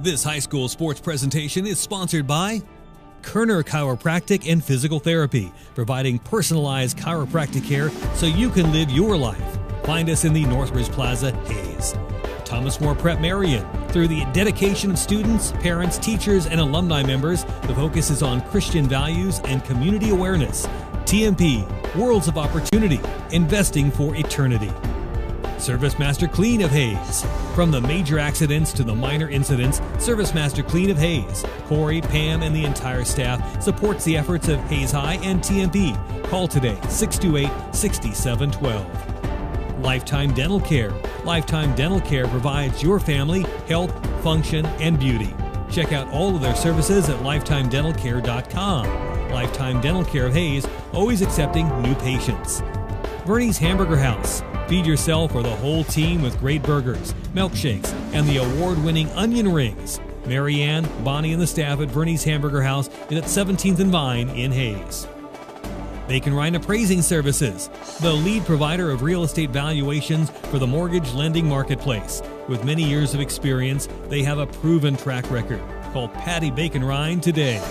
This high school sports presentation is sponsored by Kerner Chiropractic and Physical Therapy, providing personalized chiropractic care so you can live your life. Find us in the Northridge Plaza, Hayes. Thomas More Prep Marion. Through the dedication of students, parents, teachers, and alumni members, the focus is on Christian values and community awareness. TMP, Worlds of Opportunity, investing for eternity. Service Master Clean of Hayes. From the major accidents to the minor incidents, Service Master Clean of Hayes, Corey, Pam, and the entire staff supports the efforts of Hayes High and TMP. Call today, 628-6712. Lifetime Dental Care. Lifetime Dental Care provides your family health, function, and beauty. Check out all of their services at lifetimedentalcare.com. Lifetime Dental Care of Hayes, always accepting new patients. Bernie's Hamburger House. Feed yourself or the whole team with great burgers, milkshakes, and the award-winning onion rings. Marianne, Bonnie, and the staff at Bernie's Hamburger House is at 17th and Vine in Hayes. Bacon Rhine Appraising Services, the lead provider of real estate valuations for the mortgage lending marketplace. With many years of experience, they have a proven track record. Call Patty Bacon Rhine today.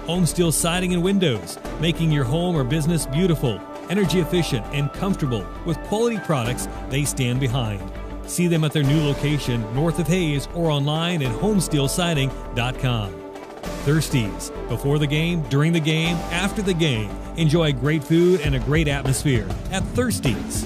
Home Steel Siding and Windows, making your home or business beautiful, energy efficient, and comfortable with quality products they stand behind. See them at their new location north of Hayes or online at homesteelsiding.com. Thirsties. Before the game, during the game, after the game. Enjoy great food and a great atmosphere at Thirsties.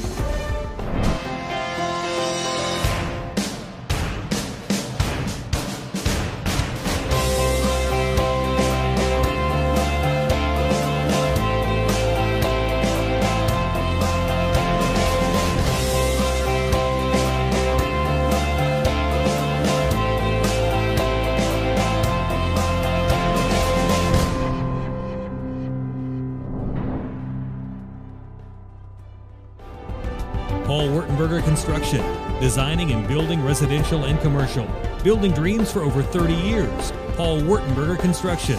Paul Wurtenberger Construction, designing and building residential and commercial. Building dreams for over 30 years. Paul Wurtenberger Construction.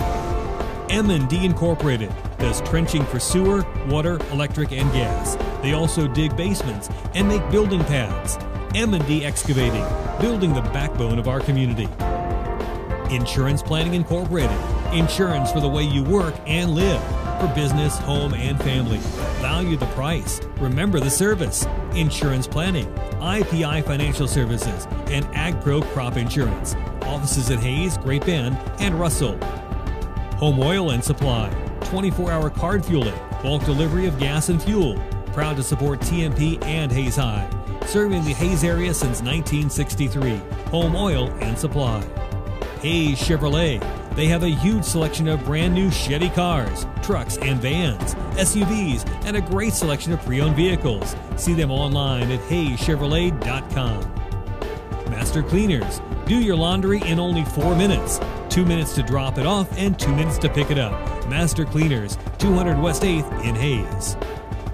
M&D Incorporated, does trenching for sewer, water, electric, and gas. They also dig basements and make building pads. M&D Excavating, building the backbone of our community. Insurance Planning Incorporated, insurance for the way you work and live. For business, home, and family. Value the price. Remember the service. Insurance planning, IPI Financial Services, and AgPro Crop Insurance. Offices at Hayes, Great Bend, and Russell. Home Oil and Supply, 24-hour card fueling, bulk delivery of gas and fuel. Proud to support TMP and Hayes High. Serving the Hayes area since 1963. Home Oil and Supply. Hayes Chevrolet. They have a huge selection of brand new Chevy cars, trucks and vans, SUVs, and a great selection of pre-owned vehicles. See them online at hayschevrolet.com. Master Cleaners. Do your laundry in only 4 minutes. 2 minutes to drop it off and 2 minutes to pick it up. Master Cleaners, 200 West 8th in Hayes.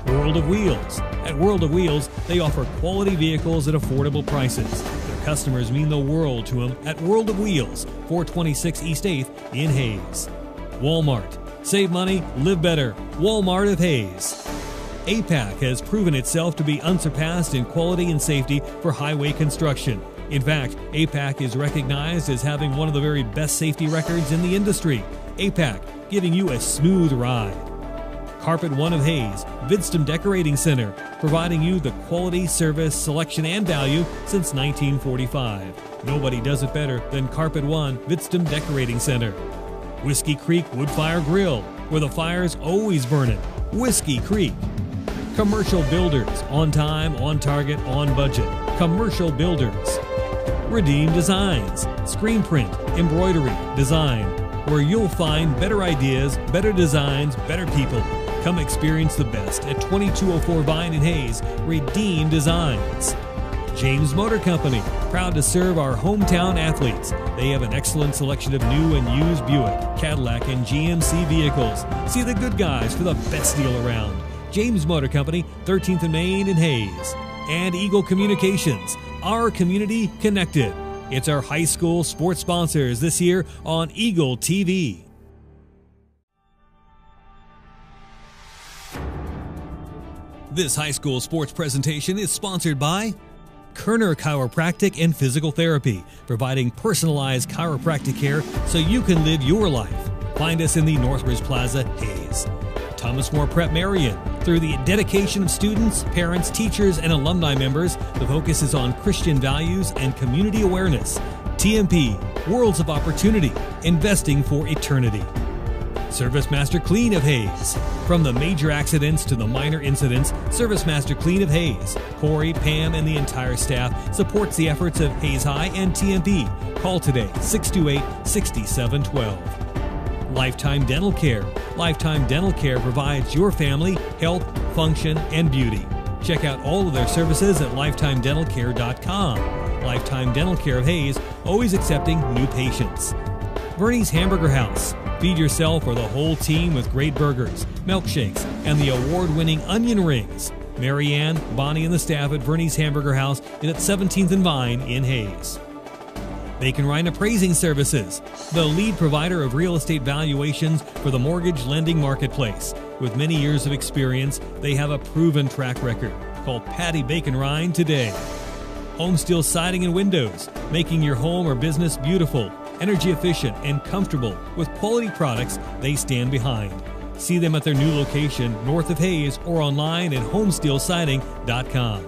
World of Wheels. At World of Wheels, they offer quality vehicles at affordable prices. Their customers mean the world to them at World of Wheels, 426 East 8th in Hayes. Walmart. Save money, live better. Walmart of Hayes. APAC has proven itself to be unsurpassed in quality and safety for highway construction. In fact, APAC is recognized as having one of the very best safety records in the industry. APAC, giving you a smooth ride. Carpet One of Hayes, Vidstem Decorating Center, providing you the quality, service, selection, and value since 1945. Nobody does it better than Carpet One, Vidstem Decorating Center. Whiskey Creek Woodfire Grill, where the fire's always burning. Whiskey Creek. Commercial Builders, on time, on target, on budget. Commercial Builders. Redeem Designs, screen print, embroidery, design, where you'll find better ideas, better designs, better people. Come experience the best at 2204 Vine in Hayes. Redeem Designs. James Motor Company, proud to serve our hometown athletes. They have an excellent selection of new and used Buick, Cadillac, and GMC vehicles. See the good guys for the best deal around. James Motor Company, 13th and Main in Hayes. And Eagle Communications, our community connected. It's our high school sports sponsors this year on Eagle TV. This high school sports presentation is sponsored by Kerner Chiropractic and Physical Therapy, providing personalized chiropractic care so you can live your life. Find us in the Northridge Plaza, Hayes. Thomas More Prep Marion. Through the dedication of students, parents, teachers, and alumni members, the focus is on Christian values and community awareness. TMP, Worlds of Opportunity, investing for eternity. Service Master Clean of Hayes. From the major accidents to the minor incidents, Service Master Clean of Hayes, Corey, Pam, and the entire staff supports the efforts of Hayes High and TMP. Call today, 628-6712. Lifetime Dental Care. Lifetime Dental Care provides your family health, function, and beauty. Check out all of their services at lifetimedentalcare.com. Lifetime Dental Care of Hayes, always accepting new patients. Bernie's Hamburger House. Feed yourself or the whole team with great burgers, milkshakes, and the award-winning onion rings. Marianne, Bonnie, and the staff at Bernie's Hamburger House is at 17th and Vine in Hayes. Bacon Ryan Appraising Services, the lead provider of real estate valuations for the mortgage lending marketplace. With many years of experience, they have a proven track record. Call Patty Bacon Ryan today. Home Steel Siding and Windows, making your home or business beautiful, energy efficient, and comfortable with quality products they stand behind. See them at their new location north of Hayes or online at homesteelsiding.com.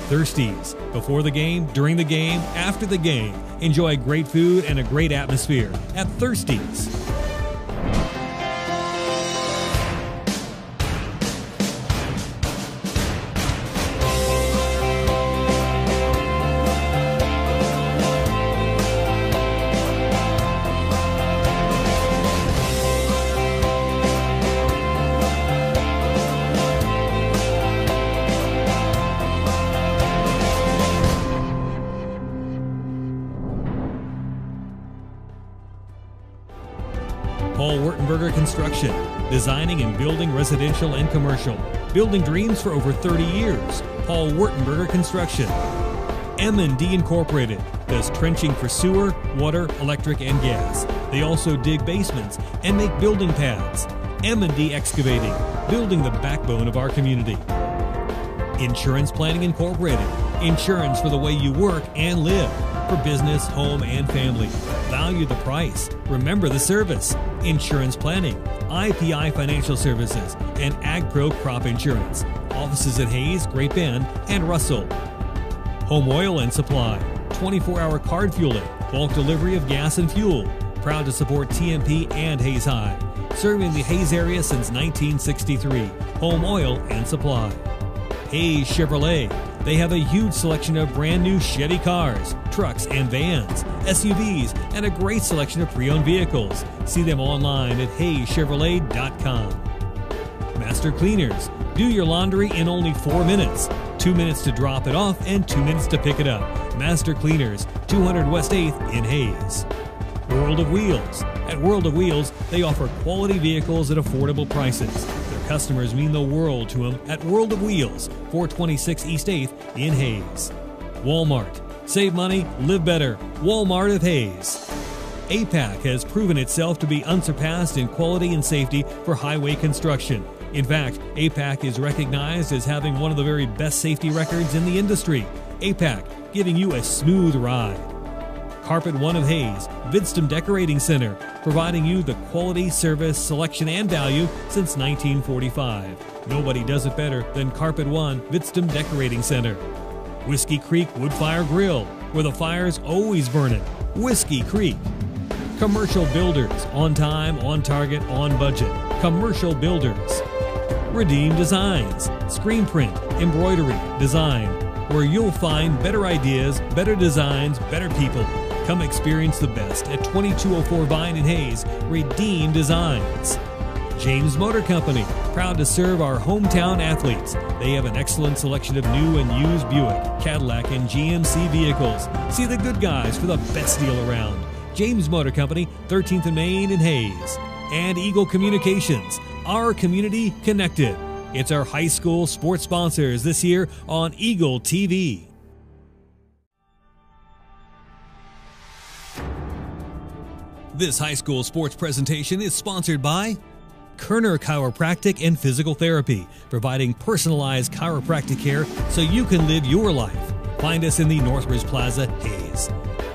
Thirsties. Before the game, during the game, after the game. Enjoy great food and a great atmosphere at Thirsties. Paul Wurtenberger Construction, designing and building residential and commercial. Building dreams for over 30 years. Paul Wurtenberger Construction. M&D Incorporated does trenching for sewer, water, electric, and gas. They also dig basements and make building pads. M&D Excavating, building the backbone of our community. Insurance Planning Incorporated, insurance for the way you work and live, for business, home, and family. Value the price. Remember the service. Insurance Planning, IPI Financial Services, and AgPro Crop Insurance. Offices at Hayes, Great Bend, and Russell. Home Oil and Supply, 24-hour card fueling, bulk delivery of gas and fuel. Proud to support TMP and Hayes High. Serving the Hayes area since 1963. Home Oil and Supply. Hayes Chevrolet. They have a huge selection of brand new Chevy cars, trucks and vans, SUVs, and a great selection of pre-owned vehicles. See them online at hayschevrolet.com. Master Cleaners. Do your laundry in only 4 minutes. 2 minutes to drop it off and 2 minutes to pick it up. Master Cleaners, 200 West 8th in Hayes. World of Wheels. At World of Wheels, they offer quality vehicles at affordable prices. Their customers mean the world to them at World of Wheels, 426 East 8th in Hayes. Walmart. Save money, live better. Walmart of Hayes. APAC has proven itself to be unsurpassed in quality and safety for highway construction. In fact, APAC is recognized as having one of the very best safety records in the industry. APAC, giving you a smooth ride. Carpet One of Hayes, Vidstem Decorating Center, providing you the quality, service, selection, and value since 1945. Nobody does it better than Carpet One, Vidstem Decorating Center. Whiskey Creek Woodfire Grill, where the fire's always burning. Whiskey Creek. Commercial Builders, on time, on target, on budget. Commercial Builders. Redeem Designs, screen print, embroidery, design, where you'll find better ideas, better designs, better people. Come experience the best at 2204 Vine in Hayes. Redeem Designs. James Motor Company, proud to serve our hometown athletes. They have an excellent selection of new and used Buick, Cadillac, and GMC vehicles. See the good guys for the best deal around. James Motor Company, 13th and Main in Hayes. And Eagle Communications, our community connected. It's our high school sports sponsors this year on Eagle TV. This high school sports presentation is sponsored by Kerner Chiropractic and Physical Therapy, providing personalized chiropractic care so you can live your life. Find us in the Northridge Plaza, Hayes.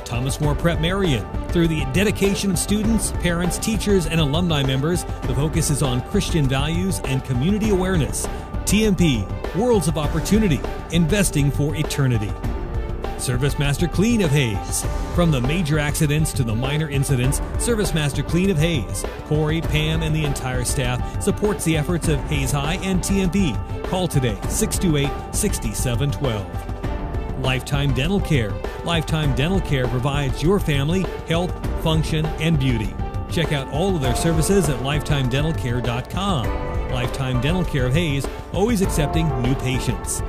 Thomas More Prep Marion. Through the dedication of students, parents, teachers, and alumni members, the focus is on Christian values and community awareness. TMP, Worlds of Opportunity, investing for eternity. Service Master Clean of Hayes. From the major accidents to the minor incidents, Service Master Clean of Hayes, Corey, Pam, and the entire staff supports the efforts of Hayes High and TMP. Call today, 628-6712. Lifetime Dental Care. Lifetime Dental Care provides your family health, function, and beauty. Check out all of their services at lifetimedentalcare.com. Lifetime Dental Care of Hayes, always accepting new patients.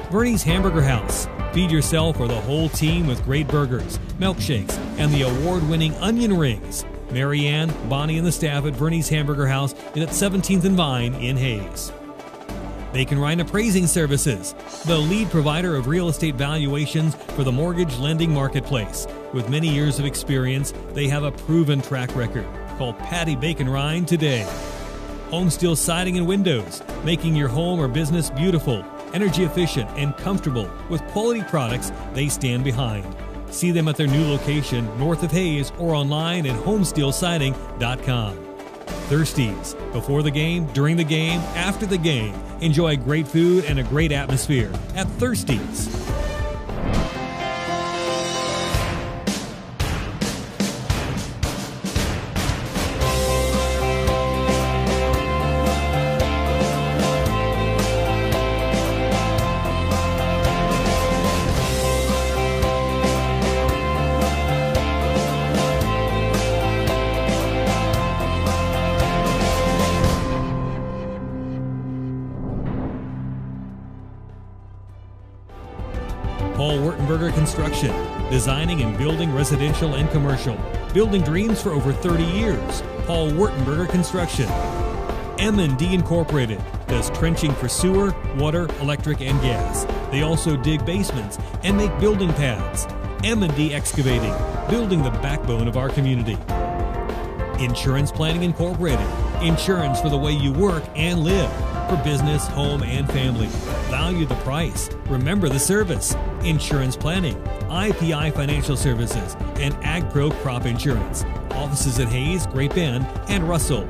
Bernie's Hamburger House. Feed yourself or the whole team with great burgers, milkshakes, and the award-winning onion rings. Marianne, Bonnie, and the staff at Bernie's Hamburger House is at 17th and Vine in Hayes. Bacon Ryan Appraising Services, the lead provider of real estate valuations for the mortgage lending marketplace. With many years of experience, they have a proven track record. Call Patty Bacon Ryan today. Home Steel Siding and Windows, making your home or business beautiful, energy efficient, and comfortable with quality products they stand behind. See them at their new location north of Hayes or online at homesteelsiding.com. Thirsties. Before the game, during the game, after the game. Enjoy great food and a great atmosphere at Thirsties. Paul Wurtenberger Construction, designing and building residential and commercial. Building dreams for over 30 years. Paul Wurtenberger Construction. M&D Incorporated does trenching for sewer, water, electric, and gas. They also dig basements and make building pads. M&D Excavating, building the backbone of our community. Insurance Planning Incorporated, insurance for the way you work and live. For business, home, and family. Value the price. Remember the service. Insurance planning, IPI Financial Services, and AgPro Crop Insurance. Offices at Hayes, Great Bend, and Russell.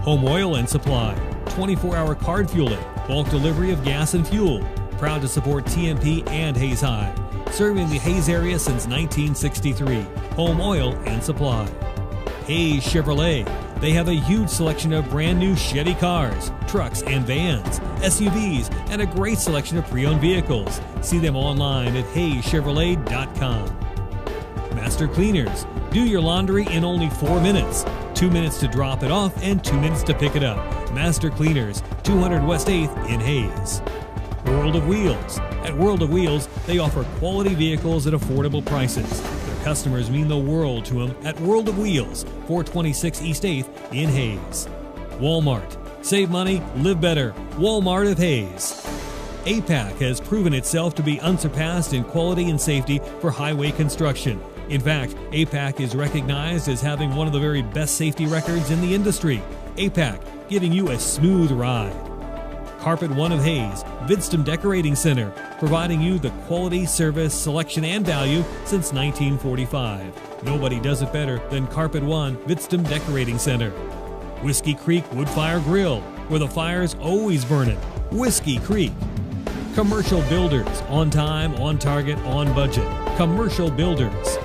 Home Oil and Supply, 24-hour card fueling, bulk delivery of gas and fuel. Proud to support TMP and Hayes High. Serving the Hayes area since 1963. Home Oil and Supply. Hayes Chevrolet. They have a huge selection of brand new Chevy cars, trucks and vans, SUVs, and a great selection of pre-owned vehicles. See them online at hayschevrolet.com. Master Cleaners. Do your laundry in only 4 minutes. 2 minutes to drop it off and 2 minutes to pick it up. Master Cleaners, 200 West 8th in Hayes. World of Wheels. At World of Wheels, they offer quality vehicles at affordable prices. Customers mean the world to them at World of Wheels, 426 East 8th in Hayes. Walmart. Save money, live better. Walmart of Hayes. APAC has proven itself to be unsurpassed in quality and safety for highway construction. In fact, APAC is recognized as having one of the very best safety records in the industry. APAC, giving you a smooth ride. Carpet One of Hayes, Vidstem Decorating Center, providing you the quality, service, selection, and value since 1945. Nobody does it better than Carpet One, Vidstem Decorating Center. Whiskey Creek Wood-Fire Grill, where the fire's always burning. Whiskey Creek. Commercial Builders, on time, on target, on budget. Commercial Builders.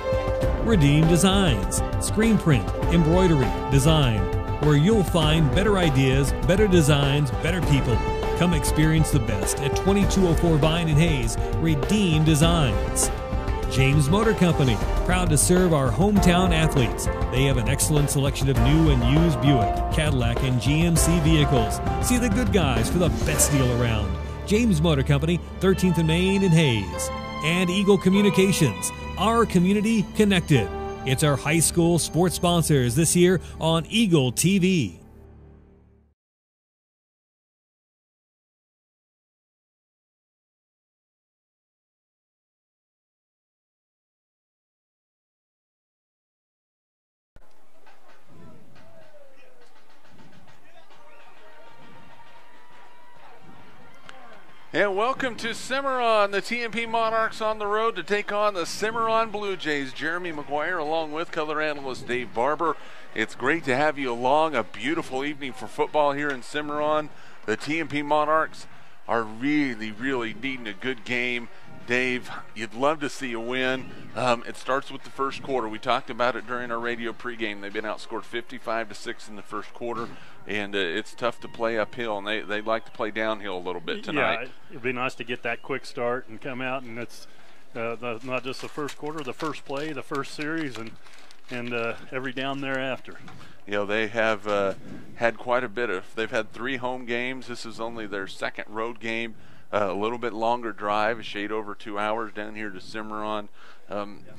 Redeem Designs, screen print, embroidery, design, where you'll find better ideas, better designs, better people. Come experience the best at 2204 Vine in Hayes. Redeem Designs. James Motor Company, proud to serve our hometown athletes. They have an excellent selection of new and used Buick, Cadillac, and GMC vehicles. See the good guys for the best deal around. James Motor Company, 13th and Main in Hayes. And Eagle Communications, our community connected. It's our high school sports sponsors this year on Eagle TV. And welcome to Cimarron, the TMP Monarchs on the road to take on the Cimarron Blue Jays. Jeremy McGuire along with color analyst Dave Barber. It's great to have you along. A beautiful evening for football here in Cimarron. The TMP Monarchs are really, really needing a good game. Dave, you'd love to see a win. It starts with the first quarter. We talked about it during our radio pregame. They've been outscored 55-6 in the first quarter, and it's tough to play uphill, and they like to play downhill a little bit tonight. Yeah, it'd be nice to get that quick start and come out, and it's not just the first quarter, the first play, the first series, and every down thereafter. You know, they have had quite a bit of – they've had 3 home games. This is only their second road game. A little bit longer drive, a shade over 2 hours down here to Cimarron.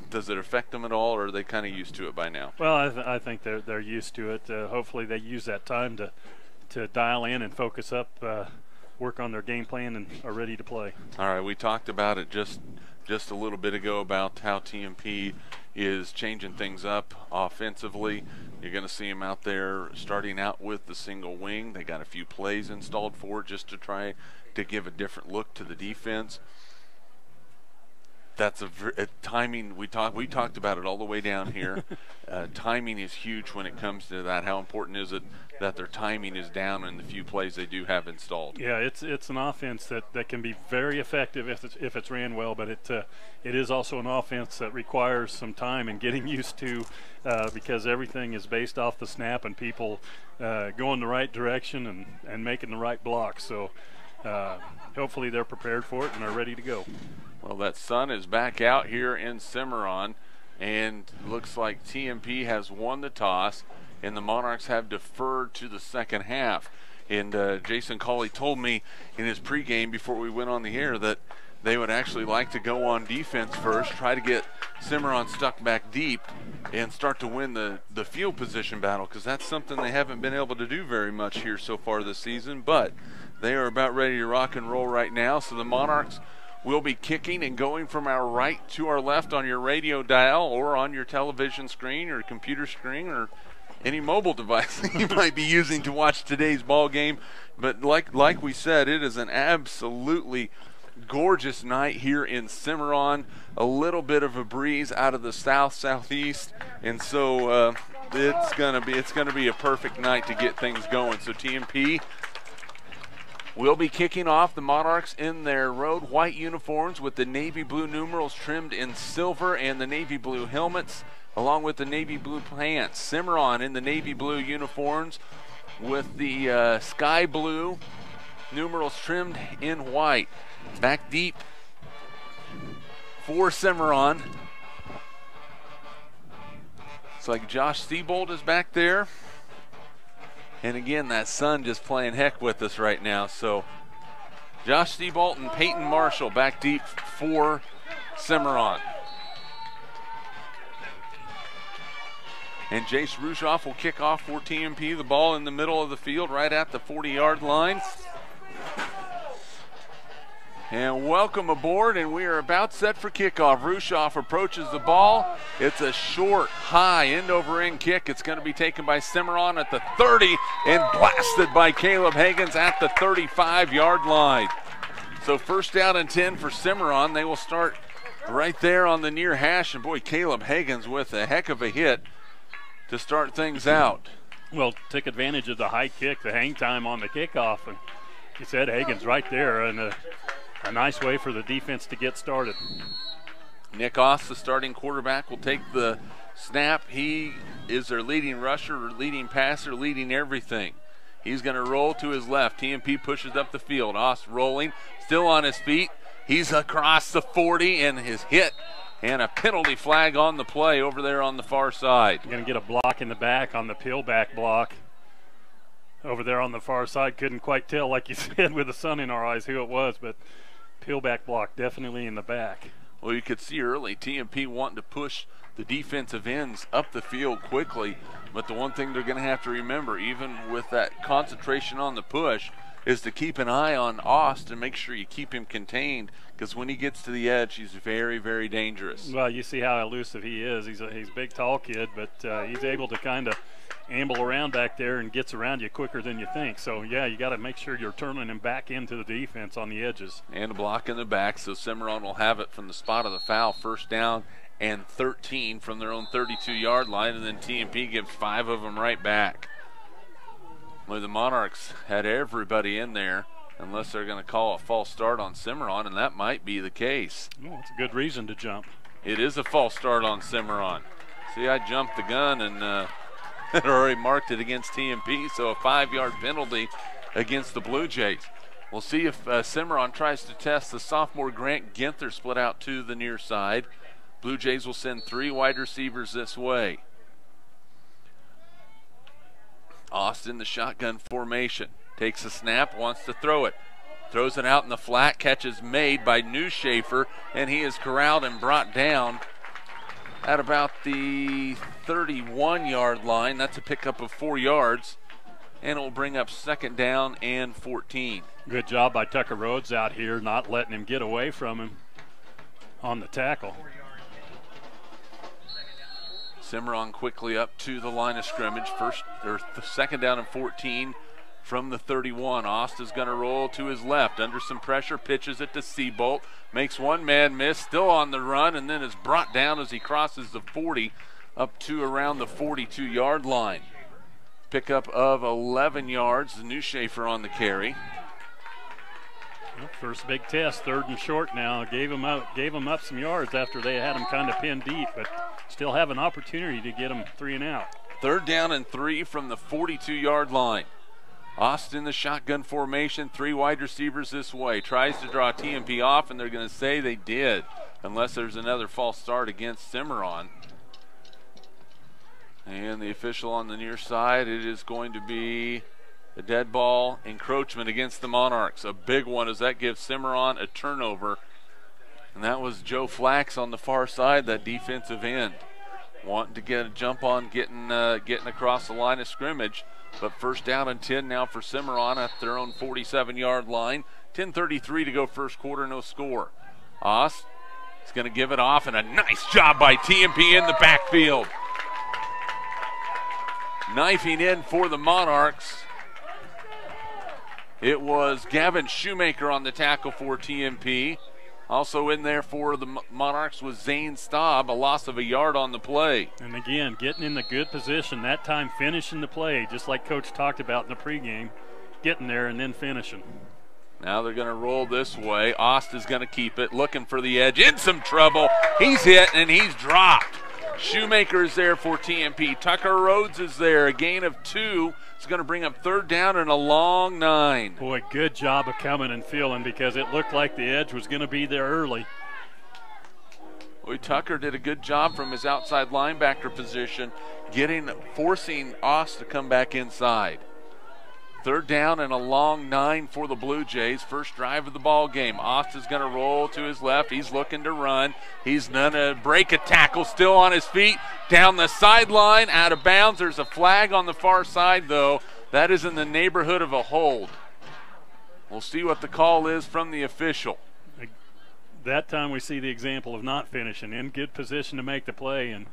Does it affect them at all, or are they kind of used to it by now? Well, I think they're used to it. Hopefully they use that time to dial in and focus up, work on their game plan, and are ready to play. All right, we talked about it just a little bit ago about how TMP is changing things up offensively. You're going to see them out there starting out with the single wing. They got a few plays installed for it just to try to give a different look to the defense. That's a timing. We talked about it all the way down here. Timing is huge when it comes to that. How important is it that their timing is down in the few plays they do have installed? Yeah, it's an offense that can be very effective if it's ran well, but it is also an offense that requires some time and getting used to, because everything is based off the snap and people going the right direction and making the right blocks. So hopefully they're prepared for it and are ready to go. Well, that sun is back out here in Cimarron, and looks like TMP has won the toss, and the Monarchs have deferred to the second half. And Jason Cawley told me in his pregame before we went on the air that they would actually like to go on defense first, try to get Cimarron stuck back deep, and start to win the field position battle, because that's something they haven't been able to do very much here so far this season. But they are about ready to rock and roll right now. So the Monarchs will be kicking and going from our right to our left on your radio dial or on your television screen or computer screen or any mobile device that you might be using to watch today's ball game. But like we said, it is an absolutely gorgeous night here in Cimarron. A little bit of a breeze out of the southeast, and so it's gonna be a perfect night to get things going. So TMP will be kicking off. The Monarchs in their road white uniforms with the navy blue numerals trimmed in silver and the navy blue helmets along with the navy blue pants. Cimarron in the navy blue uniforms with the sky blue numerals trimmed in white. Back deep for Cimarron. It's like Josh Seabold is back there. And again, that sun just playing heck with us right now. So Josh Seabolt and Peyton Marshall back deep for Cimarron. And Jace Rushoff will kick off for TMP. The ball in the middle of the field right at the 40-yard line. And welcome aboard, and we are about set for kickoff. Rushoff approaches the ball. It's a short, high, end-over-end kick. It's going to be taken by Cimarron at the 30 and blasted by Caleb Hagens at the 35-yard line. So first down and 10 for Cimarron. They will start right there on the near hash, and boy, Caleb Hagens with a heck of a hit to start things out. Well, took advantage of the high kick, the hang time on the kickoff, and he said Hagens right there, and a nice way for the defense to get started. Nick Oss, the starting quarterback, will take the snap. He is their leading rusher, leading passer, leading everything. He's going to roll to his left. TMP pushes up the field. Oss rolling, still on his feet. He's across the 40, and his hit and a penalty flag on the play over there on the far side. Going to get a block in the back on the peel back block. Over there on the far side, couldn't quite tell, like you said, with the sun in our eyes, who it was, but peel back block definitely in the back. Well, you could see early TMP wanting to push the defensive ends up the field quickly, but the one thing they're going to have to remember, even with that concentration on the push, is to keep an eye on Ost and make sure you keep him contained, because when he gets to the edge, he's very, very dangerous. Well, you see how elusive he is. He's a big, tall kid, but he's able to kind of amble around back there and gets around you quicker than you think. So, yeah, you got to make sure you're turning him back into the defense on the edges. And a block in the back, so Cimarron will have it from the spot of the foul. First down and 13 from their own 32-yard line, and then TMP gives 5 of them right back. Well, the Monarchs had everybody in there, unless they're going to call a false start on Cimarron, and that might be the case. Well, it's a good reason to jump. It is a false start on Cimarron. See, I jumped the gun and had already marked it against TMP, so a 5-yard penalty against the Blue Jays. We'll see if Cimarron tries to test the sophomore Grant Ginther split out to the near side. Blue Jays will send 3 wide receivers this way. Austin, the shotgun formation, takes a snap, wants to throw it. Throws it out in the flat, catch is made by Newshafer, and he is corralled and brought down at about the 31-yard line. That's a pickup of 4 yards, and it will bring up second down and 14. Good job by Tucker Rhodes out here, not letting him get away from him on the tackle. Cimarron quickly up to the line of scrimmage. Second down and 14 from the 31. Austin's going to roll to his left. Under some pressure, pitches it to Seabolt. Makes one man miss, still on the run, and then is brought down as he crosses the 40 up to around the 42-yard line. Pickup of 11 yards. The Newshafer on the carry. Well, first big test, 3rd and short now. Gave him up some yards after they had him kind of pinned deep, but still have an opportunity to get him 3 and out. 3rd down and 3 from the 42-yard line. Austin, the shotgun formation, 3 wide receivers this way. Tries to draw TMP off, and they're going to say they did, unless there's another false start against Cimarron. And the official on the near side, it is going to be a dead ball encroachment against the Monarchs. A big one, as that gives Cimarron a turnover. And that was Joe Flax on the far side, that defensive end. Wanting to get a jump on getting across the line of scrimmage. But first down and 10 now for Cimarron at their own 47-yard line. 10:33 to go first quarter, no score. Oss is going to give it off, and a nice job by TMP in the backfield. Knifing in for the Monarchs. It was Gavin Shoemaker on the tackle for TMP. Also in there for the Monarchs was Zane Staub, a loss of a yard on the play. And again, getting in the good position, that time finishing the play, just like Coach talked about in the pregame, getting there and then finishing. Now they're going to roll this way. Ost is going to keep it, looking for the edge, in some trouble. He's hit and he's dropped. Shoemaker is there for TMP. Tucker Rhodes is there, a gain of 2. It's going to bring up 3rd down and a long 9. Boy, good job of coming and feeling, because it looked like the edge was going to be there early. Boy, Tucker did a good job from his outside linebacker position, forcing Ost to come back inside. 3rd down and a long 9 for the Blue Jays. First drive of the ball game. Ost is going to roll to his left. He's looking to run. He's going to break a tackle, still on his feet. Down the sideline, out of bounds. There's a flag on the far side, though. That is in the neighborhood of a hold. We'll see what the call is from the official. That time we see the example of not finishing. In good position to make the play, and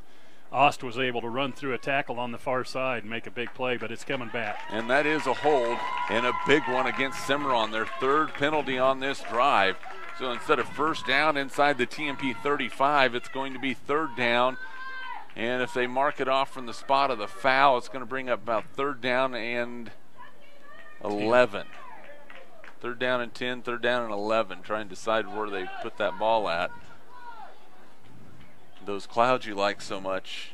Ost was able to run through a tackle on the far side and make a big play, but it's coming back. And that is a hold, and a big one against Cimarron, their 3rd penalty on this drive. So instead of first down inside the TMP 35, it's going to be 3rd down. And if they mark it off from the spot of the foul, it's going to bring up about 3rd down and 11. 3rd down and 10, 3rd down and 11, trying to decide where they put that ball at. Those clouds you like so much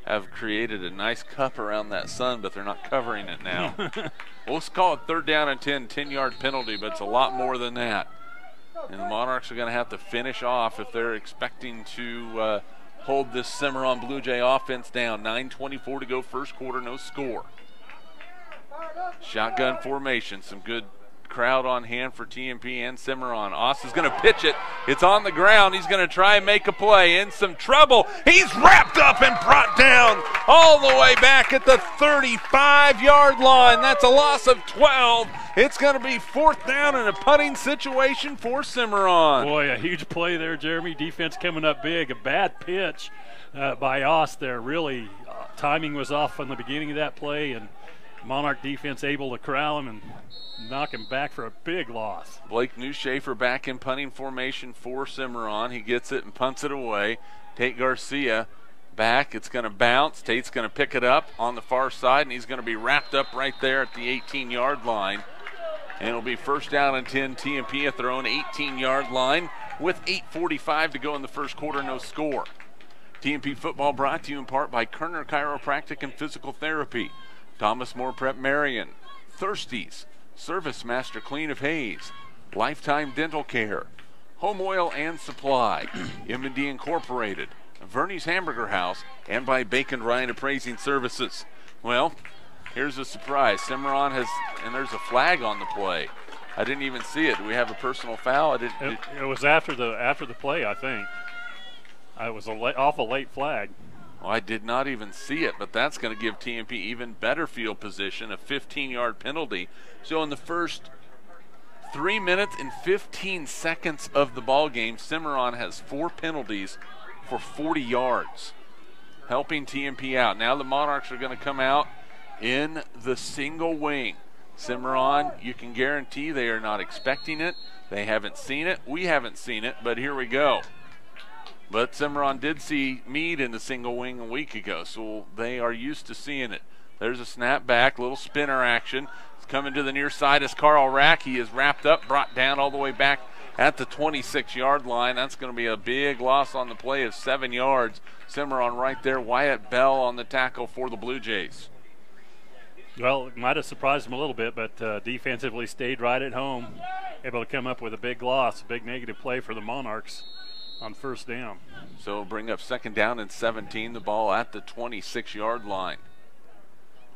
have created a nice cup around that sun, but they're not covering it now. We'll call it 3rd down and 10, 10-yard penalty, but it's a lot more than that. And the Monarchs are going to have to finish off if they're expecting to hold this Cimarron Blue Jay offense down. 9:24 to go first quarter, no score. Shotgun formation, some good crowd on hand for TMP and Cimarron. Austin's going to pitch it. It's on the ground. He's going to try and make a play. In some trouble. He's wrapped up and brought down all the way back at the 35-yard line. That's a loss of 12. It's going to be 4th down in a punting situation for Cimarron. Boy, a huge play there, Jeremy. Defense coming up big. A bad pitch by Ost there. Really timing was off from the beginning of that play, and Monarch defense able to corral him and knock him back for a big loss. Blake Newshafer back in punting formation for Cimarron. He gets it and punts it away. Tate Garcia back. It's going to bounce. Tate's going to pick it up on the far side, and he's going to be wrapped up right there at the 18-yard line. And it'll be first down and 10, TMP at their own 18-yard line with 8:45 to go in the first quarter, no score. TMP football brought to you in part by Kerner Chiropractic and Physical Therapy, Thomas More Prep Marion, Thirsties, Service Master Clean of Hayes, Lifetime Dental Care, Home Oil and Supply, M&D Incorporated, Verney's Hamburger House, and by Bacon Ryan Appraising Services. Well, here's a surprise. Cimarron has, and there's a flag on the play. I didn't even see it. Do we have a personal foul? It was after the play, I think. It was awful late flag. Well, I did not even see it, but that's going to give TMP even better field position, a 15-yard penalty. So in the first 3 minutes and 15 seconds of the ball game, Cimarron has 4 penalties for 40 yards, helping TMP out. Now the Monarchs are going to come out in the single wing. Cimarron, you can guarantee they are not expecting it. They haven't seen it. We haven't seen it, but here we go. But Cimarron did see Meade in the single wing a week ago, so they are used to seeing it. There's a snap back, little spinner action. It's coming to the near side as Carl Rack. He is wrapped up, brought down all the way back at the 26-yard line. That's going to be a big loss on the play of 7 yards. Cimarron right there. Wyatt Bell on the tackle for the Blue Jays. Well, it might have surprised them a little bit, but defensively stayed right at home, able to come up with a big loss, a big negative play for the Monarchs on first down. So bring up second down and 17, the ball at the 26-yard line.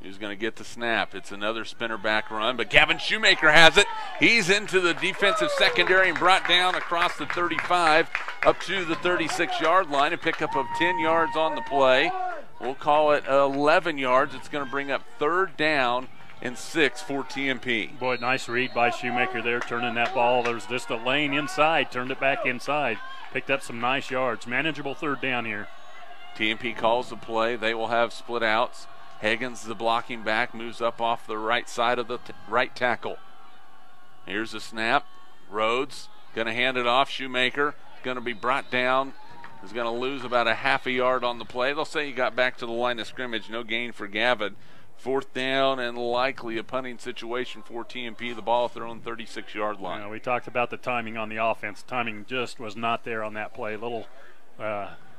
He's going to get the snap. It's another spinner back run, but Gavin Shoemaker has it. He's into the defensive secondary and brought down across the 35 up to the 36-yard line. A pickup of 10 yards on the play. We'll call it 11 yards. It's going to bring up third down and 6 for TMP. Boy, nice read by Shoemaker there, turning that ball. There's just a lane inside, turned it back inside. Picked up some nice yards. Manageable third down here. TMP calls the play. They will have split outs. Higgins, the blocking back, moves up off the right side of the right tackle. Here's the snap. Rhodes going to hand it off. Shoemaker going to be brought down. He's going to lose about a half a yard on the play. They'll say he got back to the line of scrimmage. No gain for Gavin. Fourth down and likely a punting situation for TMP. The ball at their own 36-yard line. We talked about the timing on the offense. Timing just was not there on that play. Little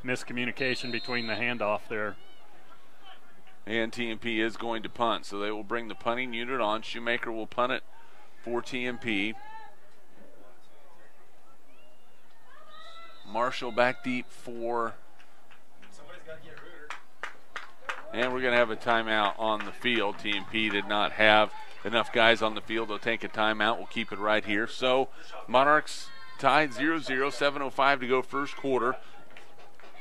miscommunication between the handoff there. And TMP is going to punt, so they will bring the punting unit on. Shoemaker will punt it for TMP. Marshall back deep for. And we're going to have a timeout on the field. TMP did not have enough guys on the field. They'll take a timeout. We'll keep it right here. So Monarchs tied 0-0, 7:05 to go first quarter.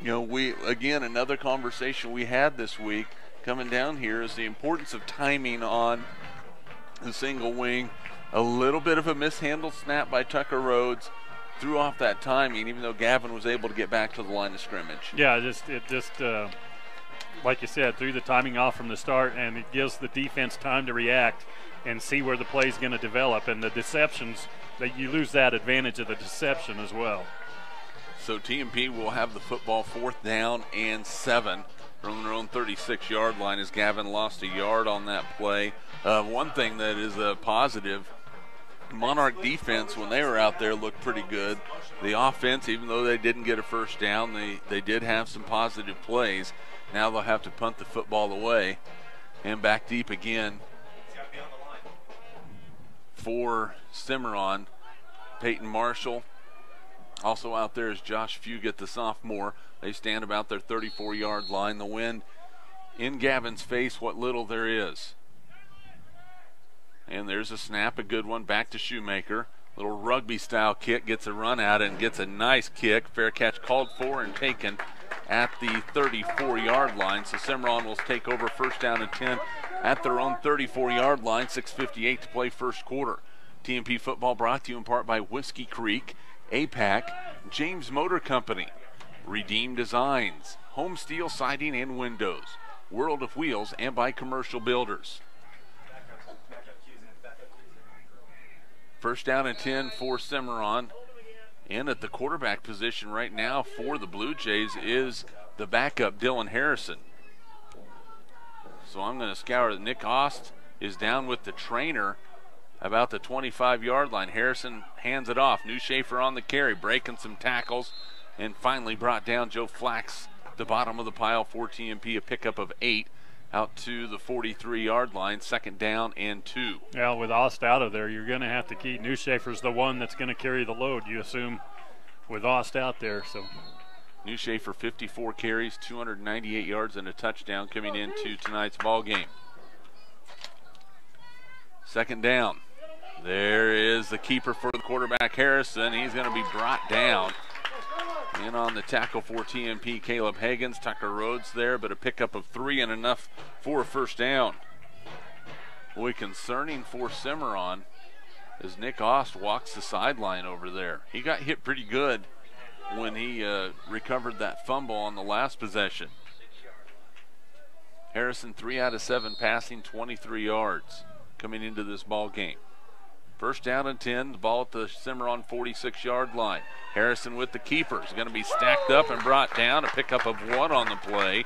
Again, another conversation we had this week coming down here is the importance of timing on the single wing. A little bit of a mishandled snap by Tucker Rhodes threw off that timing, even though Gavin was able to get back to the line of scrimmage. Yeah, it just like you said, threw the timing off from the start, and it gives the defense time to react and see where the play is going to develop. And the deceptions, that you lose that advantage of the deception as well. So TMP will have the football fourth down and 7 from their own 36-yard line as Gavin lost a yard on that play. One thing that is a positive, Monarch defense, when they were out there, looked pretty good. The offense, even though they didn't get a first down, they did have some positive plays. Now they'll have to punt the football away. And back deep again for Cimarron. Peyton Marshall. Also out there is Josh Fugate, the sophomore. They stand about their 34-yard line. The wind in Gavin's face, what little there is. And there's a snap, a good one, back to Shoemaker. Little rugby-style kick, gets a run out and gets a nice kick. Fair catch called for and taken at the 34-yard line. So Cimarron will take over first down and 10 at their own 34-yard line. 6:58 to play first quarter. TMP football brought to you in part by Whiskey Creek, APAC, James Motor Company, Redeem Designs, Home Steel Siding and Windows, World of Wheels, and by Commercial Builders. First down and 10 for Cimarron. And at the quarterback position right now for the Blue Jays is the backup, Dylan Harrison. So I'm going to scour that Nick Ost is down with the trainer about the 25-yard line. Harrison hands it off. New Schaefer on the carry, breaking some tackles, and finally brought down Joe Flax, the bottom of the pile for TMP, a pickup of 8 out to the 43-yard line, second down and 2. Well, with Ost out of there, you're going to have to keep New Schaefer's the one that's going to carry the load, you assume, with Ost out there. So New Schaefer, 54 carries, 298 yards, and a touchdown coming into tonight's ball game. Second down. There is the keeper for the quarterback, Harrison. He's going to be brought down. In on the tackle for TMP, Caleb Hagens. Tucker Rhodes there, but a pickup of 3 and enough for a first down. Boy, concerning for Cimarron as Nick Ost walks the sideline over there. He got hit pretty good when he recovered that fumble on the last possession. Harrison, 3 out of 7 passing, 23 yards coming into this ball game. First down and 10, the ball at the Cimarron 46-yard line. Harrison with the keeper is going to be stacked up and brought down. A pickup of 1 on the play.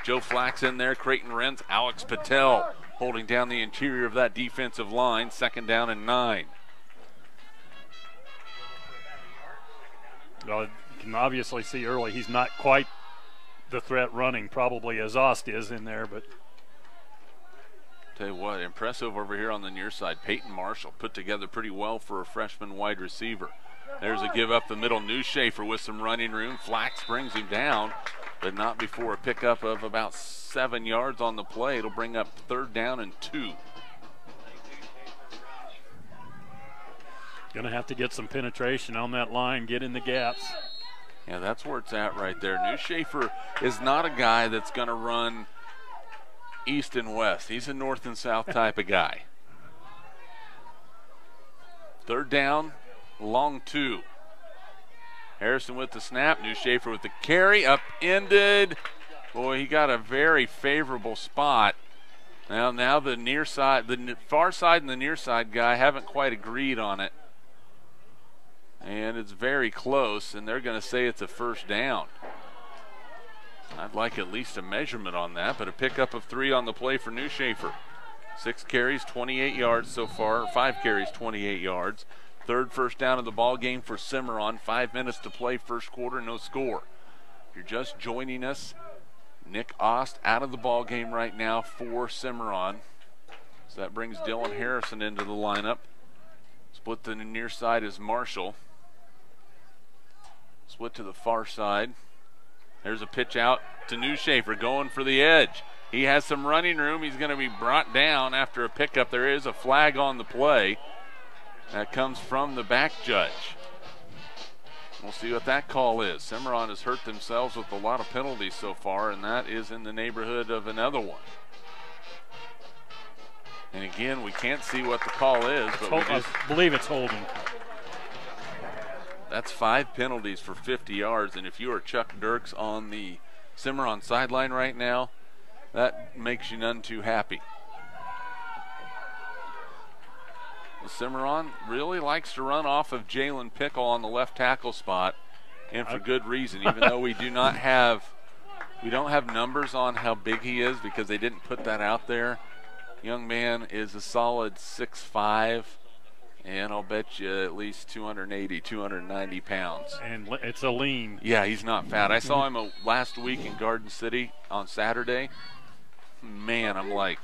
Joe Flax in there, Creighton Renz, Alex Patel holding down the interior of that defensive line. Second down and 9. Well, you can obviously see early he's not quite the threat running probably as Ost is in there, but tell you what, impressive over here on the near side. Peyton Marshall put together pretty well for a freshman wide receiver. There's a give up the middle. New Schaefer with some running room. Flax brings him down, but not before a pickup of about 7 yards on the play. It'll bring up third down and 2. Going to have to get some penetration on that line, get in the gaps. Yeah, that's where it's at right there. New Schaefer is not a guy that's going to run east and west. He's a north and south type of guy. Third down, long 2. Harrison with the snap. New Schaefer with the carry. Upended. Boy, he got a very favorable spot. Now the near side, the far side and the near side guy haven't quite agreed on it. And it's very close, and they're going to say it's a first down. I'd like at least a measurement on that, but a pickup of 3 on the play for New Schaefer. 6 carries, 28 yards so far, 5 carries, 28 yards. Third first down of the ball game for Cimarron. 5 minutes to play, first quarter, no score. If you're just joining us, Nick Ost out of the ball game right now for Cimarron. So that brings Dylan Harrison into the lineup. Split to the near side is Marshall. Split to the far side. There's a pitch out to New Schaefer going for the edge. He has some running room. He's going to be brought down after a pickup. There is a flag on the play. That comes from the back judge. We'll see what that call is. Cimarron has hurt themselves with a lot of penalties so far, and that is in the neighborhood of another one. And again, we can't see what the call is, but I believe it's holding. That's 5 penalties for 50 yards, and if you are Chuck Dirks on the Cimarron sideline right now, that makes you none too happy. Well, Cimarron really likes to run off of Jalen Pickle on the left tackle spot, and for good reason, even though we don't have numbers on how big he is because they didn't put that out there. Young man is a solid 6'5", and I'll bet you at least 280, 290 pounds. And it's a lean. Yeah, he's not fat. I saw him last week in Garden City on Saturday. Man, I'm like,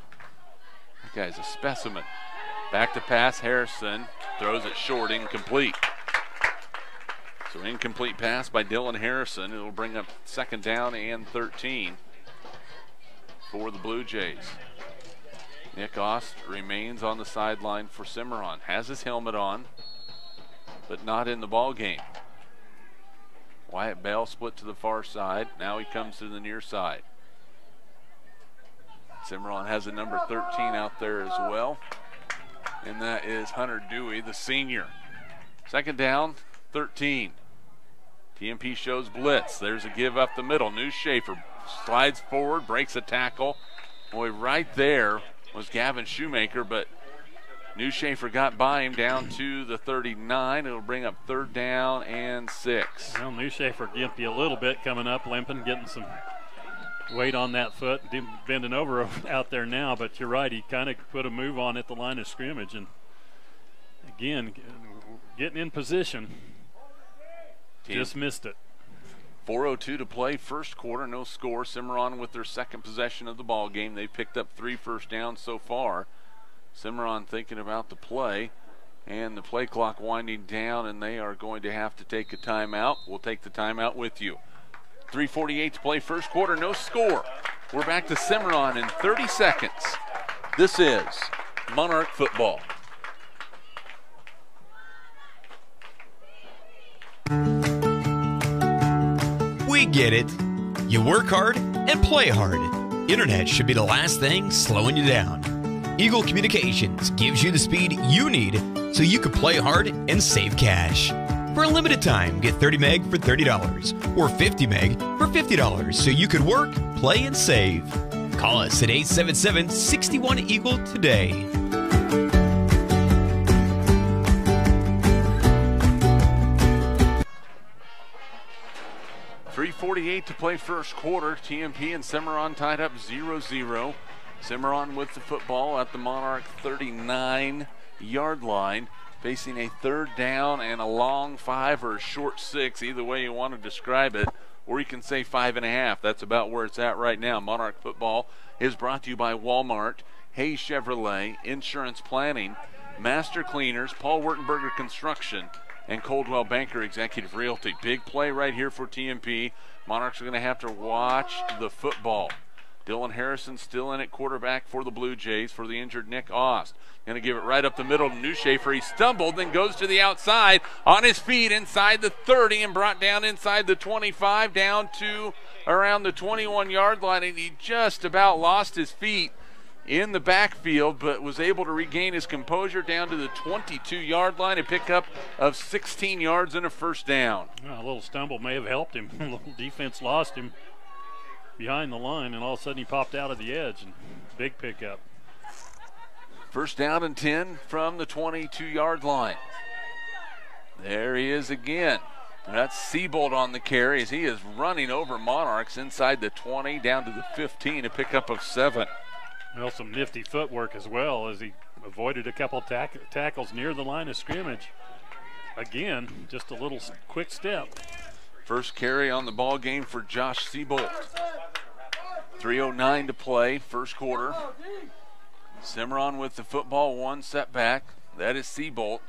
that guy's a specimen. Back to pass, Harrison throws it short, incomplete. So incomplete pass by Dylan Harrison. It'll bring up second down and 13 for the Blue Jays. Nick Ost remains on the sideline for Cimarron. Has his helmet on, but not in the ball game. Wyatt Bell split to the far side. Now he comes to the near side. Cimarron has a number 13 out there as well, and that is Hunter Dewey, the senior. Second down, 13. TMP shows blitz. There's a give up the middle. New Schaefer slides forward, breaks a tackle. Boy, right there was Gavin Shoemaker, but Newshafer got by him down to the 39. It'll bring up 3rd down and 6. Well, Newshafer gimped you a little bit coming up, limping, getting some weight on that foot, bending over out there now, but you're right, he kind of put a move on at the line of scrimmage, and again, getting in position, just missed it. 4:02 to play, first quarter, no score. Cimarron with their second possession of the ball game. They picked up 3 first downs so far. Cimarron thinking about the play, and the play clock winding down, and they are going to have to take a timeout. We'll take the timeout with you. 3:48 to play, first quarter, no score. We're back to Cimarron in 30 seconds. This is Monarch football. We get it. You work hard and play hard. Internet should be the last thing slowing you down. Eagle Communications gives you the speed you need so you can play hard and save cash. For a limited time, get 30 meg for $30 or 50 meg for $50 so you could work, play, and save. Call us at 877-61-EAGLE today. 3:48 to play first quarter. TMP and Cimarron tied up 0-0. Cimarron with the football at the Monarch 39-yard line, facing a 3rd down and a long 5 or a short 6, either way you want to describe it, or you can say 5.5. That's about where it's at right now. Monarch football is brought to you by Walmart, Hayes Chevrolet, Insurance Planning, Master Cleaners, Paul Wurtenberger Construction, and Coldwell Banker Executive Realty. Big play right here for TMP. Monarchs are going to have to watch the football. Dylan Harrison still in at quarterback for the Blue Jays for the injured Nick Ost. Going to give it right up the middle to Newshafer. He stumbled, then goes to the outside on his feet inside the 30 and brought down inside the 25, down to around the 21-yard line, and he just about lost his feet in the backfield, but was able to regain his composure down to the 22-yard line, a pickup of 16 yards and a first down. Well, a little stumble may have helped him. A little defense lost him behind the line, and all of a sudden he popped out of the edge, and big pickup. First down and 10 from the 22-yard line. There he is again. That's Siebold on the carry as he is running over Monarchs inside the 20 down to the 15, a pickup of 7. Well, some nifty footwork as well as he avoided a couple tackles near the line of scrimmage. Again, just a little quick step. First carry on the ball game for Josh Siebold. 3:09 to play, first quarter. Cimarron with the football, one setback. That is Siebold.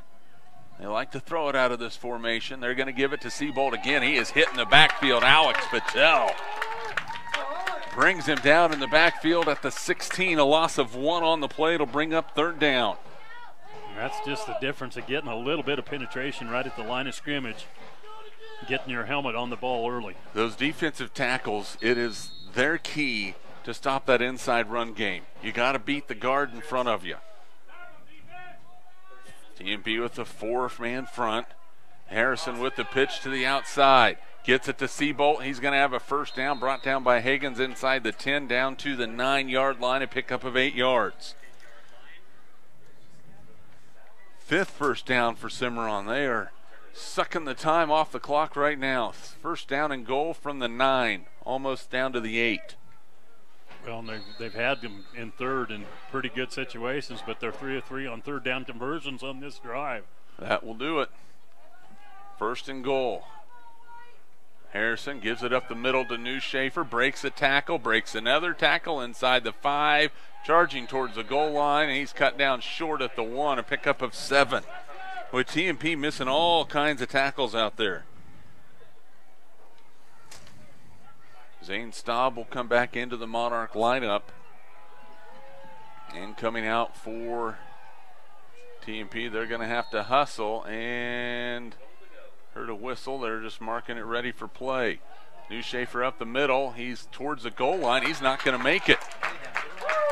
They like to throw it out of this formation. They're going to give it to Siebold again. He is hit in the backfield. Alex Patel brings him down in the backfield at the 16. A loss of 1 on the play. It'll bring up 3rd down. That's just the difference of getting a little bit of penetration right at the line of scrimmage, getting your helmet on the ball early. Those defensive tackles, it is their key to stop that inside run game. You got to beat the guard in front of you. TMP with the 4-man front. Harrison with the pitch to the outside. Gets it to Siebold. He's going to have a first down, brought down by Higgins inside the 10, down to the 9-yard line, a pickup of 8 yards. 5th first down for Cimarron. They are sucking the time off the clock right now. First down and goal from the 9, almost down to the 8. Well, they've had them in third in pretty good situations, but they're 3 of 3 on 3rd down conversions on this drive. That will do it. First and goal. Harrison gives it up the middle to Newshafer, breaks a tackle, breaks another tackle inside the 5, charging towards the goal line, and he's cut down short at the 1, a pickup of 7. With TMP missing all kinds of tackles out there. Zane Staub will come back into the Monarch lineup. And coming out for TMP, they're going to have to hustle, and heard a whistle. They're just marking it ready for play. Newshafer up the middle. He's towards the goal line. He's not going to make it.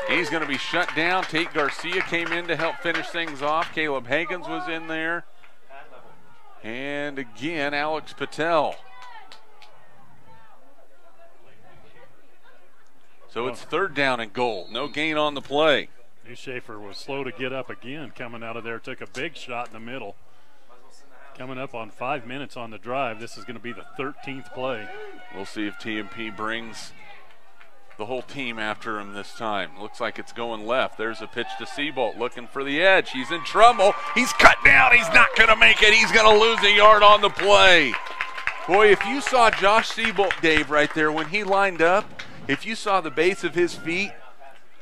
He's going to be shut down. Tate Garcia came in to help finish things off. Caleb Higgins was in there. And again, Alex Patel. So it's 3rd down and goal. No gain on the play. New Schaefer was slow to get up again coming out of there. Took a big shot in the middle. Coming up on 5 minutes on the drive. This is going to be the 13th play. We'll see if TMP brings the whole team after him this time. Looks like it's going left. There's a pitch to Seabolt looking for the edge. He's in trouble. He's cut down. He's not going to make it. He's going to lose a yard on the play. Boy, if you saw Josh Seabolt, Dave, right there when he lined up, if you saw the base of his feet,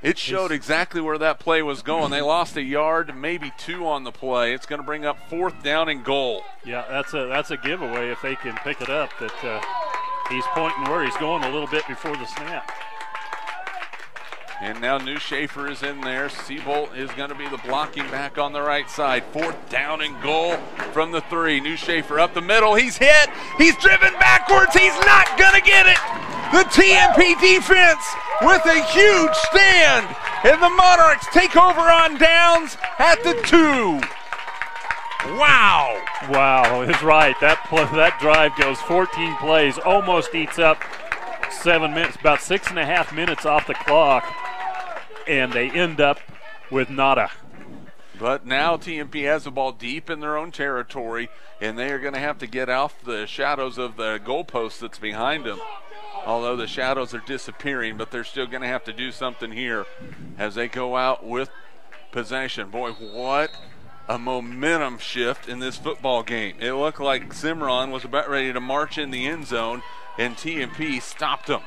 it showed exactly where that play was going. They lost a yard, maybe 2 on the play. It's going to bring up 4th down and goal. Yeah, that's a giveaway if they can pick it up, that he's pointing where he's going a little bit before the snap. And now New Schaefer is in there. Seabolt is going to be the blocking back on the right side. 4th down and goal from the 3. New Schaefer up the middle. He's hit. He's driven backwards. He's not going to get it. The TMP defense with a huge stand. And the Monarchs take over on downs at the 2. Wow. Wow, it's right. That drive goes 14 plays, almost eats up 7 minutes, about 6.5 minutes off the clock. And they end up with nada. But now TMP has the ball deep in their own territory, and they are going to have to get off the shadows of the goalpost that's behind them. Although the shadows are disappearing, but they're still going to have to do something here as they go out with possession. Boy, what a momentum shift in this football game. It looked like Cimarron was about ready to march in the end zone, and TMP stopped them.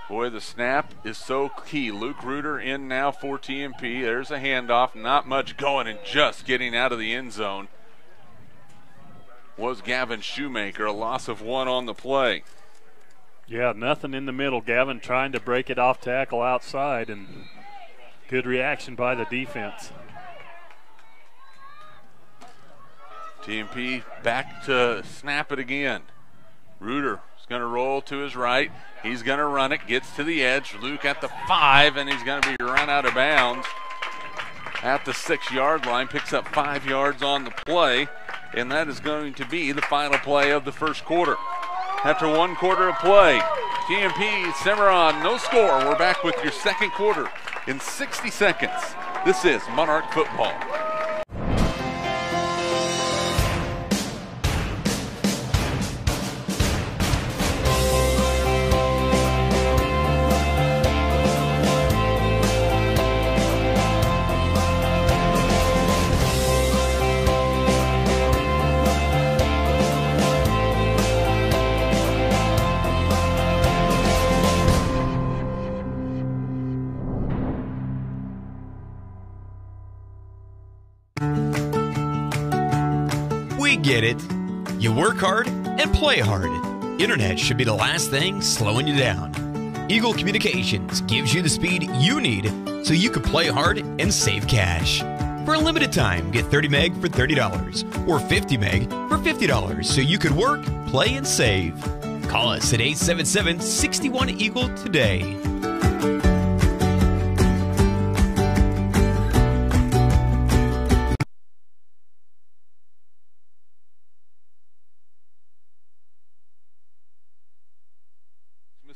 Boy, the snap is so key. Luke Reuter in now for TMP. There's a handoff, not much going and just getting out of the end zone was Gavin Shoemaker, a loss of 1 on the play. Yeah, nothing in the middle. Gavin trying to break it off tackle outside, and good reaction by the defense. TMP back to snap it again. Reuter is going to roll to his right. He's going to run it, gets to the edge. Luke at the 5, and he's going to be run out of bounds at the 6-yard line. Picks up 5 yards on the play, and that is going to be the final play of the first quarter. After 1 quarter of play, TMP, Cimarron, no score. We're back with your second quarter in 60 seconds. This is Monarch football. We get it. You work hard and play hard. Internet should be the last thing slowing you down. Eagle Communications gives you the speed you need so you can play hard and save cash. For a limited time, get 30 meg for $30 or 50 meg for $50 so you can work, play, and save. Call us at 877-61-EAGLE today.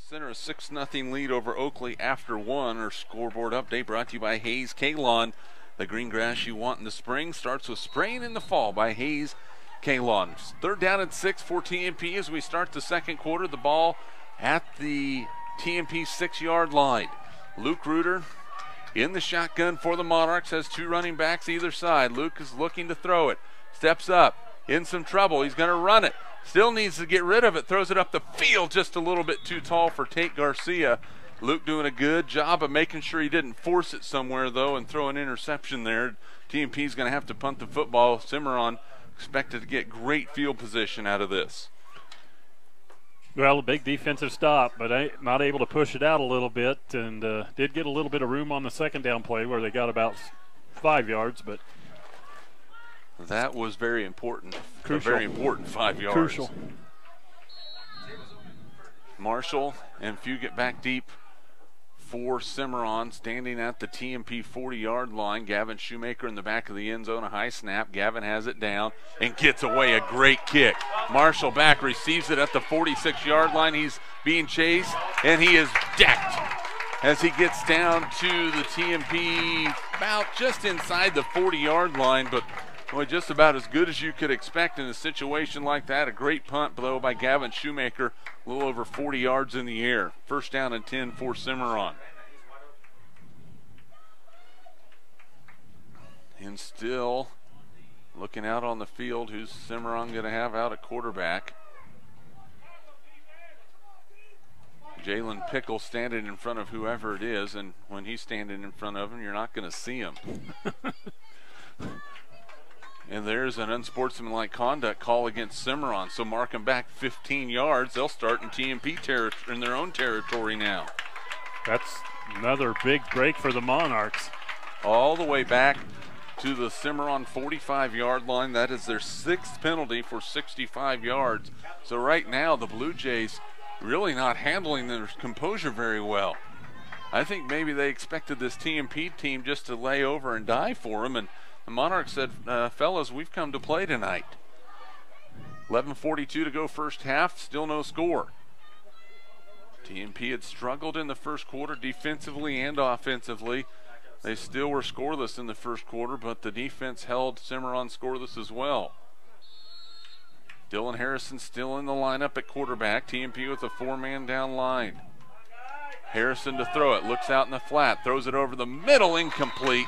Center a 6-0 lead over Oakley after 1. Our scoreboard update brought to you by Hayes K-Lawn. The green grass you want in the spring starts with spraying in the fall by Hayes K-Lawn. 3rd down and 6 for TMP as we start the second quarter. The ball at the TMP 6-yard line. Luke Reuter in the shotgun for the Monarchs, has 2 running backs either side. Luke is looking to throw it. Steps up, in some trouble. He's going to run it. Still needs to get rid of it. Throws it up the field just a little bit too tall for Tate Garcia. Luke doing a good job of making sure he didn't force it somewhere, though, and throw an interception there. TMP's going to have to punt the football. Cimarron expected to get great field position out of this. Well, a big defensive stop, but not able to push it out a little bit, and did get a little bit of room on the second down play where they got about 5 yards, but that was very important. Crucial. A very important 5 yards. Crucial. Marshall and Fugit back deep for Cimarron, standing at the TMP 40-yard line. Gavin Shoemaker in the back of the end zone, a high snap. Gavin has it down and gets away a great kick. Marshall back, receives it at the 46-yard line. He's being chased, and he is decked as he gets down to the TMP about just inside the 40-yard line, but boy, just about as good as you could expect in a situation like that. A great punt, though, by Gavin Shoemaker, a little over 40 yards in the air. First down and 10 for Cimarron. And still looking out on the field, who's Cimarron going to have out at quarterback? Jalen Pickle standing in front of whoever it is, and when he's standing in front of him, you're not going to see him. And there's an unsportsmanlike conduct call against Cimarron, so mark them back 15 yards. They'll start in TMP in their own territory now. That's another big break for the Monarchs. All the way back to the Cimarron 45-yard line. That is their 6th penalty for 65 yards. So right now the Blue Jays really not handling their composure very well. I think maybe they expected this TMP team just to lay over and die for them, and the Monarchs said, fellas, we've come to play tonight. 11:42 to go first half, still no score. TMP had struggled in the first quarter defensively and offensively. They still were scoreless in the first quarter, but the defense held Cimarron scoreless as well. Dylan Harrison still in the lineup at quarterback. TMP with a 4-man down line. Harrison to throw it, looks out in the flat, throws it over the middle, incomplete.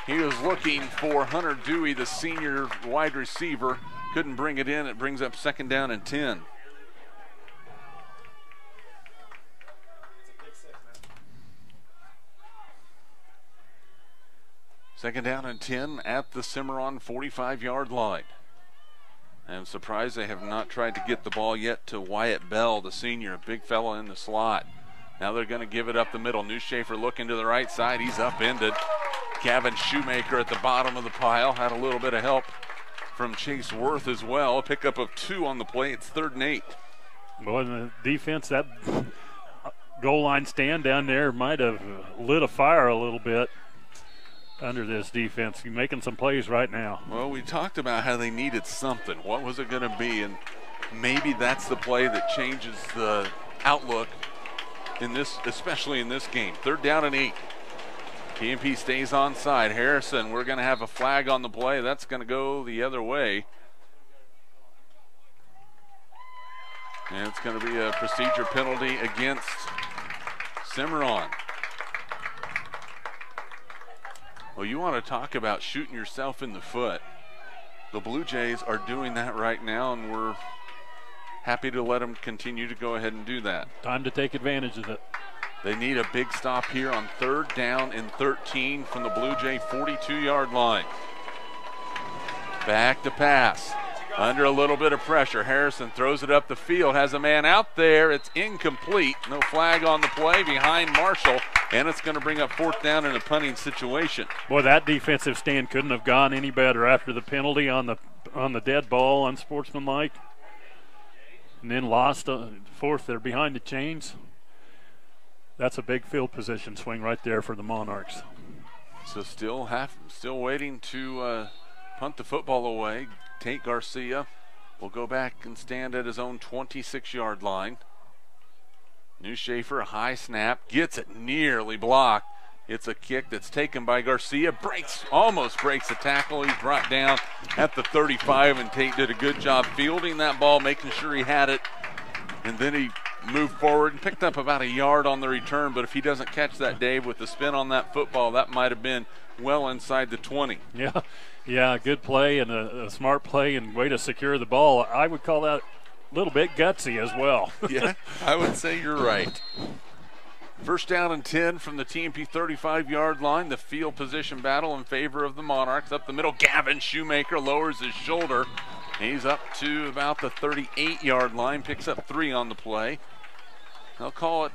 He was looking for Hunter Dewey, the senior wide receiver. Couldn't bring it in. It brings up 2nd down and 10. Second down and 10 at the Cimarron 45-yard line. I'm surprised they have not tried to get the ball yet to Wyatt Bell, the senior, a big fella in the slot. Now they're going to give it up the middle. Newshafer looking to the right side. He's upended. Gavin Shoemaker at the bottom of the pile. Had a little bit of help from Chase Worth as well. A pickup of 2 on the play. It's 3rd and 8. Well, in the defense, that goal line stand down there might have lit a fire a little bit under this defense. You're making some plays right now. Well, we talked about how they needed something. What was it going to be? And maybe that's the play that changes the outlook in this, especially in this game. 3rd down and 8. TMP stays onside. Harrison, we're going to have a flag on the play. That's going to go the other way. And it's going to be a procedure penalty against Cimarron. Well, you want to talk about shooting yourself in the foot. The Blue Jays are doing that right now, and we're happy to let them continue to go ahead and do that. Time to take advantage of it. They need a big stop here on 3rd down and 13 from the Blue Jay 42-yard line. Back to pass. Under a little bit of pressure. Harrison throws it up the field. Has a man out there. It's incomplete. No flag on the play behind Marshall. And it's going to bring up 4th down in a punting situation. Boy, that defensive stand couldn't have gone any better after the penalty on the dead ball, unsportsmanlike. And then lost 4th there behind the chains. That's a big field position swing right there for the Monarchs. So still waiting to punt the football away. Tate Garcia will go back and stand at his own 26-yard line. Newshafer, a high snap, gets it nearly blocked. It's a kick that's taken by Garcia, almost breaks the tackle. He's brought down at the 35, and Tate did a good job fielding that ball, making sure he had it. And then he moved forward and picked up about a yard on the return, but if he doesn't catch that, Dave, with the spin on that football, that might have been well inside the 20. Yeah, good play and a smart play and way to secure the ball. I would call that a little bit gutsy as well. Yeah, I would say you're right. First down and 10 from the TMP 35-yard line. The field position battle in favor of the Monarchs. Up the middle, Gavin Shoemaker lowers his shoulder. He's up to about the 38-yard line, picks up 3 on the play. They'll call it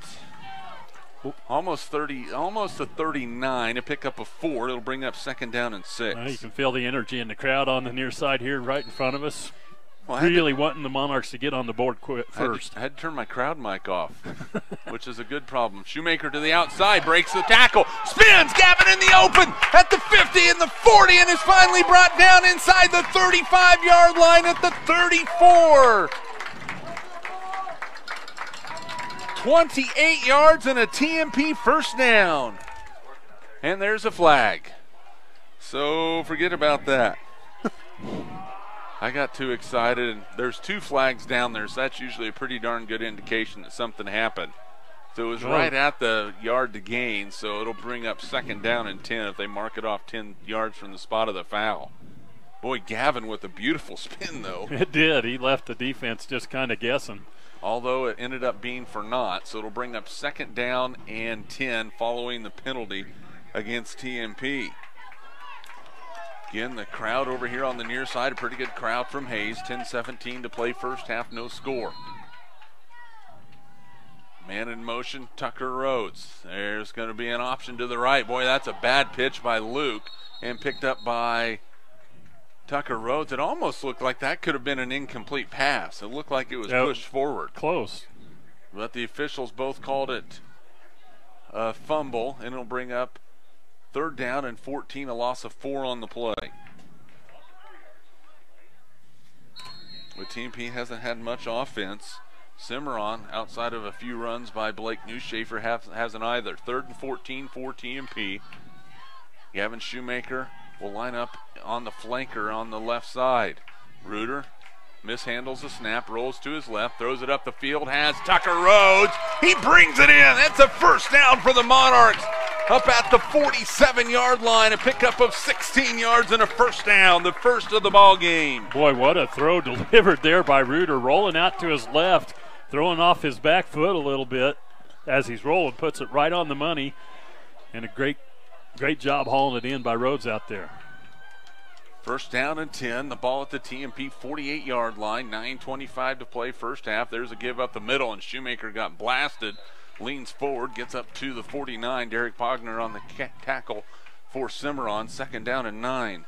almost a 39, a pickup of 4. It'll bring up 2nd down and 6. Well, you can feel the energy in the crowd on the near side here right in front of us. really wanting the Monarchs to get on the board first. I had to turn my crowd mic off, which is a good problem. Shoemaker to the outside, breaks the tackle, spins, Gavin in the open at the 50 and the 40, and is finally brought down inside the 35-yard line at the 34. 28 yards and a TMP first down. And there's a flag. So forget about that. I got too excited, and there's 2 flags down there, so that's usually a pretty darn good indication that something happened. So it was right at the yard to gain, so it'll bring up 2nd down and 10 if they mark it off 10 yards from the spot of the foul. Boy, Gavin with a beautiful spin, though. It did. He left the defense just kind of guessing. Although it ended up being for naught, so it'll bring up 2nd down and 10 following the penalty against TMP. Again, the crowd over here on the near side, a pretty good crowd from Hayes. 10-17 to play first half, no score. Man in motion, Tucker Rhodes. There's going to be an option to the right. Boy, that's a bad pitch by Luke and picked up by Tucker Rhodes. It almost looked like that could have been an incomplete pass. It looked like it was pushed forward. Close. But the officials both called it a fumble, and it'll bring up 3rd down and 14, a loss of 4 on the play. But TMP hasn't had much offense. Cimarron, outside of a few runs by Blake Newshafer, hasn't either. 3rd and 14 for TMP. Gavin Shoemaker will line up on the flanker on the left side. Reuter mishandles the snap, rolls to his left, throws it up the field, has Tucker Rhodes. He brings it in. That's a first down for the Monarchs. Up at the 47-yard line, a pickup of 16 yards and a first down, the first of the ball game. Boy, what a throw delivered there by Reuter, rolling out to his left, throwing off his back foot a little bit as he's rolling, puts it right on the money, and a great job hauling it in by Rhodes out there. First down and 10, the ball at the TMP 48-yard line, 9:25 to play first half. There's a give up the middle, and Shoemaker got blasted. Leans forward, gets up to the 49. Derek Pogner on the tackle for Cimarron. 2nd down and 9.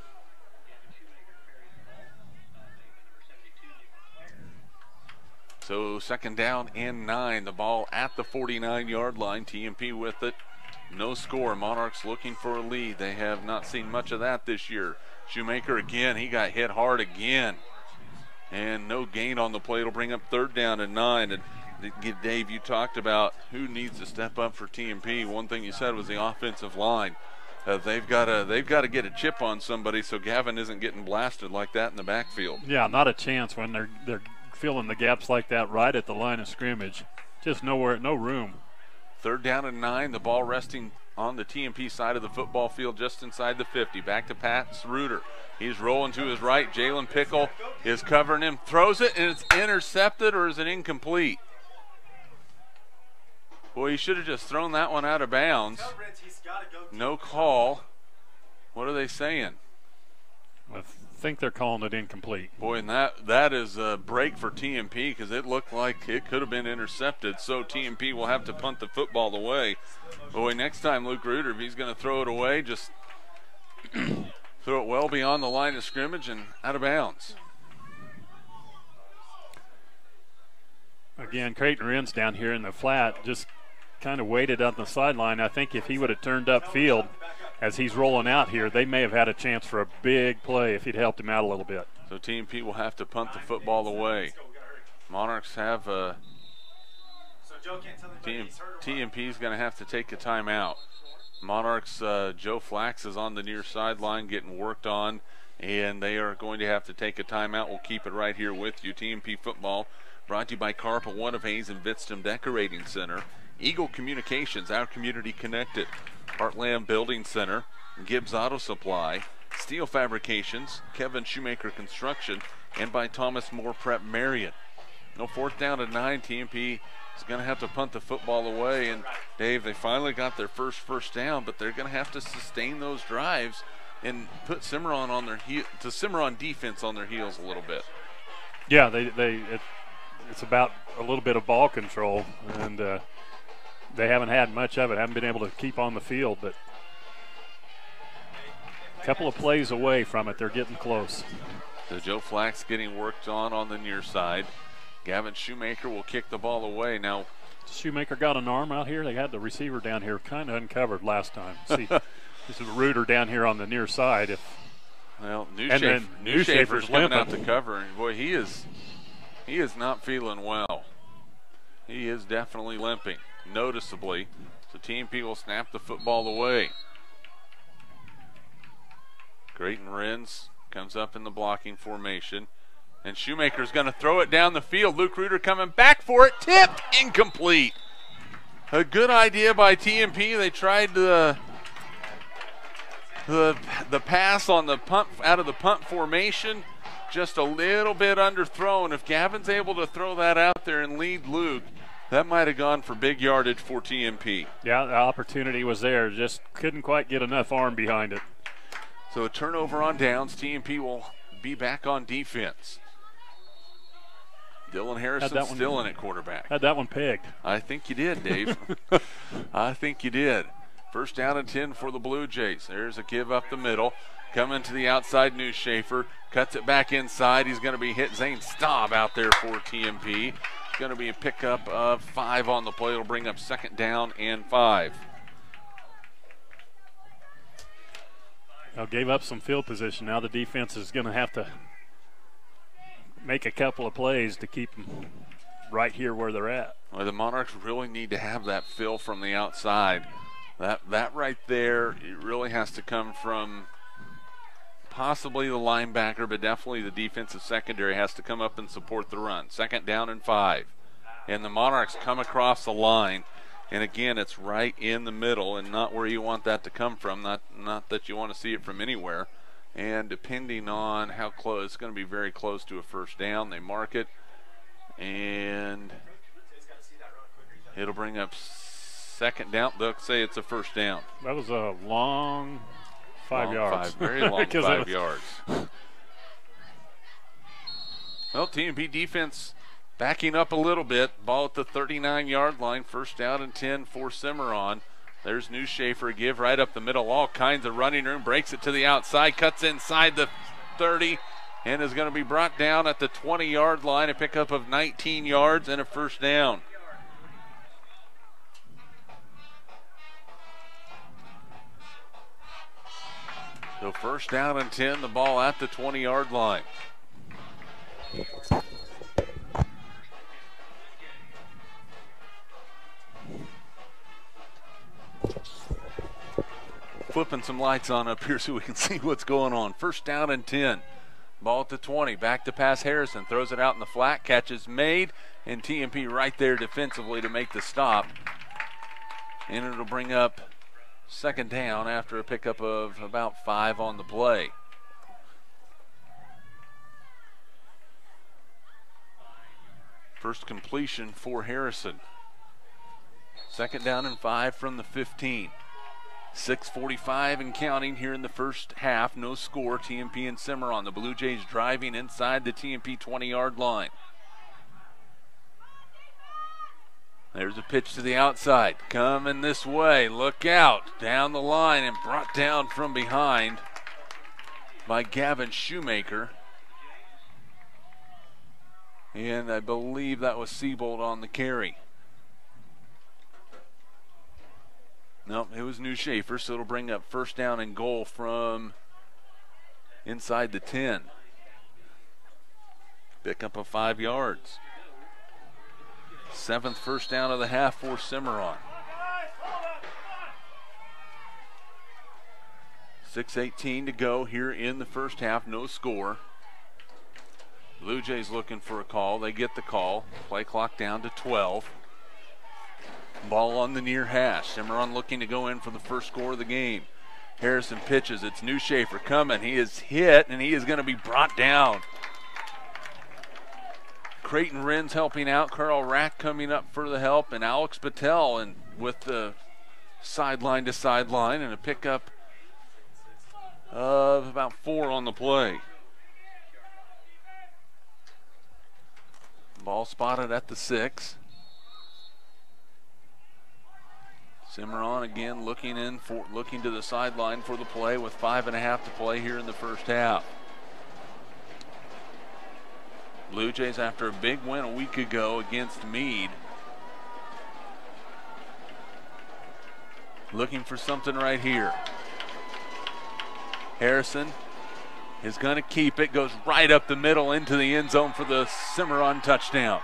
So 2nd down and 9. The ball at the 49-yard line. TMP with it. No score. Monarchs looking for a lead. They have not seen much of that this year. Shoemaker again. He got hit hard again. And no gain on the play. It'll bring up 3rd down and 9. And Dave, you talked about who needs to step up for TMP. One thing you said was the offensive line. They've got to get a chip on somebody so Gavin isn't getting blasted like that in the backfield. Yeah, not a chance when they're filling the gaps like that right at the line of scrimmage. Just no room. 3rd down and 9. The ball resting on the TMP side of the football field just inside the 50. Back to Pat Reuter. He's rolling to his right. Jalen Pickle is covering him. Throws it, and it's intercepted, or is it incomplete? Boy, he should have just thrown that one out of bounds. No call. What are they saying? I think they're calling it incomplete. Boy, and that is a break for TMP because it looked like it could have been intercepted. So TMP will have to punt the football away. Boy, next time Luke Reuter, if he's going to throw it away, just throw it well beyond the line of scrimmage and out of bounds. Again, Creighton Wren's down here in the flat, just kind of waited on the sideline. I think if he would have turned upfield as he's rolling out here, they may have had a chance for a big play if he'd helped him out a little bit. So TMP will have to punt the football away. Monarchs have TMP is going to have to take a timeout. Monarchs, Joe Flax is on the near sideline getting worked on, and they are going to have to take a timeout. We'll keep it right here with you. TMP football brought to you by Carpa One of Hayes and Vidstem Decorating Center, Eagle Communications, our community connected, Heartland Building Center, Gibbs Auto Supply, Steel Fabrications, Kevin Shoemaker Construction, and by Thomas More Prep Marion. No 4th down and 9. TMP is going to have to punt the football away. And Dave, they finally got their first down, but they're going to have to sustain those drives and put Cimarron on their Cimarron defense on their heels a little bit. Yeah, it's about a little bit of ball control, and they haven't had much of it. Haven't been able to keep on the field, but a couple of plays away from it. They're getting close. So Joe Flax getting worked on the near side. Gavin Shoemaker will kick the ball away. Now, Shoemaker got an arm out here. They had the receiver down here kind of uncovered last time. See, this is a Reuter down here on the near side. New Schaefer's coming out to cover, and boy, he is not feeling well. He is definitely limping, noticeably. So TMP will snap the football away. Creighton Renz comes up in the blocking formation. And Shoemaker's going to throw it down the field. Luke Reuter coming back for it. Tipped. Incomplete. A good idea by TMP. They tried the pass on the punt out of the punt formation. Just a little bit underthrown. If Gavin's able to throw that out there and lead Luke, that might have gone for big yardage for TMP. Yeah, the opportunity was there. Just couldn't quite get enough arm behind it. So a turnover on downs. TMP will be back on defense. Dylan Harrison still in at quarterback. Had that one pegged. I think you did, Dave. I think you did. First down and 10 for the Blue Jays. There's a give up the middle. Coming to the outside, New Schaefer. Cuts it back inside. He's going to be hit. Zane Staub out there for TMP. It's going to be a pickup of 5 on the play. It'll bring up second down and 5. Now gave up some field position. Now the defense is going to have to make a couple of plays to keep them right here where they're at. Well, the Monarchs really need to have that fill from the outside. That right there, it really has to come from possibly the linebacker, but definitely the defensive secondary has to come up and support the run. Second down and 5. And the Monarchs come across the line. And again, it's right in the middle and not where you want that to come from. Not that you want to see it from anywhere. And depending on how close, it's going to be very close to a first down. They mark it, and it'll bring up second down. They'll say it's a first down. That was a long 5 yards. Very long 5 yards. Well, TMP defense backing up a little bit. Ball at the 39-yard line. First down and 10 for Cimarron. There's New Schaefer, give right up the middle. All kinds of running room. Breaks it to the outside. Cuts inside the 30. And is going to be brought down at the 20-yard line. A pickup of 19 yards and a first down. So first down and 10. The ball at the 20-yard line. Flipping some lights on up here so we can see what's going on. First down and 10. Ball at the 20. Back to pass Harrison. Throws it out in the flat. Catch is made. And TMP right there defensively to make the stop. And it'll bring up second down after a pickup of about 5 on the play. First completion for Harrison. Second down and 5 from the 15. 6:45 and counting here in the first half. No score. TMP and Cimarron. The Blue Jays driving inside the TMP 20-yard line. There's a pitch to the outside. Coming this way. Look out. Down the line and brought down from behind by Gavin Shoemaker. And I believe that was Siebold on the carry. Nope, it was New Schaefer, so it'll bring up first down and goal from inside the 10. Pick up of 5 yards. 7th first down of the half for Cimarron. 6:18 to go here in the first half, no score. Blue Jays looking for a call. They get the call. Play clock down to 12. Ball on the near hash. Cimarron looking to go in for the first score of the game. Harrison pitches. It's New Schaefer coming. He is hit, and he is going to be brought down. Creighton Renz helping out. Carl Rack coming up for the help, and Alex Patel and with the sideline to sideline, and a pickup of about 4 on the play. Ball spotted at the 6. Cimarron again looking to the sideline for the play with 5.5 to play here in the first half. Blue Jays, after a big win a week ago against Meade, looking for something right here. Harrison is going to keep it, goes right up the middle into the end zone for the Cimarron touchdown.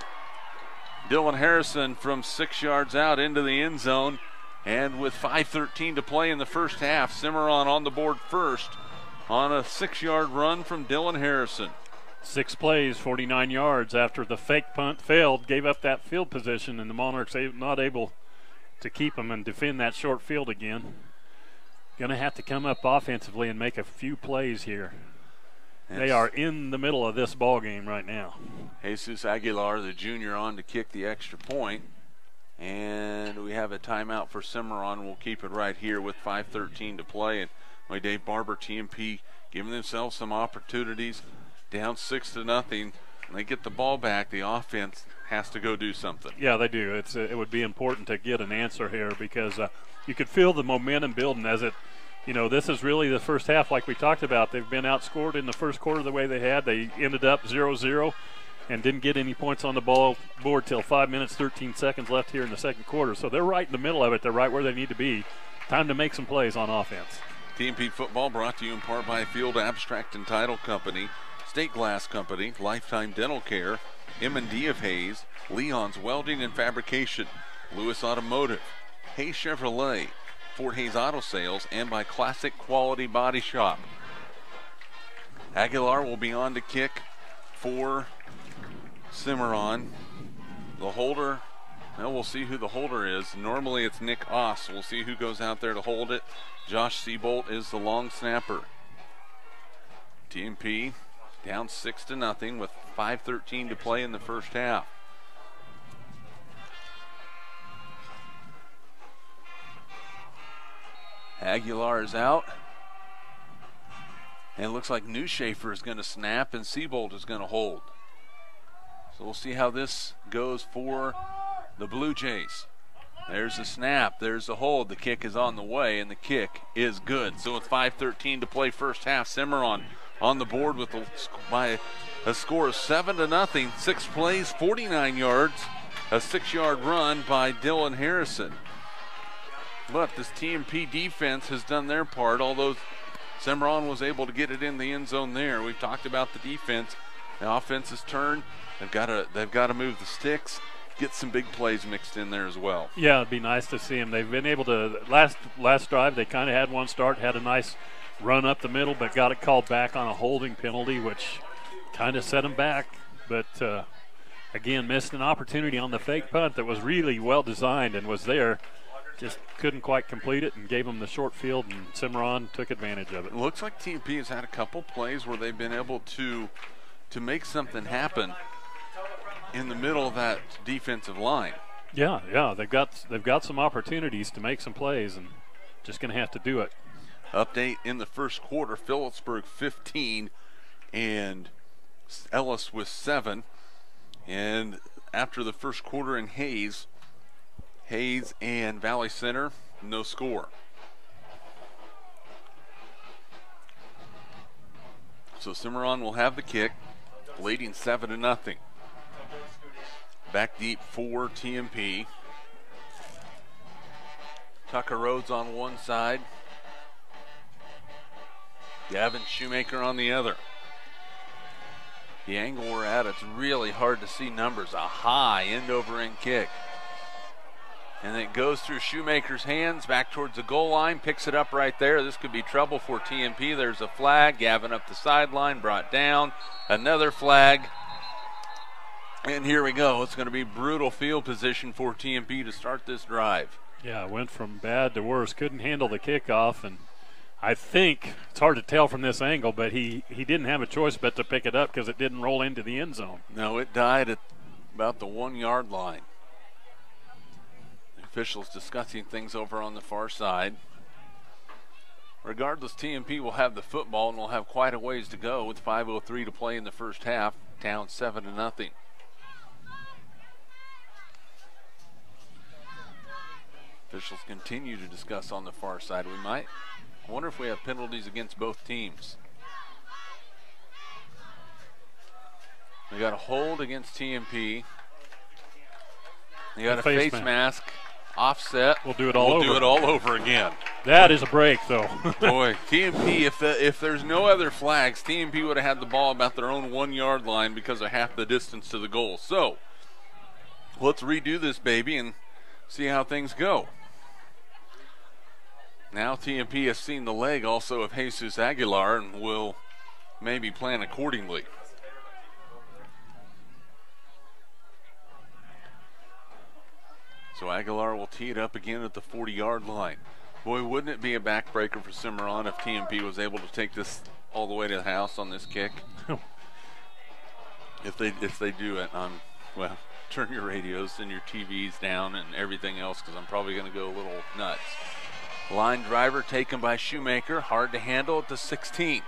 Dylan Harrison from 6 yards out into the end zone, and with 5:13 to play in the first half, Cimarron on the board first on a 6-yard run from Dylan Harrison. 6 plays, 49 yards after the fake punt failed, gave up that field position, and the Monarchs not able to keep them and defend that short field again. Going to have to come up offensively and make a few plays here. They are in the middle of this ball game right now. Jesus Aguilar, the junior, on to kick the extra point. And we have a timeout for Cimarron. We'll keep it right here with 5:13 to play. And Dave Barber, TMP, giving themselves some opportunities. Down 6-0. When they get the ball back, the offense has to go do something. Yeah, they do. It would be important to get an answer here because you could feel the momentum building as it, this is really the first half like we talked about. They've been outscored in the first quarter the way they had. They ended up 0-0 and didn't get any points on the board till 5 minutes, 13 seconds left here in the second quarter. So they're right in the middle of it. They're right where they need to be. Time to make some plays on offense. TMP football brought to you in part by Field Abstract and Title Company, State Glass Company, Lifetime Dental Care, M&D of Hayes, Leon's Welding and Fabrication, Lewis Automotive, Hayes Chevrolet, Fort Hayes Auto Sales, and by Classic Quality Body Shop. Aguilar will be on to kick for Cimarron. The holder, we'll see who the holder is. Normally it's Nick Oss. We'll see who goes out there to hold it. Josh Seabolt is the long snapper. TMP down 6-0 with 5:13 to play in the first half. Aguilar is out. And it looks like Newshafer is going to snap and Seabolt is going to hold. So we'll see how this goes for the Blue Jays. There's the snap, there's the hold, the kick is on the way, and the kick is good. So it's 5:13 to play first half. Cimarron on the board with by a score of 7-0. 6 plays, 49 yards, a 6-yard run by Dylan Harrison. But this TMP defense has done their part, although Cimarron was able to get it in the end zone there. We've talked about the defense. The offense has turned. They've got to move the sticks, get some big plays mixed in there as well. Yeah, it'd be nice to see them. They've been able to, last drive, they kind of had one start, had a nice run up the middle, but got it called back on a holding penalty, which kind of set them back. But, again, missed an opportunity on the fake punt that was really well designed and was there. Just couldn't quite complete it and gave them the short field, and Cimarron took advantage of it. It looks like TMP has had a couple plays where they've been able to make something happen in the middle of that defensive line. Yeah, they've got some opportunities to make some plays, and just going to have to do it. Update in the first quarter: Phillipsburg 15 and Ellis with 7. And after the first quarter in Hayes and Valley Center, no score. So Cimarron will have the kick, leading 7-0. Back deep for TMP. Tucker Rhodes on one side, Gavin Shoemaker on the other. The angle we're at, it's really hard to see numbers. A high end-over-end kick. And it goes through Shoemaker's hands back towards the goal line, picks it up right there. This could be trouble for TMP. There's a flag. Gavin up the sideline, brought down. Another flag. And here we go. It's going to be brutal field position for TMP to start this drive. Yeah, it went from bad to worse. Couldn't handle the kickoff, and I think it's hard to tell from this angle, but he didn't have a choice but to pick it up because it didn't roll into the end zone. No, it died at about the 1-yard line. Officials discussing things over on the far side. Regardless, TMP will have the football and will have quite a ways to go with 5:03 to play in the first half, down 7-0. Officials continue to discuss on the far side. I wonder if we have penalties against both teams. We got a hold against TMP. You got a face mask. Offset. We'll do it all over again. That is a break, though. Boy, TMP, if there's no other flags, TMP would have had the ball about their own 1 yard line because of half the distance to the goal. So, let's redo this baby and see how things go. Now TMP has seen the leg also of Jesus Aguilar and will maybe plan accordingly. So Aguilar will tee it up again at the 40-yard line. Boy, wouldn't it be a backbreaker for Cimarron if TMP was able to take this all the way to the house on this kick? If they do it, well, turn your radios and your TVs down and everything else because I'm probably going to go a little nuts. Line driver taken by Shoemaker, hard to handle at the 16.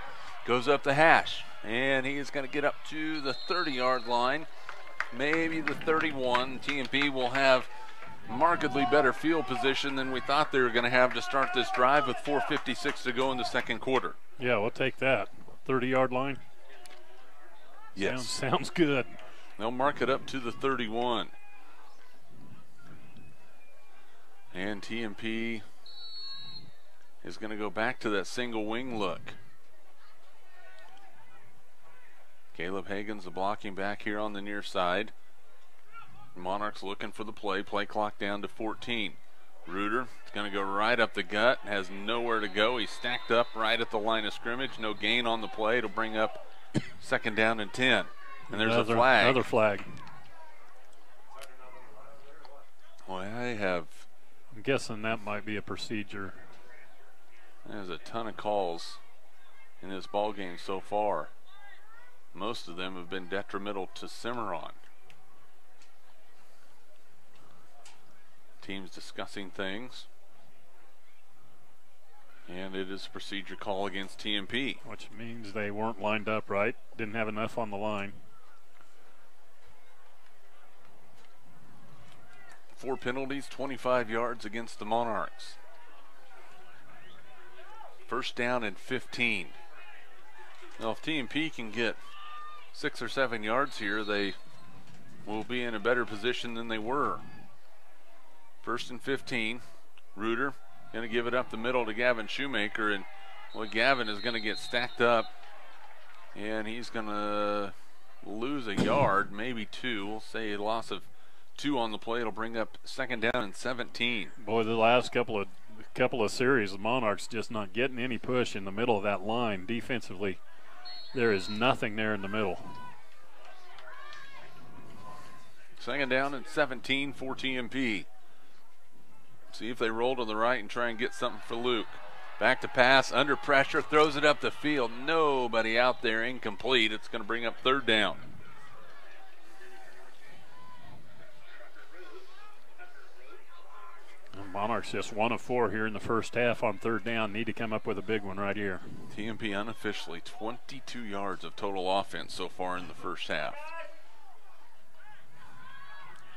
Goes up the hash, and he is going to get up to the 30-yard line, maybe the 31. TMP will have markedly better field position than we thought they were going to have to start this drive with 4:56 to go in the second quarter. Yeah, we'll take that. 30-yard line? Yes. Sounds good. They'll mark it up to the 31. And TMP is going to go back to that single wing look. Caleb Hagen's the blocking back here on the near side. Monarchs looking for the play clock down to 14. Reuter is going to go right up the gut, has nowhere to go. He's stacked up right at the line of scrimmage. No gain on the play. It'll bring up second down and 10. And there's a flag. Another flag. Well, I'm guessing that might be a procedure. There's a ton of calls in this ball game so far. Most of them have been detrimental to Cimarron. Teams discussing things. And it is a procedure call against TMP. Which means they weren't lined up right. Didn't have enough on the line. 4 penalties, 25 yards against the Monarchs. First down and 15. Now if TMP can get 6 or 7 yards here, they will be in a better position than they were. First and 15. Reuter going to give it up the middle to Gavin Shoemaker, and Gavin is going to get stacked up, and he's going to lose a yard, maybe 2. We'll say a loss of 2 on the play. It'll bring up second down and 17. Boy, the last couple of series, the Monarchs just not getting any push in the middle of that line defensively. There is nothing there in the middle. Second down and 17 for TMP. See if they roll to the right and try and get something for Luke. Back to pass, under pressure, throws it up the field. Nobody out there, incomplete. It's going to bring up third down. And Monarchs just 1 of 4 here in the first half on third down. Need to come up with a big one right here. TMP unofficially 22 yards of total offense so far in the first half.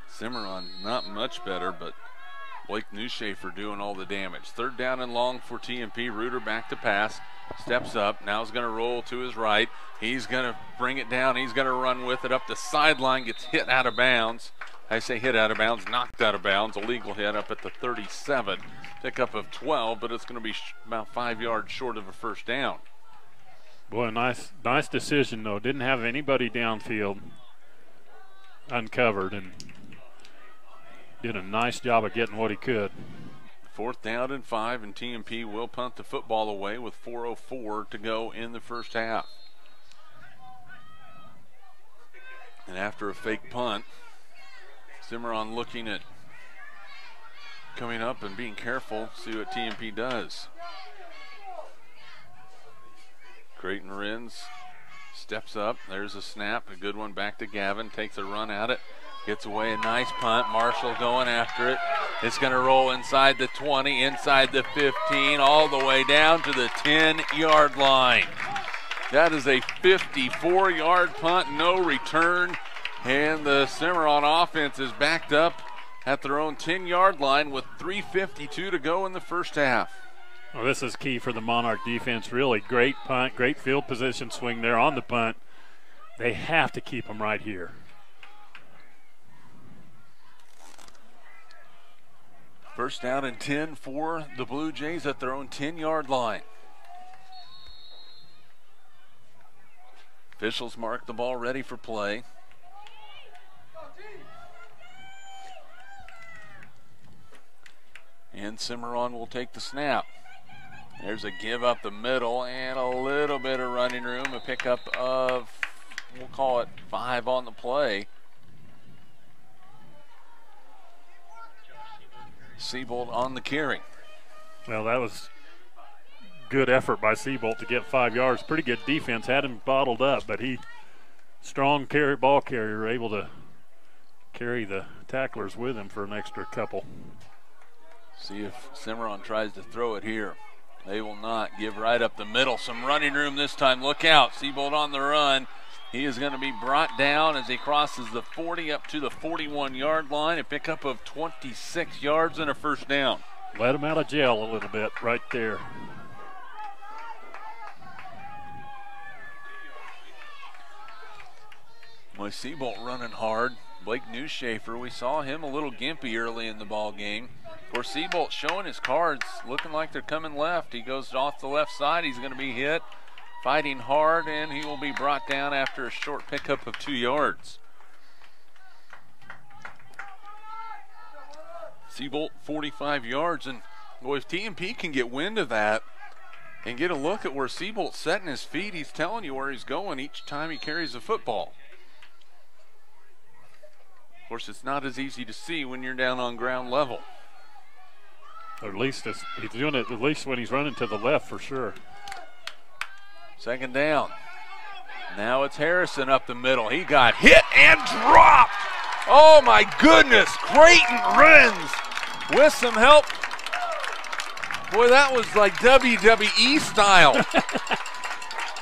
Cimarron not much better, but Blake Newshafer doing all the damage. Third down and long for TMP. Reuter back to pass. Steps up. Now he's going to roll to his right. He's going to bring it down. He's going to run with it up the sideline. Gets hit out of bounds. I say hit out of bounds, knocked out of bounds. A legal hit up at the 37. Pickup of 12, but it's going to be about 5 yards short of a first down. Boy, nice decision, though. Didn't have anybody downfield uncovered, and did a nice job of getting what he could. Fourth down and 5, and TMP will punt the football away with 4:04 to go in the first half. And after a fake punt, Cimarron looking at coming up and being careful, see what TMP does. Creighton Renz steps up. There's a snap, a good one back to Gavin, takes a run at it. Gets away, a nice punt. Marshall going after it. It's going to roll inside the 20, inside the 15, all the way down to the 10-yard line. That is a 54-yard punt, no return. And the Cimarron offense is backed up at their own 10-yard line with 3:52 to go in the first half. Well, this is key for the Monarch defense, really. Great punt, great field position swing there on the punt. They have to keep him right here. First down and 10 for the Blue Jays at their own 10-yard line. Officials mark the ball ready for play. And Cimarron will take the snap. There's a give up the middle and a little bit of running room. A pickup of, we'll call it 5 on the play. Seabolt on the carry. Well, that was good effort by Seabolt to get 5 yards. Pretty good defense. Had him bottled up, but strong ball carrier, able to carry the tacklers with him for an extra couple. See if Cimarron tries to throw it here. They will not. Give right up the middle. Some running room this time. Look out. Seabolt on the run. He is going to be brought down as he crosses the 40 up to the 41-yard line. A pickup of 26 yards and a first down. Let him out of jail a little bit right there. Well, Seabolt running hard. Blake Newshafer, we saw him a little gimpy early in the ball game. Of course, Seabolt showing his cards, looking like they're coming left. He goes off the left side. He's going to be hit, fighting hard, and he will be brought down after a short pickup of 2 yards. Seabolt 45 yards, and boy, if TMP can get wind of that and get a look at where Seabolt's setting his feet, he's telling you where he's going each time he carries the football. Of course, it's not as easy to see when you're down on ground level. Or at least he's doing it at least when he's running to the left for sure. Second down. Now it's Harrison up the middle. He got hit and dropped. Oh my goodness. Creighton Renz with some help. Boy, that was like WWE style.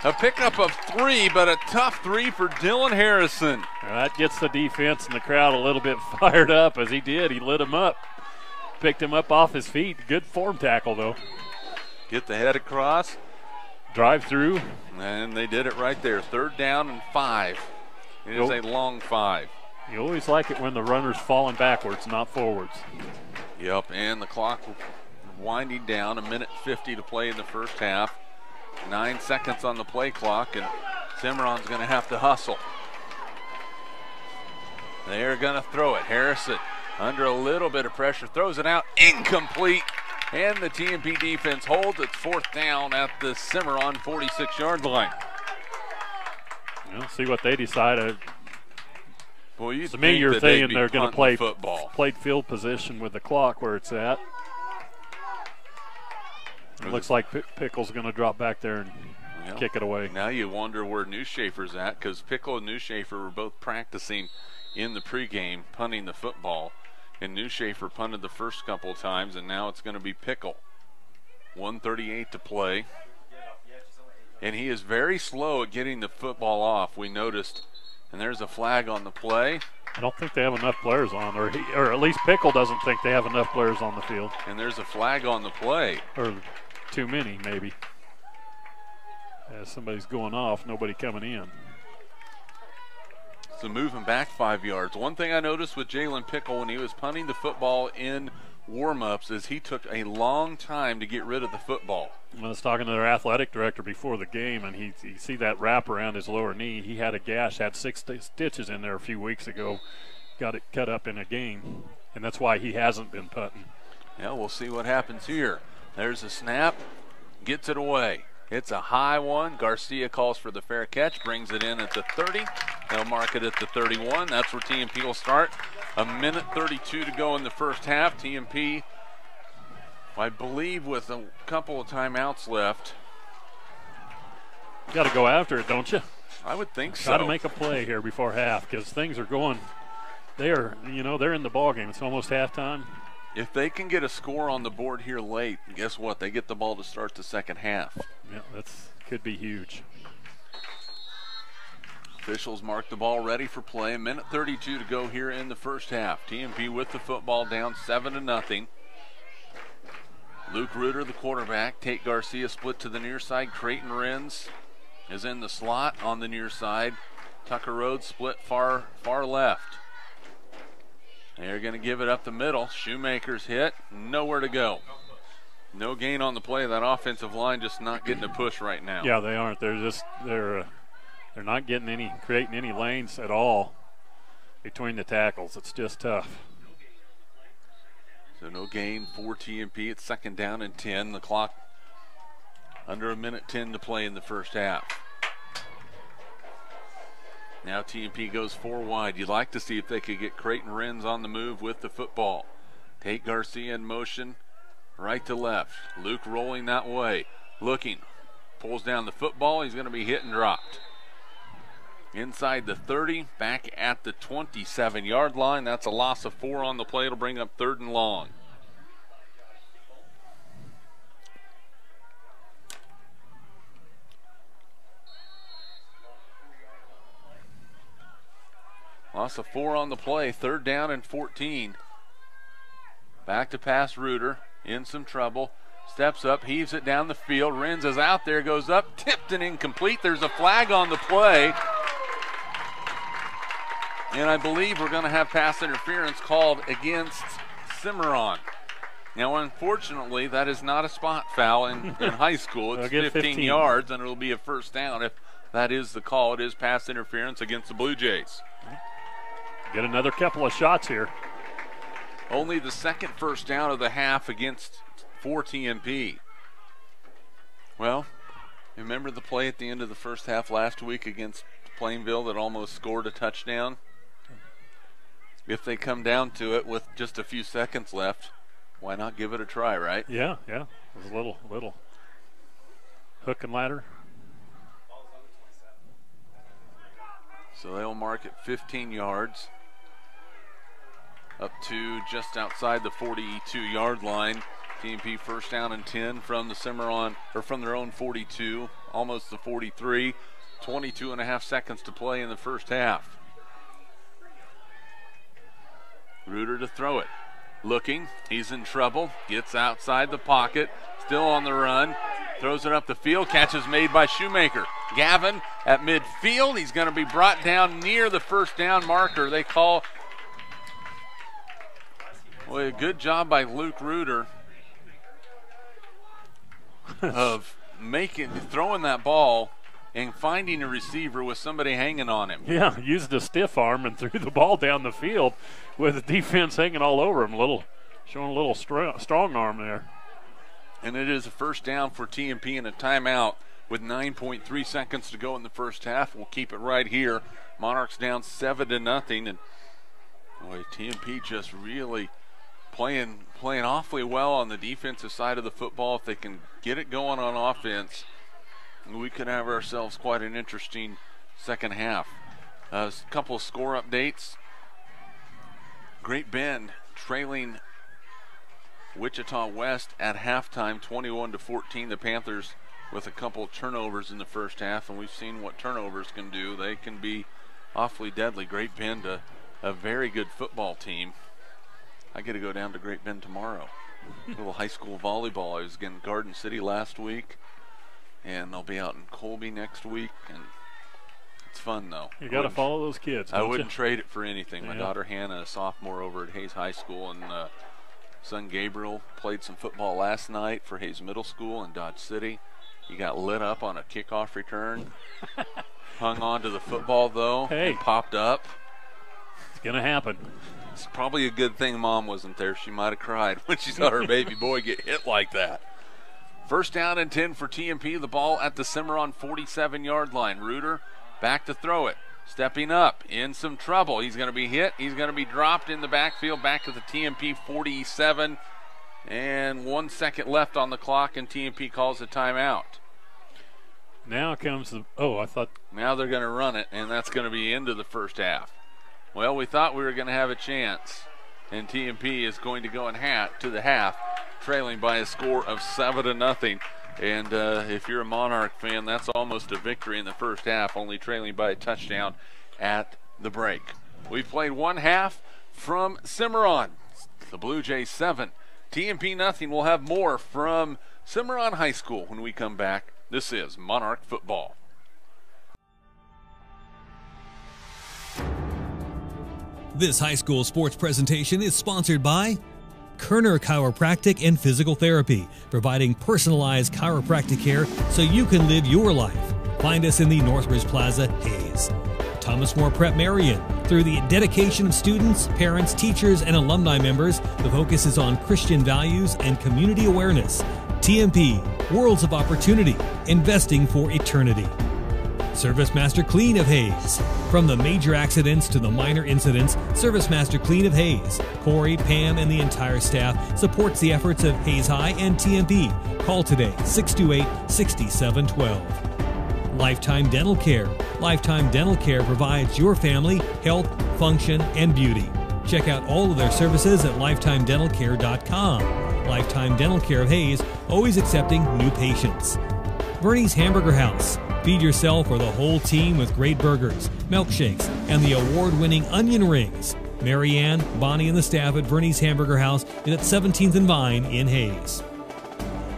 A pickup of 3, but a tough 3 for Dylan Harrison. That gets the defense and the crowd a little bit fired up, as he did. He lit him up, picked him up off his feet. Good form tackle, though. Get the head across. Drive through. And they did it right there. Third down and 5. It is a long 5. You always like it when the runner's falling backwards, not forwards. Yep, and the clock winding down. 1:50 to play in the first half. 9 seconds on the play clock, and Cimarron's going to have to hustle. They're going to throw it. Harrison, under a little bit of pressure, throws it out. Incomplete. And the TMP defense holds its 4th down at the Cimarron 46-yard line. We'll see what they decide. Well, to me, you're saying they're going to play football. Play field position with the clock where it's at. It looks like Pickle's going to drop back there and kick it away. Now you wonder where Newshafer's at, because Pickle and Newshafer were both practicing in the pregame, punting the football. And Newshafer punted the first couple of times, and now it's going to be Pickle. 1:38 to play. And he is very slow at getting the football off, we noticed. And there's a flag on the play. I don't think they have enough players on, or at least Pickle doesn't think they have enough players on the field. And there's a flag on the play. Or too many, maybe. As somebody's going off, nobody coming in. So moving back 5 yards. One thing I noticed with Jalen Pickle when he was punting the football in warm-ups is he took a long time to get rid of the football. I was talking to their athletic director before the game, and you see that wrap around his lower knee. He had a gash, had 6 stitches in there a few weeks ago. Got it cut up in a game, and that's why he hasn't been punting. Yeah, we'll see what happens here. There's a snap, gets it away. It's a high one. Garcia calls for the fair catch, brings it in at the 30. They'll mark it at the 31. That's where TMP will start. 1:32 to go in the first half. TMP, I believe, with a couple of timeouts left. You got to go after it, don't you? I would think so. Got to make a play here before half, because things are going. They're in the ball game. It's almost halftime. If they can get a score on the board here late, guess what? They get the ball to start the second half. Yeah, could be huge. Officials mark the ball ready for play. 1:32 to go here in the first half. TMP with the football down 7-0. Luke Reuter, the quarterback. Tate Garcia split to the near side. Creighton Renz is in the slot on the near side. Tucker Road split far left. They're going to give it up the middle. Shoemaker's hit. Nowhere to go. No gain on the play. That offensive line just not getting a push right now. Yeah, they aren't. They're not creating any lanes at all between the tackles. It's just tough. So no gain for TMP. It's 2nd down and 10. The clock under 1:10 to play in the first half. Now TMP goes 4 wide. You'd like to see if they could get Creighton Renz on the move with the football. Tate Garcia in motion, right to left. Luke rolling that way. Looking. Pulls down the football. He's going to be hit and dropped. Inside the 30, back at the 27-yard line. That's a loss of 4 on the play. It'll bring up 3rd and long. Loss of 4 on the play. 3rd down and 14. Back to pass Reuter. In some trouble. Steps up, heaves it down the field. Renz is out there, goes up, tipped and incomplete. There's a flag on the play. And I believe we're going to have pass interference called against Cimarron. Now, unfortunately, that is not a spot foul in high school. It's 15 yards, and it'll be a 1st down if that is the call. It is pass interference against the Blue Jays. Get another couple of shots here. Only the 2nd 1st down of the half for TMP. Well, remember the play at the end of the first half last week against Plainville that almost scored a touchdown? If they come down to it with just a few seconds left, why not give it a try, right? Yeah. It was a little hook and ladder. So they'll mark it 15 yards. Up to just outside the 42-yard line. TMP 1st down and 10 from the Cimarron, or from their own 42, almost the 43. 22.5 seconds to play in the first half. Reuter to throw it. Looking, he's in trouble, gets outside the pocket, still on the run, throws it up the field, catch is made by Shoemaker. Gavin at midfield, he's going to be brought down near the 1st down marker. They call, well, a good job by Luke Reuter of throwing that ball and finding a receiver with somebody hanging on him. Yeah, used a stiff arm and threw the ball down the field with the defense hanging all over him. Showing a little strong arm there. And it is a 1st down for TMP and a timeout with 9.3 seconds to go in the first half. We'll keep it right here. Monarchs down 7-0, and boy, TMP just really playing awfully well on the defensive side of the football. If they can get it going on offense, we could have ourselves quite an interesting second half. A couple of score updates. Great Bend trailing Wichita West at halftime, 21-14. The Panthers with a couple of turnovers in the first half, and we've seen what turnovers can do. They can be awfully deadly. Great Bend, a very good football team. I get to go down to Great Bend tomorrow. A little high school volleyball. I was in Garden City last week, and I'll be out in Colby next week, and it's fun though. You got to follow those kids. I wouldn't trade it for anything. Yeah. My daughter Hannah, a sophomore over at Hayes High School, and son Gabriel played some football last night for Hayes Middle School in Dodge City. He got lit up on a kickoff return. Hung on to the football though, and popped up. It's gonna happen. It's probably a good thing Mom wasn't there. She might have cried when she saw her baby boy get hit like that. 1st down and 10 for TMP. The ball at the Cimarron 47-yard line. Reuter back to throw it. Stepping up, in some trouble. He's going to be hit. He's going to be dropped in the backfield back to the TMP 47. And 1 second left on the clock, and TMP calls a timeout. Now comes the, Now they're going to run it, and that's going to be into the first half. Well, we thought we were going to have a chance, and TMP is going to go to the half, trailing by a score of 7-0. And if you're a Monarch fan, that's almost a victory in the first half, only trailing by a touchdown at the break. We've played one half from Cimarron. The Blue Jays 7, TMP nothing. We'll have more from Cimarron High School when we come back. This is Monarch Football. This high school sports presentation is sponsored by Kerner Chiropractic and Physical Therapy, providing personalized chiropractic care so you can live your life. Find us in the Northridge Plaza, Hayes. Thomas More Prep Marion. Through the dedication of students, parents, teachers, and alumni members, the focus is on Christian values and community awareness. TMP, Worlds of Opportunity, investing for eternity. Service Master Clean of Hayes. From the major accidents to the minor incidents, Service Master Clean of Hayes, Corey, Pam, and the entire staff supports the efforts of Hayes High and TMP. Call today, 628-6712. Lifetime Dental Care. Lifetime Dental Care provides your family health, function, and beauty. Check out all of their services at lifetimedentalcare.com. Lifetime Dental Care of Hayes, always accepting new patients. Bernie's Hamburger House. Feed yourself or the whole team with great burgers, milkshakes, and the award-winning onion rings. Mary Ann, Bonnie, and the staff at Vernie's Hamburger House is at 17th and Vine in Hayes.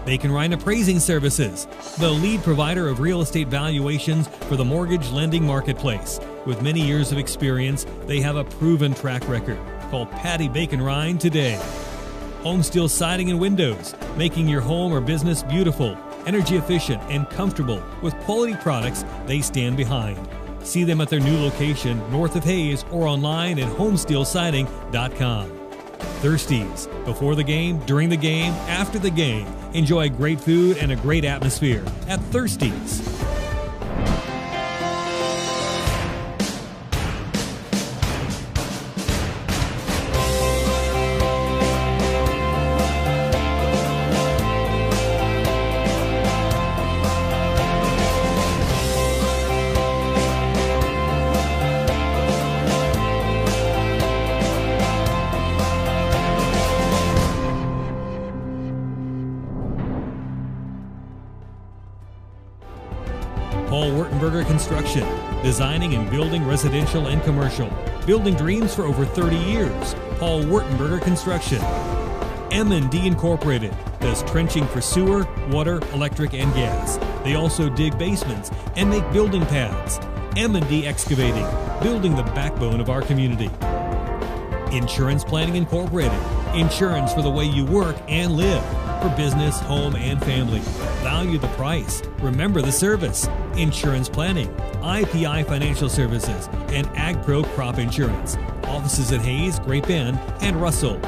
Bacon Rhine Appraising Services, the lead provider of real estate valuations for the mortgage lending marketplace. With many years of experience, they have a proven track record. Call Patty Bacon Rhine today. Home Steel Siding and Windows, making your home or business beautiful, energy efficient, and comfortable with quality products they stand behind. See them at their new location north of Hayes or online at homesteelsiding.com. Thirsties. Before the game, during the game, after the game. Enjoy great food and a great atmosphere at Thirsties. Paul Wurtenberger Construction, designing and building residential and commercial. Building dreams for over 30 years. Paul Wurtenberger Construction. M&D Incorporated, does trenching for sewer, water, electric, and gas. They also dig basements and make building pads. M&D Excavating, building the backbone of our community. Insurance Planning Incorporated, insurance for the way you work and live. For business, home, and family. Value the price. Remember the service. Insurance planning, IPI Financial Services, and AgPro Crop Insurance. Offices at Hayes, Great Bend, and Russell.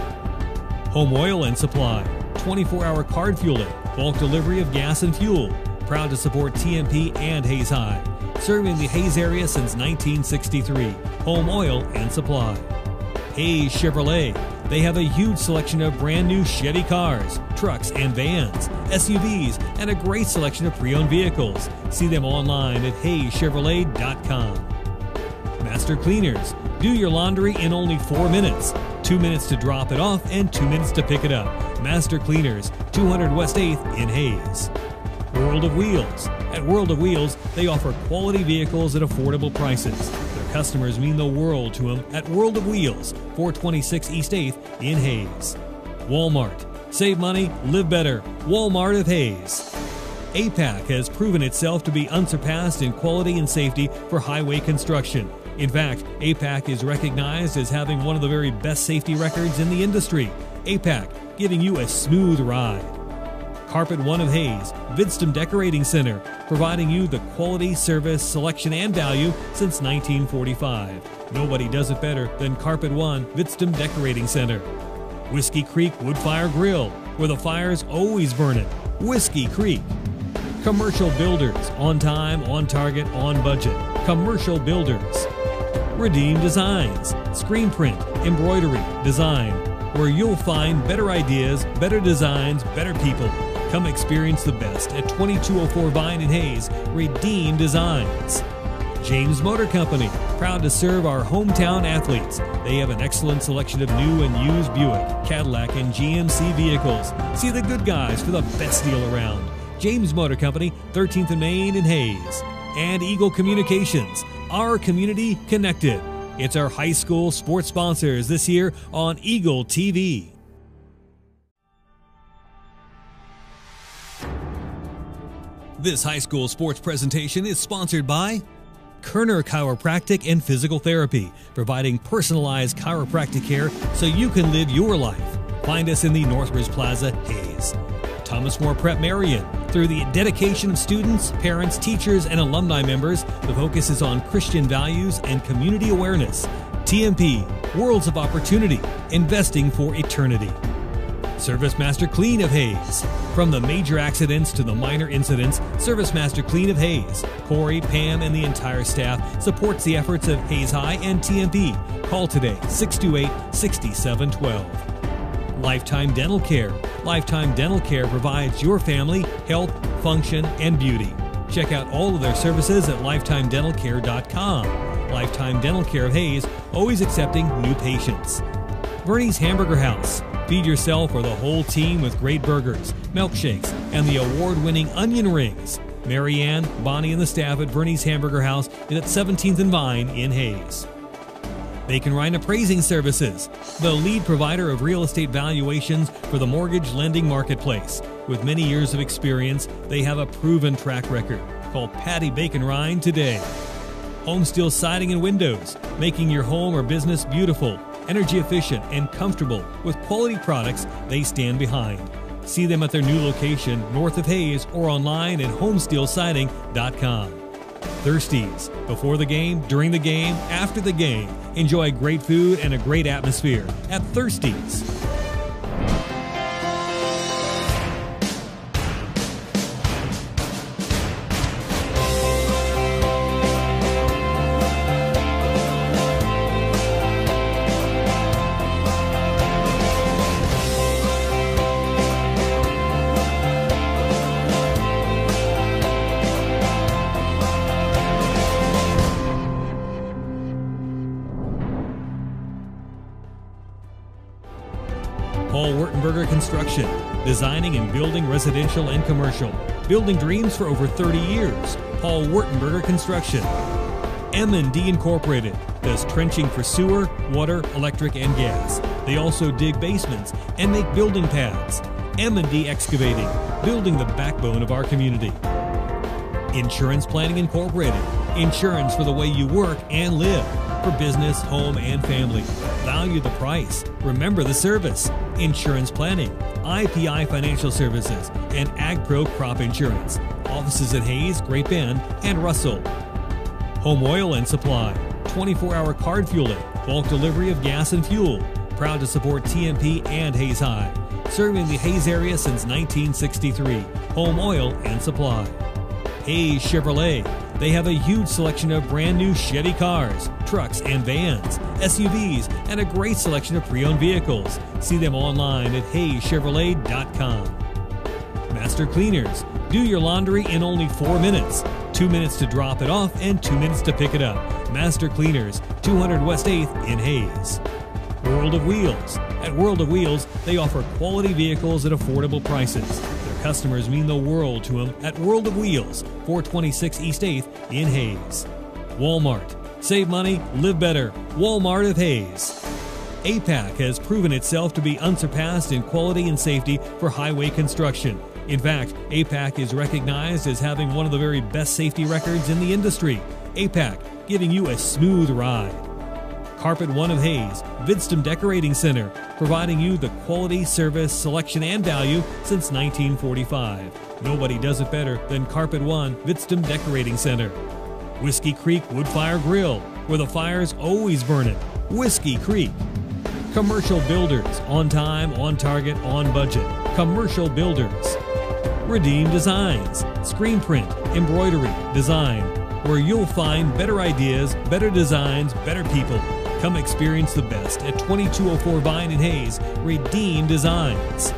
Home Oil and Supply, 24-hour card fueling, bulk delivery of gas and fuel. Proud to support TMP and Hayes High. Serving the Hayes area since 1963. Home Oil and Supply. Hayes Chevrolet. They have a huge selection of brand new Chevy cars, trucks, and vans, SUVs, and a great selection of pre-owned vehicles. See them online at hayschevrolet.com. Master Cleaners. Do your laundry in only 4 minutes. 2 minutes to drop it off and 2 minutes to pick it up. Master Cleaners, 200 West 8th in Hayes. World of Wheels. At World of Wheels, they offer quality vehicles at affordable prices. Customers mean the world to them at World of Wheels, 426 East 8th in Hayes. Walmart. Save money, live better. Walmart of Hayes. APAC has proven itself to be unsurpassed in quality and safety for highway construction. In fact, APAC is recognized as having one of the very best safety records in the industry. APAC, giving you a smooth ride. Carpet One of Hayes, Vidstem Decorating Center, providing you the quality, service, selection, and value since 1945. Nobody does it better than Carpet One, Vidstem Decorating Center. Whiskey Creek Woodfire Grill, where the fire's always burning. Whiskey Creek. Commercial Builders, on time, on target, on budget. Commercial Builders. Redeem Designs, screen print, embroidery, design, where you'll find better ideas, better designs, better people. Come experience the best at 2204 Vine in Hayes. Redeem Designs. James Motor Company, proud to serve our hometown athletes. They have an excellent selection of new and used Buick, Cadillac, and GMC vehicles. See the good guys for the best deal around. James Motor Company, 13th and Main in Hayes. And Eagle Communications, our community connected. It's our high school sports sponsors this year on Eagle TV. This high school sports presentation is sponsored by Kerner Chiropractic and Physical Therapy, providing personalized chiropractic care so you can live your life. Find us in the Northridge Plaza, Hayes. Thomas More Prep Marion. Through the dedication of students, parents, teachers, and alumni members, the focus is on Christian values and community awareness. TMP, Worlds of Opportunity, investing for eternity. Service Master Clean of Hayes. From the major accidents to the minor incidents, Service Master Clean of Hayes, Corey, Pam, and the entire staff supports the efforts of Hayes High and TMP. Call today, 628-6712. Lifetime Dental Care. Lifetime Dental Care provides your family health, function, and beauty. Check out all of their services at lifetimedentalcare.com. Lifetime Dental Care of Hayes, always accepting new patients. Bernie's Hamburger House. Feed yourself or the whole team with great burgers, milkshakes, and the award-winning onion rings. Mary Ann, Bonnie, and the staff at Bernie's Hamburger House is at 17th and Vine in Hayes. Bacon Rhine Appraising Services, the lead provider of real estate valuations for the mortgage lending marketplace. With many years of experience, they have a proven track record. Call Patty Bacon Rhine today. Home Steel Siding and Windows, making your home or business beautiful, energy efficient, and comfortable with quality products they stand behind. See them at their new location north of Hayes or online at homesteelsiding.com. Thirsties. Before the game, during the game, after the game. Enjoy great food and a great atmosphere at Thirsties. Paul Wurtenberger Construction, designing and building residential and commercial. Building dreams for over 30 years. Paul Wurtenberger Construction. M&D Incorporated does trenching for sewer, water, electric, and gas. They also dig basements and make building pads. M&D Excavating, building the backbone of our community. Insurance Planning Incorporated, insurance for the way you work and live, for business, home, and family. Value the price. Remember the service. Insurance Planning, IPI Financial Services, and AgPro Crop Insurance. Offices at Hayes, Great Bend, and Russell. Home Oil and Supply, 24-hour card fueling, bulk delivery of gas and fuel. Proud to support TMP and Hayes High. Serving the Hayes area since 1963. Home Oil and Supply. Hayes Chevrolet. They have a huge selection of brand new Chevy cars, trucks, and vans, SUVs, and a great selection of pre-owned vehicles. See them online at hayschevrolet.com. Master Cleaners. Do your laundry in only 4 minutes. 2 minutes to drop it off and 2 minutes to pick it up. Master Cleaners, 200 West 8th in Hayes. World of Wheels. At World of Wheels, they offer quality vehicles at affordable prices. Customers mean the world to them at World of Wheels, 426 East 8th in Hayes. Walmart. Save money, live better. Walmart of Hayes. APAC has proven itself to be unsurpassed in quality and safety for highway construction. In fact, APAC is recognized as having one of the very best safety records in the industry. APAC, giving you a smooth ride. Carpet One of Hayes, Vidstem Decorating Center, providing you the quality, service, selection, and value since 1945. Nobody does it better than Carpet One, Vidstem Decorating Center. Whiskey Creek Woodfire Grill, where the fire's always burning. Whiskey Creek. Commercial Builders, on time, on target, on budget. Commercial Builders. Redeem Designs, screen print, embroidery, design, where you'll find better ideas, better designs, better people. Come experience the best at 2204 Vine in Hayes. Redeem Designs.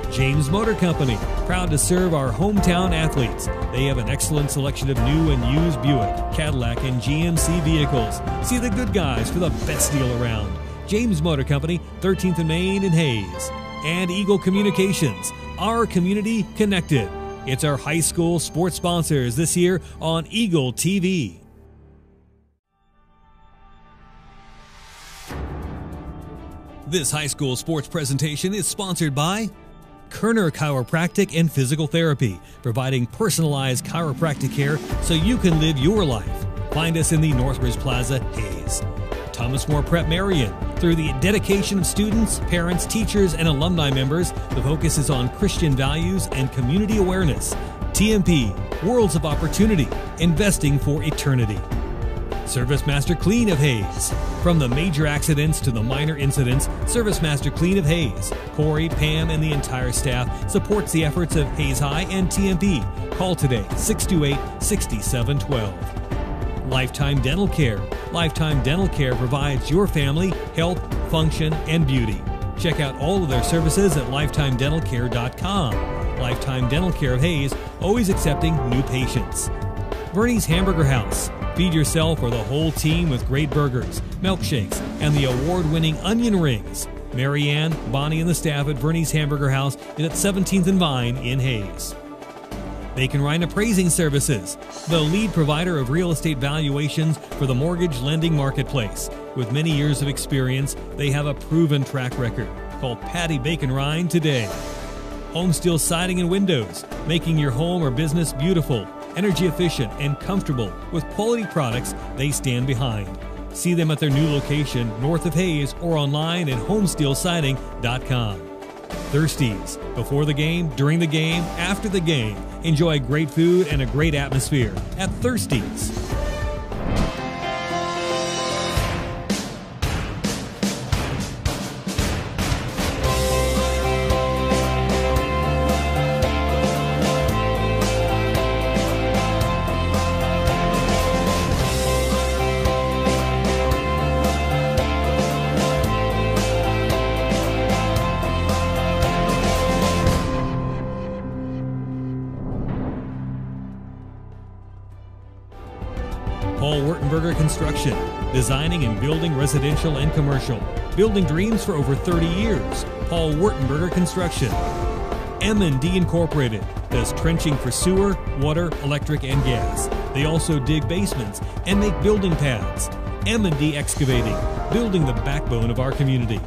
James Motor Company, proud to serve our hometown athletes. They have an excellent selection of new and used Buick, Cadillac, and GMC vehicles. See the good guys for the best deal around. James Motor Company, 13th and Main in Hayes. And Eagle Communications, our community connected. It's our high school sports sponsors this year on Eagle TV. This high school sports presentation is sponsored by Kerner Chiropractic and Physical Therapy, providing personalized chiropractic care so you can live your life. Find us in the Northridge Plaza, Hayes. Thomas More Prep Marion. Through the dedication of students, parents, teachers, and alumni members, the focus is on Christian values and community awareness. TMP, Worlds of Opportunity, investing for eternity. Service Master Clean of Hayes. From the major accidents to the minor incidents, Service Master Clean of Hayes, Corey, Pam, and the entire staff supports the efforts of Hayes High and TMP. Call today, 628-6712. Lifetime Dental Care. Lifetime Dental Care provides your family health, function, and beauty. Check out all of their services at lifetimedentalcare.com. Lifetime Dental Care of Hayes, always accepting new patients. Bernie's Hamburger House. Feed yourself or the whole team with great burgers, milkshakes, and the award-winning onion rings. Mary Ann, Bonnie, and the staff at Bernie's Hamburger House is at 17th and Vine in Hayes. Bacon Rhine Appraising Services, the lead provider of real estate valuations for the mortgage lending marketplace. With many years of experience, they have a proven track record. Call Patty Bacon Rhine today. Home Steel Siding and Windows, making your home or business beautiful, energy efficient, and comfortable with quality products they stand behind. See them at their new location north of Hayes or online at homesteelsiding.com. Thirsties. Before the game, during the game, after the game. Enjoy great food and a great atmosphere at Thirsties. Paul Wurtenberger Construction, designing and building residential and commercial. Building dreams for over 30 years. Paul Wurtenberger Construction. M&D Incorporated does trenching for sewer, water, electric, and gas. They also dig basements and make building pads. M&D Excavating, building the backbone of our community.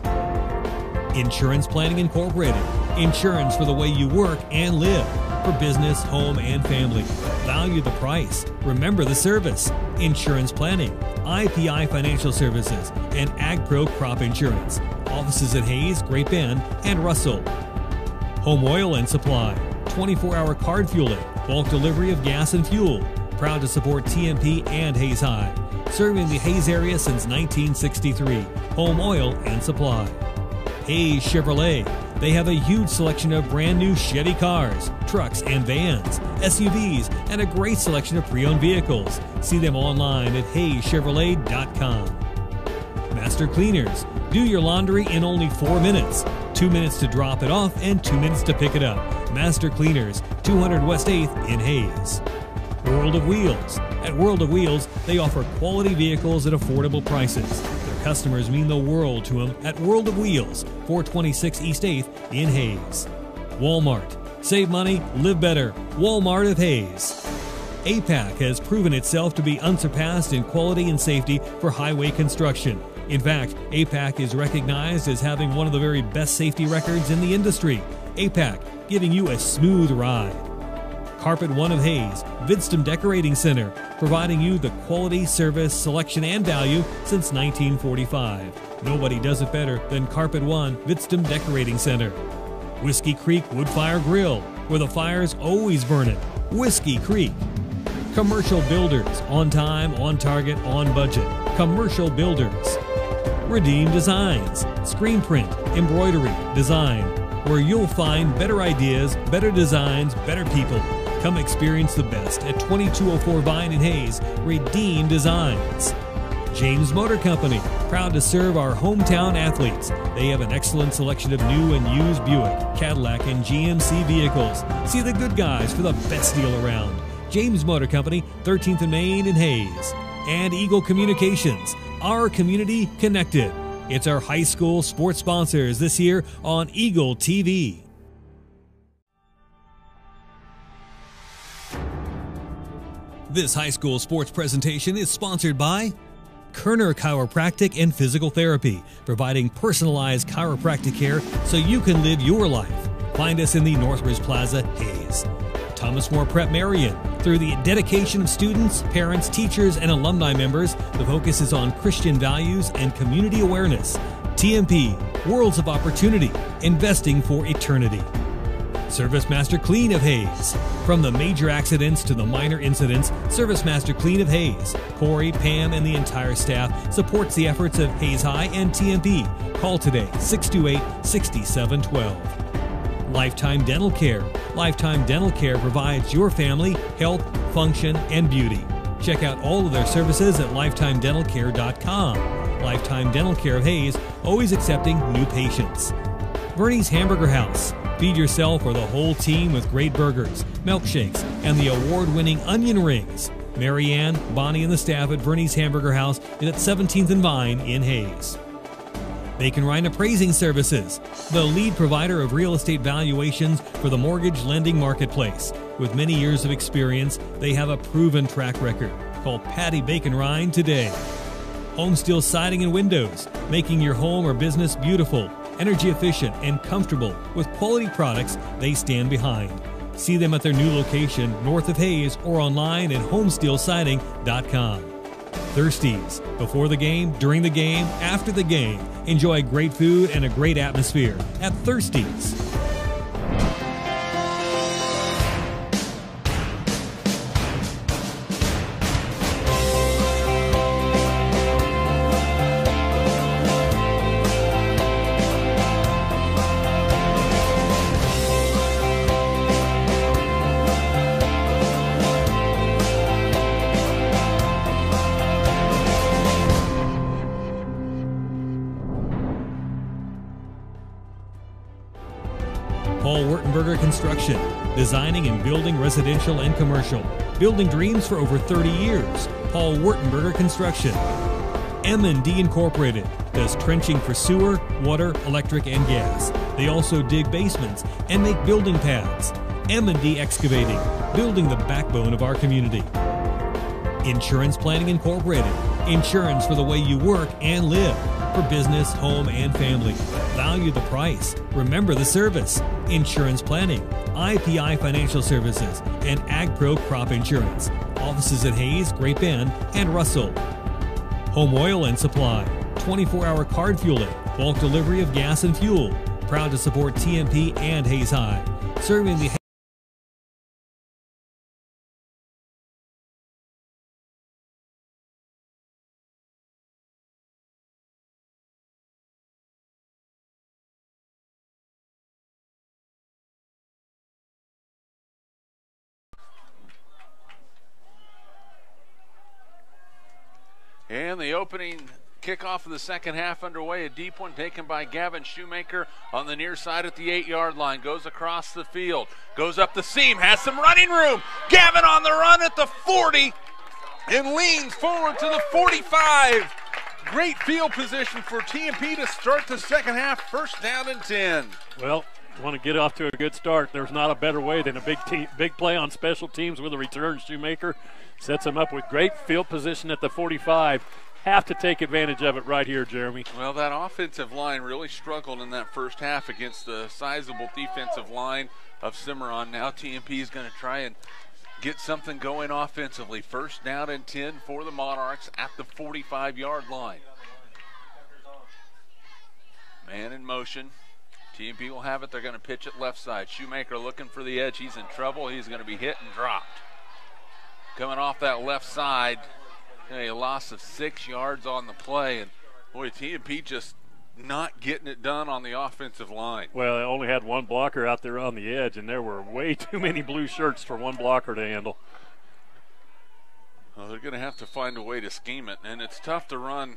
Insurance Planning Incorporated, insurance for the way you work and live, for business, home, and family. Value the price. Remember the service. Insurance Planning, IPI Financial Services, and AgPro Crop Insurance. Offices at Hayes, Great Bend, and Russell. Home Oil and Supply, 24-hour card fueling, bulk delivery of gas and fuel. Proud to support TMP and Hayes High. Serving the Hayes area since 1963. Home Oil and Supply. Hayes Chevrolet. They have a huge selection of brand new Chevy cars, trucks and vans, SUVs, and a great selection of pre-owned vehicles. See them online at hayschevrolet.com. Master Cleaners. Do your laundry in only 4 minutes. 2 minutes to drop it off and 2 minutes to pick it up. Master Cleaners, 200 West 8th in Hayes. World of Wheels. At World of Wheels, they offer quality vehicles at affordable prices. Customers mean the world to them at World of Wheels, 426 East 8th in Hayes. Walmart. Save money, live better. Walmart of Hayes. APAC has proven itself to be unsurpassed in quality and safety for highway construction. In fact, APAC is recognized as having one of the very best safety records in the industry. APAC, giving you a smooth ride. Carpet One of Hayes, Vidstem Decorating Center, providing you the quality, service, selection, and value since 1945. Nobody does it better than Carpet One, Vidstem Decorating Center. Whiskey Creek Woodfire Grill, where the fire's always burning. Whiskey Creek. Commercial Builders, on time, on target, on budget. Commercial Builders. Redeem Designs, screen print, embroidery, design, where you'll find better ideas, better designs, better people. Come experience the best at 2204 Vine in Hayes. Redeem Designs. James Motor Company, proud to serve our hometown athletes. They have an excellent selection of new and used Buick, Cadillac, and GMC vehicles. See the good guys for the best deal around. James Motor Company, 13th and Main in Hayes. And Eagle Communications, our community connected. It's our high school sports sponsors this year on Eagle TV. This high school sports presentation is sponsored by Kerner Chiropractic and Physical Therapy, providing personalized chiropractic care so you can live your life. Find us in the Northridge Plaza, Hayes. Thomas More Prep Marion. Through the dedication of students, parents, teachers, and alumni members, the focus is on Christian values and community awareness. TMP, Worlds of Opportunity, investing for eternity. Service Master Clean of Hayes. From the major accidents to the minor incidents, Service Master Clean of Hayes, Corey, Pam, and the entire staff supports the efforts of Hayes High and TMP. Call today, 628-6712. Lifetime Dental Care. Lifetime Dental Care provides your family health, function, and beauty. Check out all of their services at lifetimedentalcare.com. Lifetime Dental Care of Hayes, always accepting new patients. Bernie's Hamburger House. Feed yourself or the whole team with great burgers, milkshakes, and the award-winning onion rings. Marianne, Bonnie, and the staff at Bernie's Hamburger House is at 17th and Vine in Hayes. Bacon Rhine Appraising Services, the lead provider of real estate valuations for the mortgage lending marketplace. With many years of experience, they have a proven track record. Call Patty Bacon Rhine today. Home Steel Siding and Windows, making your home or business beautiful, energy efficient, and comfortable with quality products they stand behind. See them at their new location north of Hayes or online at homesteelsiding.com. Thirsties. Before the game, during the game, after the game. Enjoy great food and a great atmosphere at Thirsties. Construction, designing and building residential and commercial. Building dreams for over 30 years. Paul Wurtenberger Construction. M&D Incorporated does trenching for sewer, water, electric, and gas. They also dig basements and make building pads. M&D Excavating, building the backbone of our community. Insurance Planning Incorporated, insurance for the way you work and live. For business, home, and family. Value the price. Remember the service. Insurance planning, IPI Financial Services, and AgPro Crop Insurance. Offices at Hayes, Great Bend, and Russell. Home Oil and Supply, 24-hour card fueling, bulk delivery of gas and fuel. Proud to support TMP and Hayes High. Serving the And the opening kickoff of the second half underway. A deep one taken by Gavin Shoemaker on the near side at the 8-yard line. Goes across the field. Goes up the seam. Has some running room. Gavin on the run at the 40 and leans forward to the 45. Great field position for TMP to start the second half. First down and 10. Well, want to get off to a good start. There's not a better way than a big play on special teams with a return. Shoemaker sets him up with great field position at the 45. Have to take advantage of it right here, Jeremy. Well, that offensive line really struggled in that first half against the sizable defensive line of Cimarron. Now TMP is going to try and get something going offensively. First down and 10 for the Monarchs at the 45-yard line. Man in motion. TMP will have it. They're going to pitch it left side. Shoemaker looking for the edge. He's in trouble. He's going to be hit and dropped. Coming off that left side, a loss of 6 yards on the play. And, boy, TMP just not getting it done on the offensive line. Well, they only had one blocker out there on the edge, and there were way too many blue shirts for one blocker to handle. Well, they're going to have to find a way to scheme it. And it's tough to run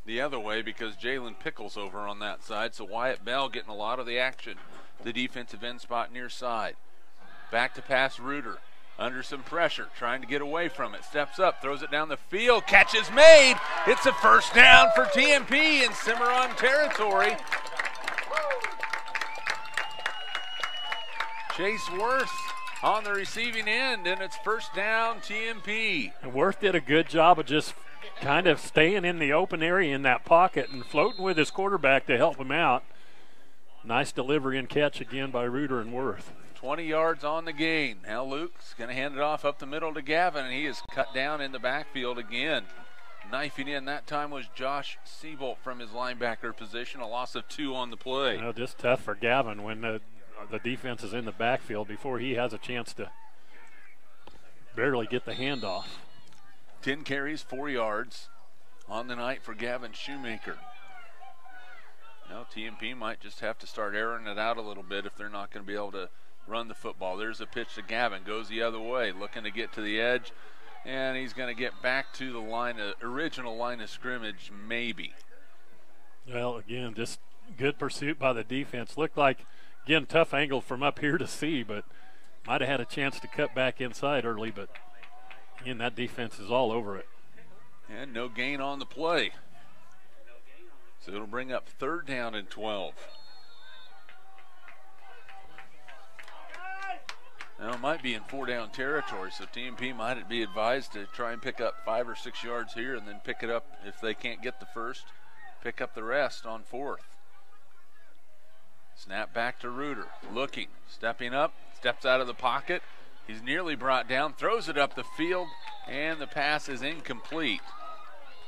the other way because Jalen Pickles over on that side. So Wyatt Bell getting a lot of the action. The defensive end spot near side. Back to pass Reuter. Under some pressure, trying to get away from it. Steps up, throws it down the field. Catch is made. It's a first down for TMP in Cimarron territory. Chase Worth on the receiving end, and it's first down TMP. And Worth did a good job of just kind of staying in the open area in that pocket and floating with his quarterback to help him out. Nice delivery and catch again by Reuter and Worth. 20 yards on the gain. Now Luke's going to hand it off up the middle to Gavin, and he is cut down in the backfield again. Knifing in that time was Josh Siebolt from his linebacker position, a loss of 2 on the play. Well, just tough for Gavin when the defense is in the backfield before he has a chance to barely get the handoff. 10 carries, 4 yards on the night for Gavin Shoemaker. Now TMP might just have to start airing it out a little bit if they're not going to be able to run the football. There's a pitch to Gavin, goes the other way, looking to get to the edge, and he's going to get back to the original line of scrimmage, maybe. Well, again, just good pursuit by the defense. Looked like, again, tough angle from up here to see, but might have had a chance to cut back inside early, but again, that defense is all over it. And no gain on the play. So it'll bring up 3rd down and 12. Now it might be in 4-down territory, so TMP might be advised to try and pick up 5 or 6 yards here and then pick it up if they can't get the first, pick up the rest on 4th. Snap back to Reuter, looking, stepping up, steps out of the pocket. He's nearly brought down, throws it up the field, and the pass is incomplete.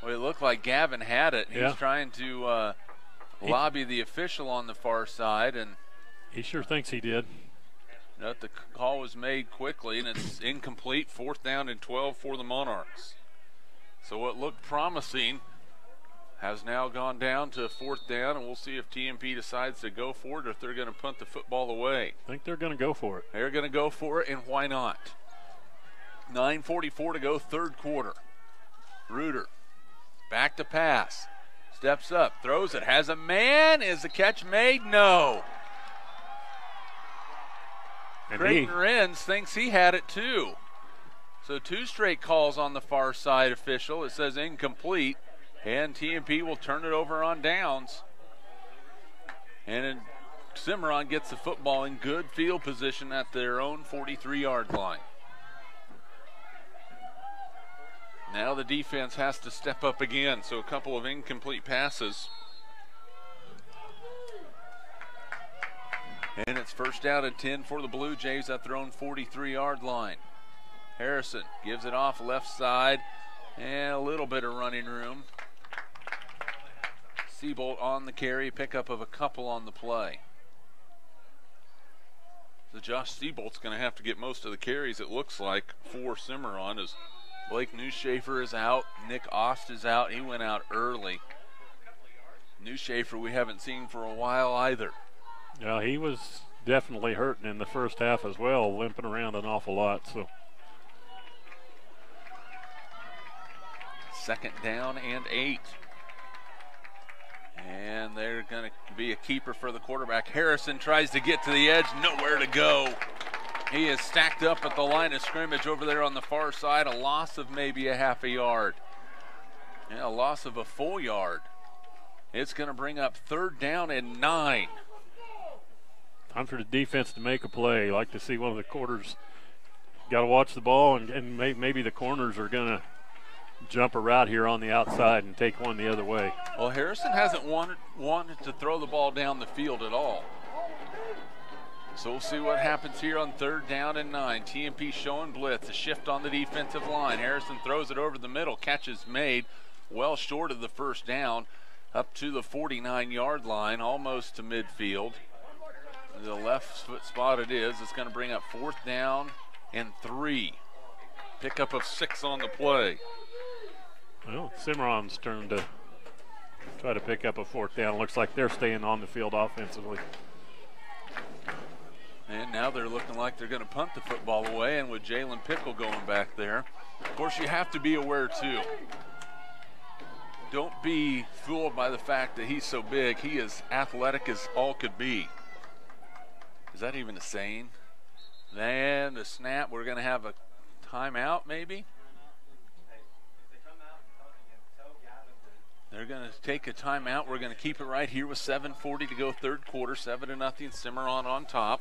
Well, it looked like Gavin had it. He's trying to lobby the official on the far side, and he sure thinks he did. Note the call was made quickly, and it's incomplete. 4th down and 12 for the Monarchs. So what looked promising has now gone down to 4th down, and we'll see if TMP decides to go for it or if they're going to punt the football away. I think they're going to go for it. They're going to go for it, and why not? 9:44 to go, 3rd quarter. Reuter back to pass. Steps up, throws it, has a man. Is the catch made? No. And Creighton Renz thinks he had it too. So 2 straight calls on the far side official. It says incomplete, and TMP will turn it over on downs. And then Cimarron gets the football in good field position at their own 43-yard line. Now the defense has to step up again, so a couple of incomplete passes. And it's 1st down and 10 for the Blue Jays at their own 43-yard line. Harrison gives it off left side, and a little bit of running room. Siebolt on the carry, pickup of a couple on the play. So Josh Siebold's going to have to get most of the carries, it looks like, for Cimarron, as Blake Newshafer is out. Nick Ost is out. He went out early. Newshafer we haven't seen for a while either. Yeah, he was definitely hurting in the first half as well, limping around an awful lot. So 2nd down and 8. And they're going to be a keeper for the quarterback. Harrison tries to get to the edge, nowhere to go. He is stacked up at the line of scrimmage over there on the far side. A loss of maybe a half a yard. And a loss of a full yard. It's going to bring up 3rd down and 9. Time for the defense to make a play. Like to see one of the quarters. Got to watch the ball, and maybe the corners are going to jump a route here on the outside and take one the other way. Well, Harrison hasn't wanted to throw the ball down the field at all. So we'll see what happens here on 3rd down and 9. TMP showing blitz, a shift on the defensive line. Harrison throws it over the middle. Catch is made well short of the 1st down, up to the 49-yard line, almost to midfield. The left foot spot it is. It's going to bring up 4th down and 3. Pickup of 6 on the play. Well, Cimarron's turn to try to pick up a 4th down. Looks like they're staying on the field offensively. And now they're looking like they're going to punt the football away, and with Jalen Pickle going back there. Of course, you have to be aware, too. Don't be fooled by the fact that he's so big. He is athletic as all could be. Is that even a saying? Then the snap, we're going to have a timeout maybe? They're going to take a timeout. We're going to keep it right here with 7:40 to go, 3rd quarter, 7-0, Cimarron on top.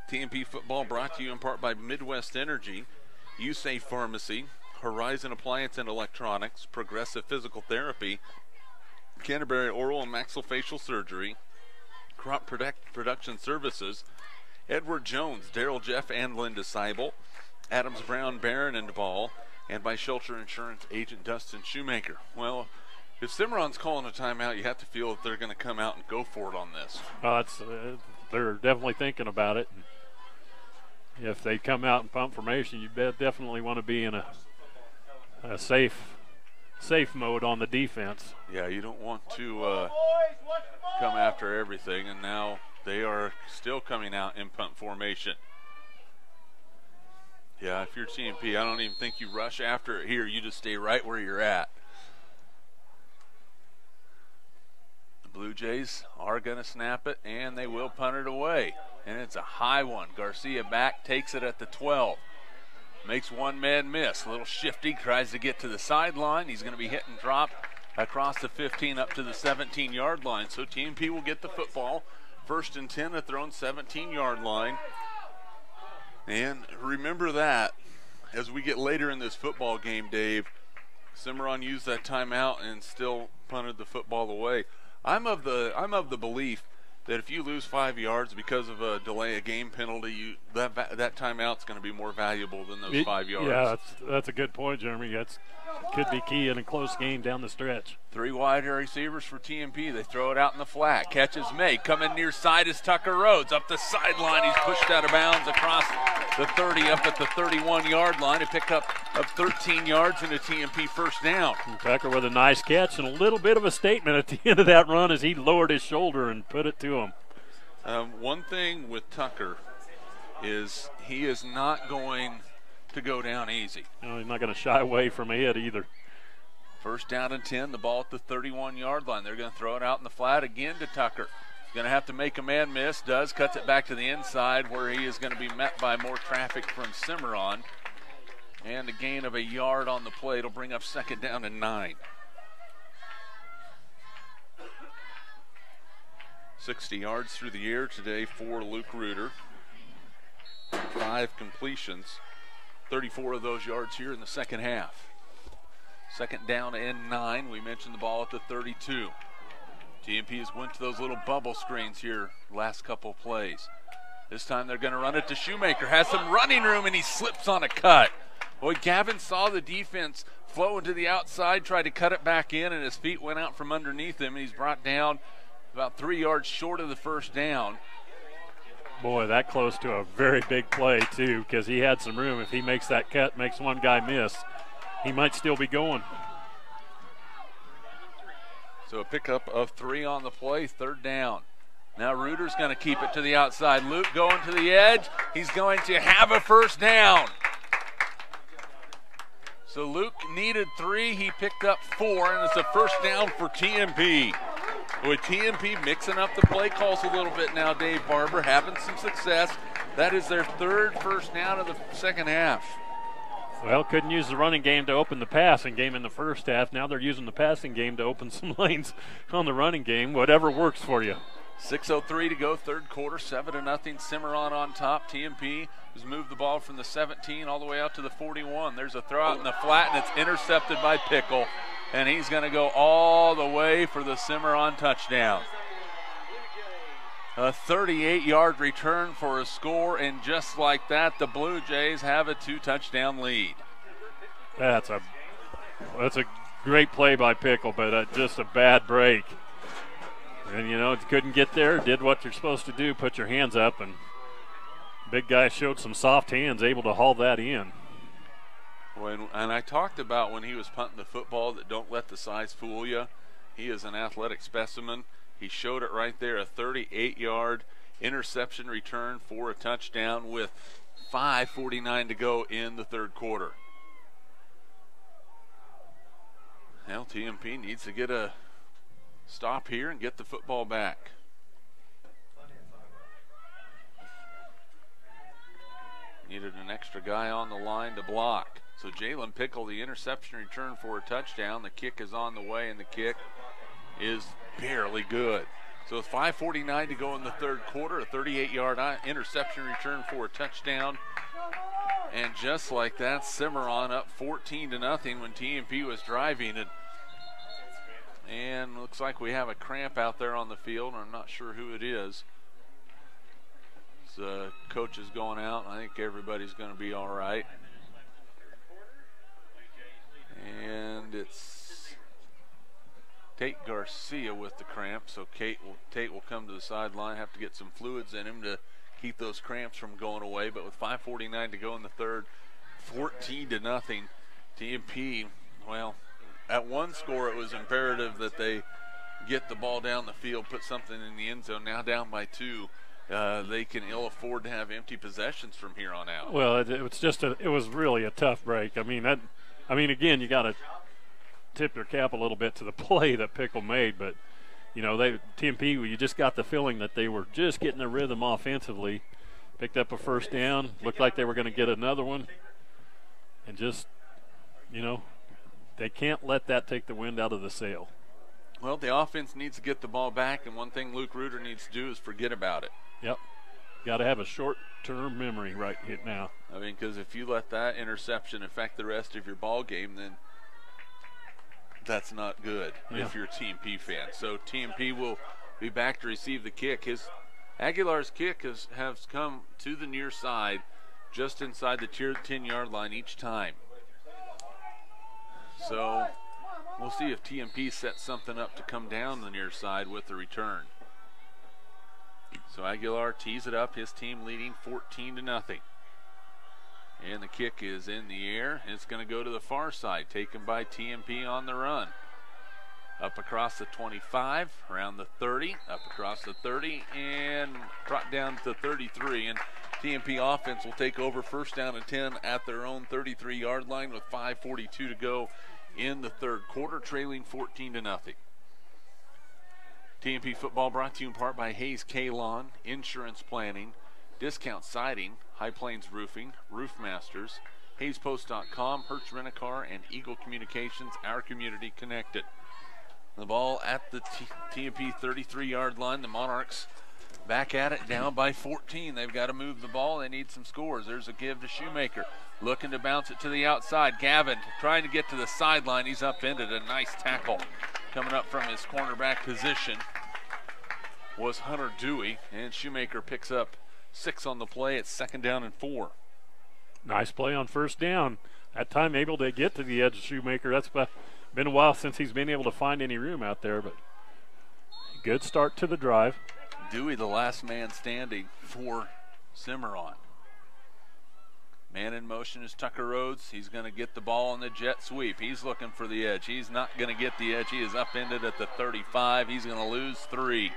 TMP football brought to you in part by Midwest Energy, USAFE Pharmacy, Horizon Appliance and Electronics, Progressive Physical Therapy, Canterbury Oral and Maxillofacial Surgery, Crop Production Services, Edward Jones, Daryl Jeff, and Linda Seibel. Adams Brown, Barron, and Ball. And by Shelter Insurance agent Dustin Shoemaker. Well, if Cimarron's calling a timeout, you have to feel that they're going to come out and go for it on this. They're definitely thinking about it. If they come out in pump formation, you definitely want to be in a safe mode on the defense. Yeah, you don't want to come after everything, and now they are still coming out in punt formation. Yeah, if you're TMP, I don't even think you rush after it here. You just stay right where you're at. The Blue Jays are going to snap it, and they will punt it away. And it's a high one. Garcia back, takes it at the 12. Makes one man miss. A little shifty, tries to get to the sideline. He's going to be hit and dropped across the 15 up to the 17-yard line. So TMP will get the football. 1st and 10 at their own 17-yard line. And remember that as we get later in this football game, Dave, Cimarron used that timeout and still punted the football away. I'm of the belief that if you lose 5 yards because of a delay of game penalty, that timeout's going to be more valuable than those 5 yards. Yeah, that's a good point, Jeremy. That's could be key in a close game down the stretch. 3 wide receivers for TMP. They throw it out in the flat. Catch is made. Coming near side is Tucker Rhodes. Up the sideline, he's pushed out of bounds across the 30 up at the 31-yard line to pick up 13 yards and a TMP first down. And Tucker with a nice catch and a little bit of a statement at the end of that run as he lowered his shoulder and put it to him. One thing with Tucker is he is not going to go down easy. No, he's not going to shy away from a hit either. First down and 10, the ball at the 31-yard line. They're going to throw it out in the flat again to Tucker. He's going to have to make a man miss. Does, cuts it back to the inside where he is going to be met by more traffic from Cimarron. And a gain of a yard on the play. It'll bring up 2nd down and 9. 60 yards through the air today for Luke Reuter. 5 completions. 34 of those yards here in the second half. 2nd down and 9. We mentioned the ball at the 32. TMP has went to those little bubble screens here last couple plays. This time they're going to run it to Shoemaker. Has some running room and he slips on a cut. Boy, Gavin saw the defense flow into the outside, tried to cut it back in, and his feet went out from underneath him, and he's brought down about 3 yards short of the first down. Boy, that close to a very big play, too, because he had some room. If he makes that cut, makes one guy miss, he might still be going. So a pickup of 3 on the play, 3rd down. Now Reuter's going to keep it to the outside. Luke going to the edge. He's going to have a first down. So Luke needed 3. He picked up 4, and it's a first down for TMP. With TMP mixing up the play calls a little bit now, Dave Barber, having some success. That is their 3rd first down of the second half. Well, couldn't use the running game to open the passing game in the first half. Now they're using the passing game to open some lanes on the running game. Whatever works for you. 6:03 to go, 3rd quarter, 7-0. Cimarron on top. TMP has moved the ball from the 17 all the way out to the 41. There's a throw out in the flat, and it's intercepted by Pickle. And he's going to go all the way for the Cimarron touchdown. A 38-yard return for a score, and just like that, the Blue Jays have a 2-touchdown lead. That's a great play by Pickle, but just a bad break. And, you know, couldn't get there, did what you're supposed to do, put your hands up, and big guy showed some soft hands, able to haul that in. And I talked about when he was punting the football that don't let the size fool you. He is an athletic specimen. He showed it right there, a 38-yard interception return for a touchdown with 5:49 to go in the 3rd quarter. Now TMP needs to get a stop here and get the football back. Needed an extra guy on the line to block. So Jalen Pickle, the interception return for a touchdown. The kick is on the way, and the kick is barely good. So with 5:49 to go in the 3rd quarter, a 38-yard interception return for a touchdown. And just like that, Cimarron up 14-0 when TMP was driving it. And looks like we have a cramp out there on the field. I'm not sure who it is. coach is going out, and I think everybody's going to be all right. And it's Tate Garcia with the cramp, so Tate will come to the sideline, have to get some fluids in him to keep those cramps from going away. But with 5:49 to go in the third, 14-0, TMP, well, at one score it was imperative that they get the ball down the field, put something in the end zone. Now down by 2. They can ill afford to have empty possessions from here on out. Well, it was really a tough break. I mean, again, you got to tip your cap a little bit to the play that Pickle made, but TMP, you just got the feeling that they were just getting a rhythm offensively. Picked up a first down, looked like they were going to get another one, and just, they can't let that take the wind out of the sail. Well, the offense needs to get the ball back, and one thing Luke Reuter needs to do is forget about it. Yep. Got to have a short-term memory right now. I mean, because if you let that interception affect the rest of your ball game, then that's not good if you're a TMP fan. So TMP will be back to receive the kick. Aguilar's kick has come to the near side, just inside the 10-yard line each time. So we'll see if TMP sets something up to come down the near side with the return. So Aguilar tees it up, his team leading 14-0. And the kick is in the air. It's going to go to the far side, taken by TMP on the run. Up across the 25, around the 30, up across the 30, and brought down to 33. And TMP offense will take over first down and 10 at their own 33-yard line with 5:42 to go in the third quarter, trailing 14-0. TMP football brought to you in part by Hayes K-Lawn, Insurance Planning, Discount Siding, High Plains Roofing, Roof Masters, HayesPost.com, Hertz Rent-A-Car, and Eagle Communications, our community connected. The ball at the TMP 33-yard line. The Monarchs back at it, down by 14. They've got to move the ball. They need some scores. There's a give to Shoemaker, looking to bounce it to the outside. Gavin trying to get to the sideline. He's upended. A nice tackle coming up from his cornerback position was Hunter Dewey, and Shoemaker picks up 6 on the play. It's 2nd down and 4. Nice play on first down. That time able to get to the edge of Shoemaker. That's been a while since he's been able to find any room out there, but good start to the drive. Dewey, the last man standing for Cimarron. Man in motion is Tucker Rhodes. He's going to get the ball on the jet sweep. He's looking for the edge. He's not going to get the edge. He is upended at the 35. He's going to lose 3.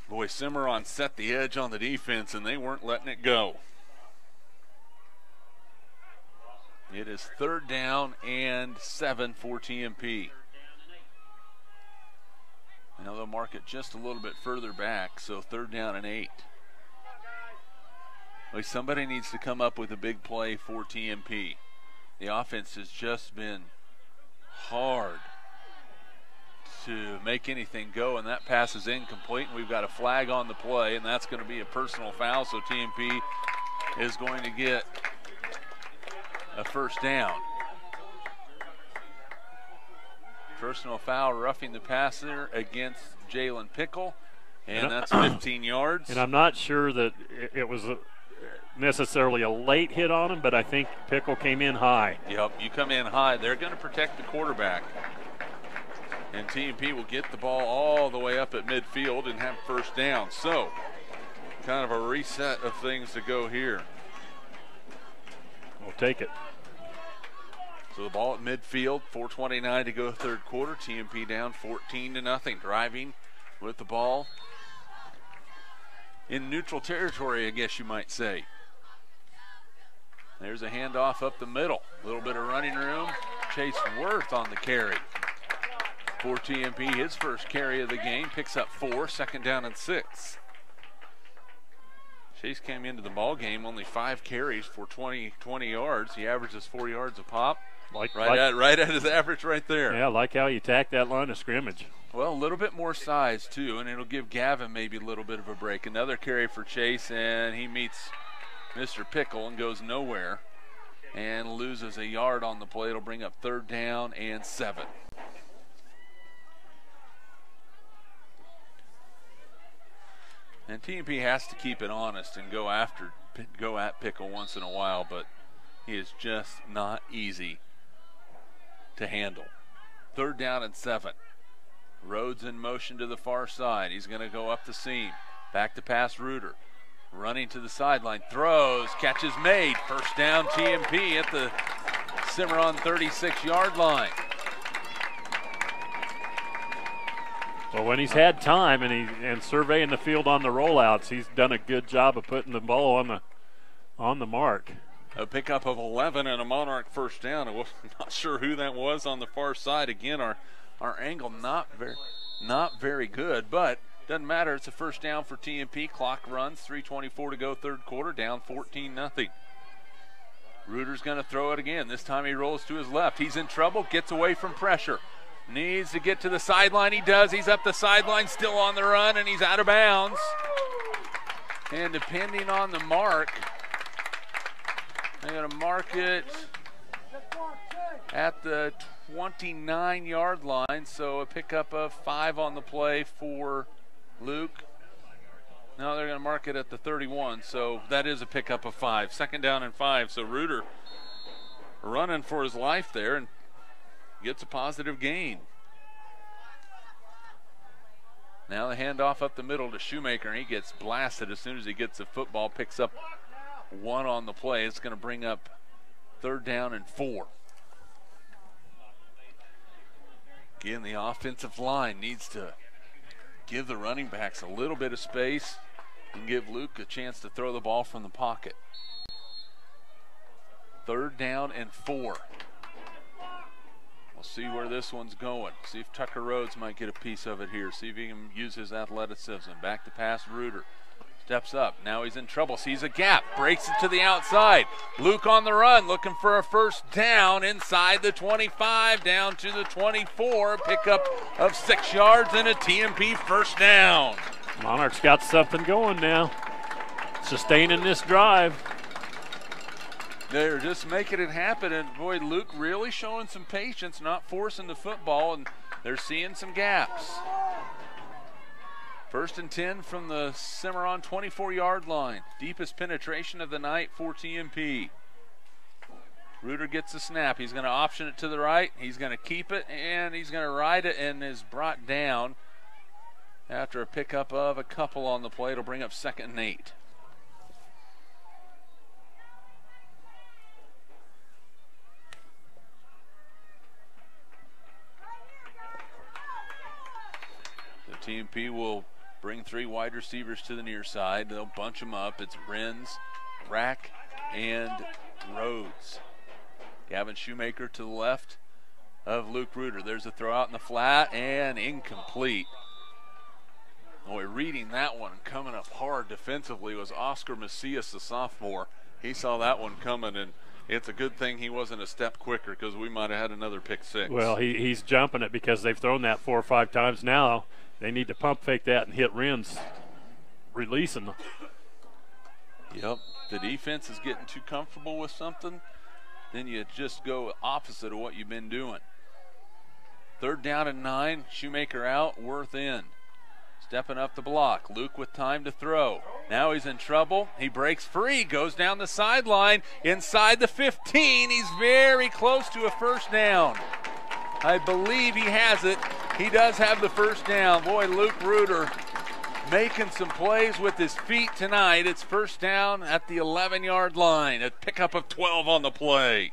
Boy, Cimarron set the edge on the defense, and they weren't letting it go. It is 3rd down and 7 for TMP. Now they'll mark it just a little bit further back, so 3rd down and 8. Well, somebody needs to come up with a big play for TMP. The offense has just been hard to make anything go, and that pass is incomplete, and we've got a flag on the play, and that's going to be a personal foul, so TMP is going to get a first down. Personal foul, roughing the passer against Jalen Pickle, and that's 15 yards. And I'm not sure that it was necessarily a late hit on him, but I think Pickle came in high. Yep, you come in high. They're going to protect the quarterback. And TMP will get the ball all the way up at midfield and have first down. So, kind of a reset of things to go here. We'll take it. So the ball at midfield, 4:29 to go third quarter. TMP down 14-0. Driving with the ball in neutral territory, I guess you might say. There's a handoff up the middle. A little bit of running room. Chase Worth on the carry for TMP. His first carry of the game. Picks up 4, 2nd down and 6. Chase came into the ball game only 5 carries for 20 yards. He averages 4 yards a pop. Right at his average right there. Yeah, like how you attack that line of scrimmage. Well, a little bit more size, too, and it'll give Gavin maybe a little bit of a break. Another carry for Chase, and he meets Mr. Pickle and goes nowhere and loses a yard on the play. It'll bring up 3rd down and 7. And TMP has to keep it honest and go at Pickle once in a while, but he is just not easy to handle. 3rd down and 7. Rhodes in motion to the far side. He's going to go up the seam. Back to pass Reuter. Running to the sideline. Throws. Catch is made. 1st down TMP at the Cimarron 36-yard line. Well, when he's had time and surveying the field on the rollouts, he's done a good job of putting the ball on the mark. A pickup of 11 and a Monarch 1st down. I was not sure who that was on the far side. Again, our angle not very good, but doesn't matter. It's a 1st down for TMP. Clock runs. 3:24 to go, 3rd quarter. Down 14-0. Reuter's going to throw it again. This time he rolls to his left. He's in trouble. Gets away from pressure. Needs to get to the sideline. He does. He's up the sideline, still on the run, and he's out of bounds. And depending on the mark, they're going to mark it at the 29-yard line. So a pickup of 5 on the play for Luke. No, they're going to mark it at the 31. So that is a pickup of 5. 2nd down and 5. So Reuter running for his life there and gets a positive gain. Now the handoff up the middle to Shoemaker, and he gets blasted as soon as he gets the football. Picks up 1 on the play. It's going to bring up 3rd down and 4. Again, the offensive line needs to give the running backs a little bit of space and give Luke a chance to throw the ball from the pocket. 3rd down and 4. We'll see where this one's going. See if Tucker Rhodes might get a piece of it here. See if he can use his athleticism. Back to pass Reuter. Steps up. Now he's in trouble. Sees a gap. Breaks it to the outside. Luke on the run. Looking for a 1st down inside the 25. Down to the 24. Pickup of 6 yards and a TMP 1st down. Monarchs got something going now. Sustaining this drive. They're just making it happen, and boy, Luke really showing some patience, not forcing the football, and they're seeing some gaps. 1st and 10 from the Cimarron 24-yard line. Deepest penetration of the night for TMP. Reuter gets the snap. He's going to option it to the right. He's going to keep it, and he's going to ride it, and is brought down after a pickup of a couple on the play. It'll bring up 2nd and 8. TMP will bring 3 wide receivers to the near side. They'll bunch them up. It's Renz, Rack, and Rhodes. Gavin Shoemaker to the left of Luke Reuter. There's a throw out in the flat and incomplete. Boy, reading that one coming up hard defensively was Oscar Macias, the sophomore. He saw that one coming, and it's a good thing he wasn't a step quicker because we might have had another pick 6. Well, he's jumping it because they've thrown that 4 or 5 times now. They need to pump fake that and hit Renz, releasing them. Yep, the defense is getting too comfortable with something, then you just go opposite of what you've been doing. 3rd down and 9, Shoemaker out, Worth in. Stepping up the block, Luke with time to throw. Now he's in trouble, he breaks free, goes down the sideline, inside the 15, he's very close to a 1st down. I believe he has it. He does have the 1st down. Boy, Luke Reuter making some plays with his feet tonight. It's 1st down at the 11-yard line. A pickup of 12 on the play.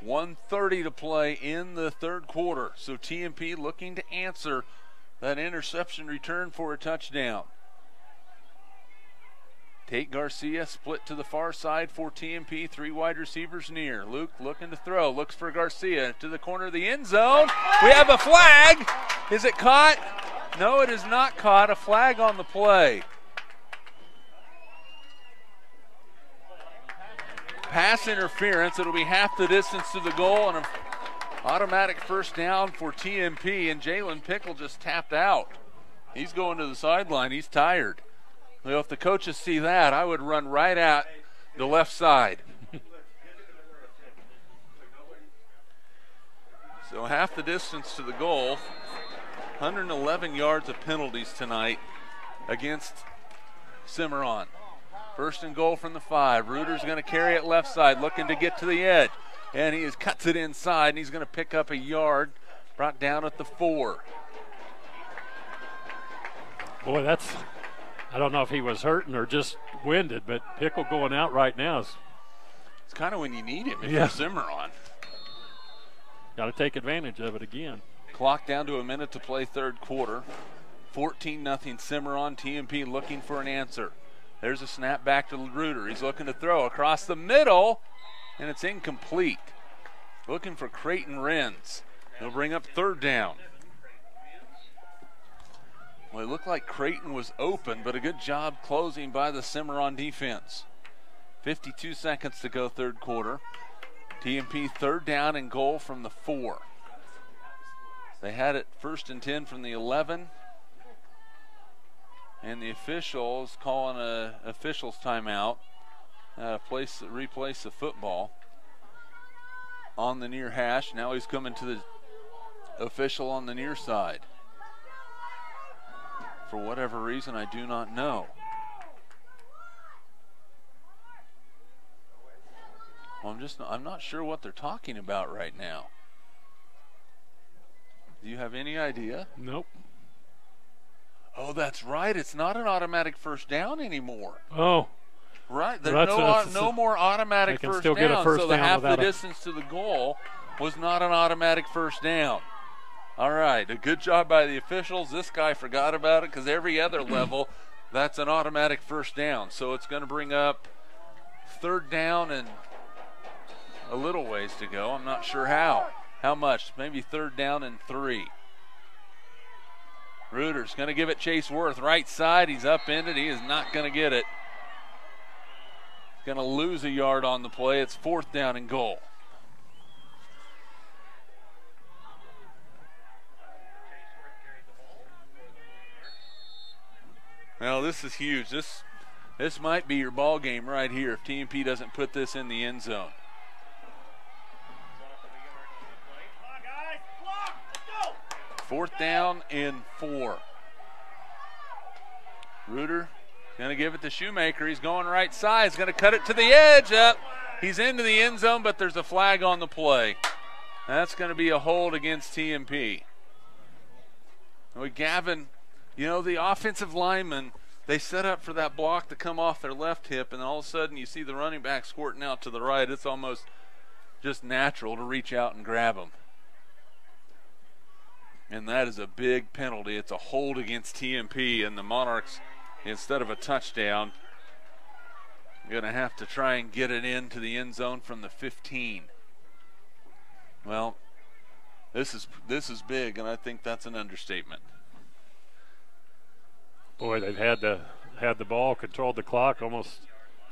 1:30 to play in the 3rd quarter. So TMP looking to answer that interception return for a touchdown. Tate Garcia split to the far side for TMP. 3 wide receivers near. Luke looking to throw. Looks for Garcia to the corner of the end zone. We have a flag. Is it caught? No, it is not caught. A flag on the play. Pass interference. It'll be half the distance to the goal and an automatic 1st down for TMP. And Jalen Pickle just tapped out. He's going to the sideline. He's tired. Well, if the coaches see that, I would run right at the left side. So half the distance to the goal. 111 yards of penalties tonight against Cimarron. First and goal from the 5. Reuter's going to carry it left side, looking to get to the edge. And he cuts it inside, and he's going to pick up a yard, brought down at the 4. Boy, I don't know if he was hurting or just winded, but Pickle going out right now is... It's kind of when you need him if you're Cimarron. Got to take advantage of it again. Clock down to a minute to play third quarter. 14-0 Cimarron. TMP looking for an answer. There's a snap back to Reuter. He's looking to throw across the middle, and it's incomplete. Looking for Creighton Renz. He'll bring up third down. Well, it looked like Creighton was open, but a good job closing by the Cimarron defense. 52 seconds to go third quarter. TMP third down and goal from the 4. They had it first and 10 from the 11. And the officials calling a officials timeout. Replace the football on the near hash. Now he's coming to the official on the near side. For whatever reason, I do not know. Well, I'm not sure what they're talking about right now. Do you have any idea? Nope. Oh, that's right. It's not an automatic first down anymore. Oh. Right. There's no more automatic first still down. Get a first so the down half the without distance to the goal was not an automatic first down. All right. A good job by the officials. This guy forgot about it because every other level, that's an automatic first down. So it's going to bring up third down and a little ways to go. I'm not sure how. How much? Maybe third down and 3. Reuter's going to give it Chase Worth. Right side, he's upended. He is not going to get it. He's going to lose a yard on the play. It's fourth down and goal. Well, this is huge. This might be your ball game right here if TMP doesn't put this in the end zone. Fourth down and 4. Reuter going to give it to Shoemaker. He's going right side. He's going to cut it to the edge. He's into the end zone, but there's a flag on the play. That's going to be a hold against TMP. With Gavin, the offensive linemen, they set up for that block to come off their left hip, and all of a sudden you see the running back squirting out to the right. It's almost just natural to reach out and grab him. And that is a big penalty. It's a hold against TMP, and the Monarchs, instead of a touchdown, going to have to try and get it into the end zone from the 15. Well, this is big, and I think that's an understatement. Boy, they've had the ball, controlled the clock, almost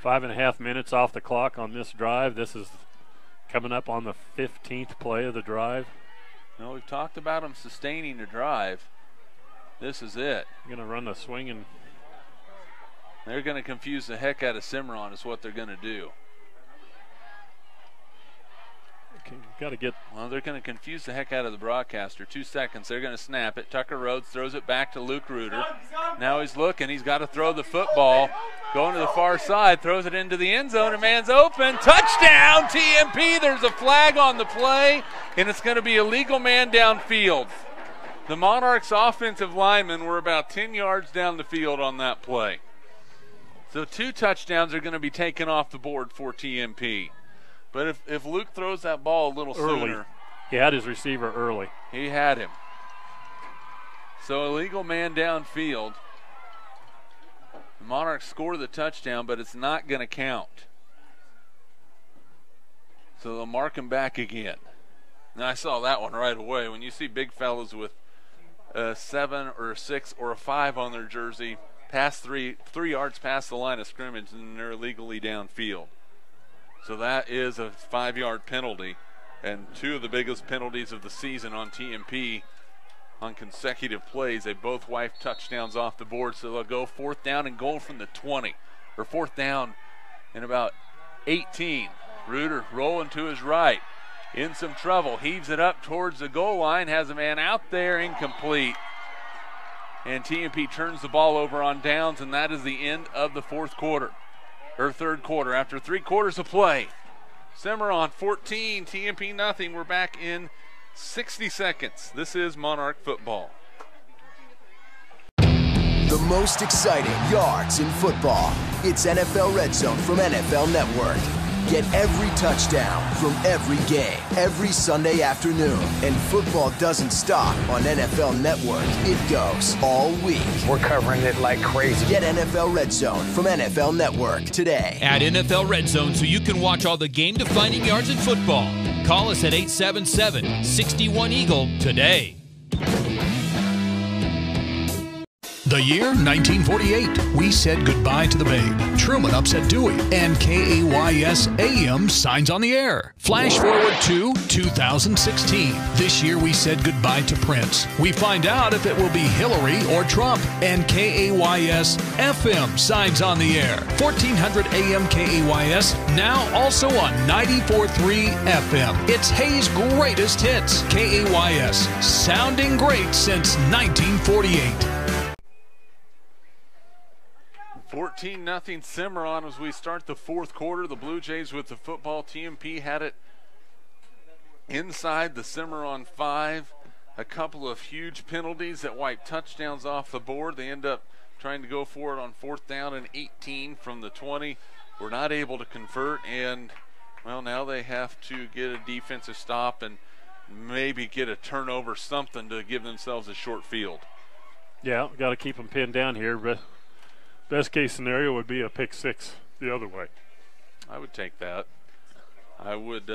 5.5 minutes off the clock on this drive. This is coming up on the 15th play of the drive. No, we've talked about them sustaining the drive. This is it. Going to run the swing, and they're going to confuse the heck out of Cimarron is what they're going to do. Got to get. Well, they're going to confuse the heck out of the broadcaster. 2 seconds. They're going to snap it. Tucker Rhodes throws it back to Luke Reuter. Now he's looking. He's got to throw the football. Going to the far side. Throws it into the end zone. A man's open. Touchdown, TMP. There's a flag on the play, and it's going to be a legal man downfield. The Monarchs offensive linemen were about 10 yards down the field on that play. So 2 touchdowns are going to be taken off the board for TMP. But if Luke throws that ball a little sooner. He had his receiver early. He had him. So a legal man downfield. The Monarchs score the touchdown, but it's not going to count. So they'll mark him back again. Now I saw that one right away. When you see big fellas with a 7 or a 6 or a 5 on their jersey, past 3 yards past the line of scrimmage, and they're illegally downfield. So that is a 5-yard penalty, and 2 of the biggest penalties of the season on TMP on consecutive plays. They both wiped touchdowns off the board, so they'll go fourth down and goal from the 20, or fourth down in about 18. Reuter rolling to his right, in some trouble, heaves it up towards the goal line, has a man out there, incomplete. And TMP turns the ball over on downs, and that is the end of the third quarter. After 3 quarters of play. Cimarron 14, TMP nothing. We're back in 60 seconds. This is Monarch football. The most exciting yards in football. It's NFL Red Zone from NFL Network. Get every touchdown from every game, every Sunday afternoon. And football doesn't stop on NFL Network. It goes all week. We're covering it like crazy. Get NFL Red Zone from NFL Network today. Add NFL Red Zone so you can watch all the game-defining yards in football. Call us at 877-61-EAGLE today. The year 1948, we said goodbye to the Babe. Truman upset Dewey, and KAYS AM signs on the air. Flash forward to 2016. This year we said goodbye to Prince. We find out if it will be Hillary or Trump, and KAYS FM signs on the air. 1400 AM KAYS, now also on 94.3 FM. It's Hayes' greatest hits. KAYS, sounding great since 1948. 14-0 Cimarron as we start the fourth quarter. The Blue Jays with the football. TMP had it inside the Cimarron 5. A couple of huge penalties that wiped touchdowns off the board. They end up trying to go for it on 4th down and 18 from the 20. Were not able to convert, and, well, now they have to get a defensive stop and maybe get a turnover, something to give themselves a short field. Yeah, got to keep them pinned down here. But best case scenario would be a pick 6 the other way. I would take that. I would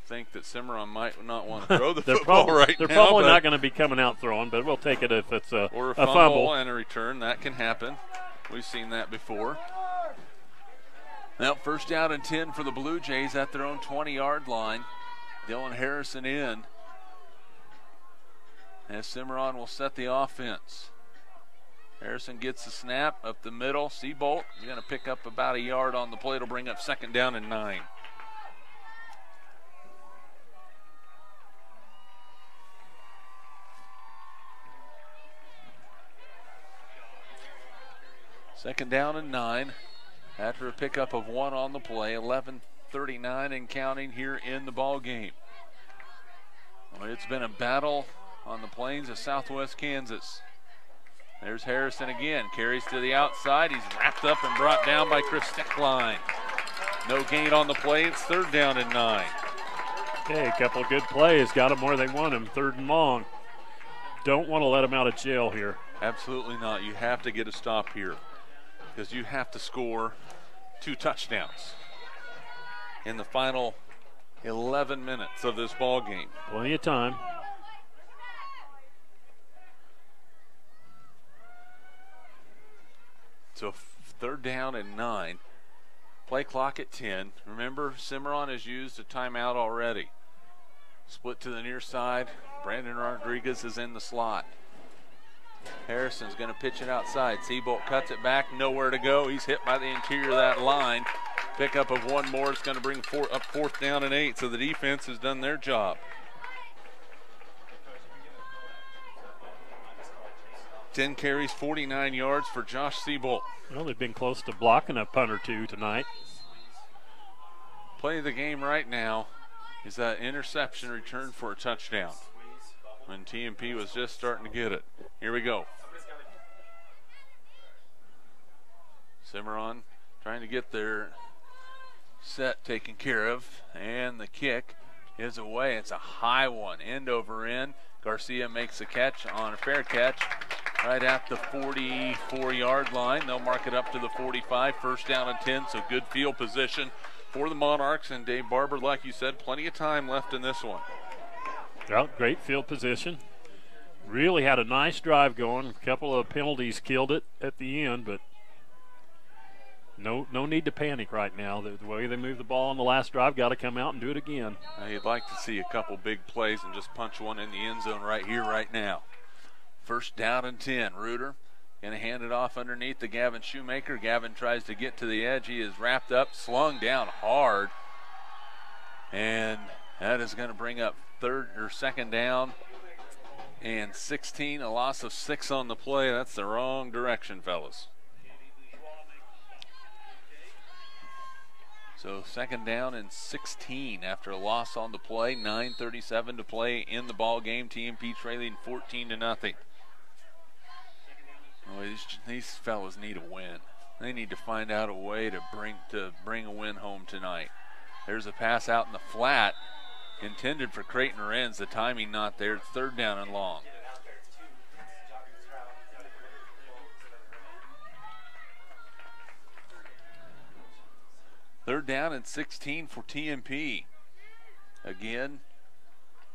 think that Cimarron might not want to throw the football right now. They're probably not going to be coming out throwing, but we'll take it if it's a fumble and a return. That can happen. We've seen that before. Now, 1st down and 10 for the Blue Jays at their own 20-yard line. Dylan Harrison in. As Cimarron will set the offense. Harrison gets the snap up the middle. Seabolt is going to pick up about a yard on the play. It'll bring up 2nd down and 9. Second down and 9 after a pickup of 1 on the play. 11:39 and counting here in the ball game. Well, it's been a battle on the plains of southwest Kansas. There's Harrison again. Carries to the outside. He's wrapped up and brought down by Chris Steckline. No gain on the play. It's 3rd down and 9. Okay, a couple of good plays. Got them where they want them. 3rd and long. Don't want to let them out of jail here. Absolutely not. You have to get a stop here because you have to score 2 touchdowns in the final 11 minutes of this ball game. Plenty of time. So 3rd down and 9. Play clock at 10. Remember, Cimarron has used a timeout already. Split to the near side. Brandon Rodriguez is in the slot. Harrison's going to pitch it outside. Seabolt cuts it back. Nowhere to go. He's hit by the interior of that line. Pickup of 1 more is going to bring up 4th down and 8. So the defense has done their job. 10 carries, 49 yards for Josh Seabolt. Well, they've been close to blocking a punt or two tonight. Play of the game right now is that interception return for a touchdown when TMP was just starting to get it. Here we go. Cimarron trying to get their set taken care of, and the kick is away. It's a high one, end over end. Garcia makes a catch on a fair catch right at the 44-yard line. They'll mark it up to the 45, 1st down and 10, so good field position for the Monarchs. And Dave Barber, like you said, plenty of time left in this one. Well, great field position. Really had a nice drive going. A couple of penalties killed it at the end, but no need to panic right now. The way they moved the ball on the last drive, got to come out and do it again. You'd like to see a couple big plays and just punch one in the end zone right here, right now. 1st down and 10. Reuter going to hand it off underneath to Gavin Shoemaker. Gavin tries to get to the edge. He is wrapped up, slung down hard. And that is going to bring up 2nd down and 16, a loss of 6 on the play. That's the wrong direction, fellas. So second down and 16 after a loss on the play. 9:37 to play in the ball game. TMP trailing 14-0. Boy, these fellas need a win. They need to find out a way to bring a win home tonight. There's a pass out in the flat intended for Creighton Wren's. The timing not there. Third down and long. Third down and 16 for TMP. Again,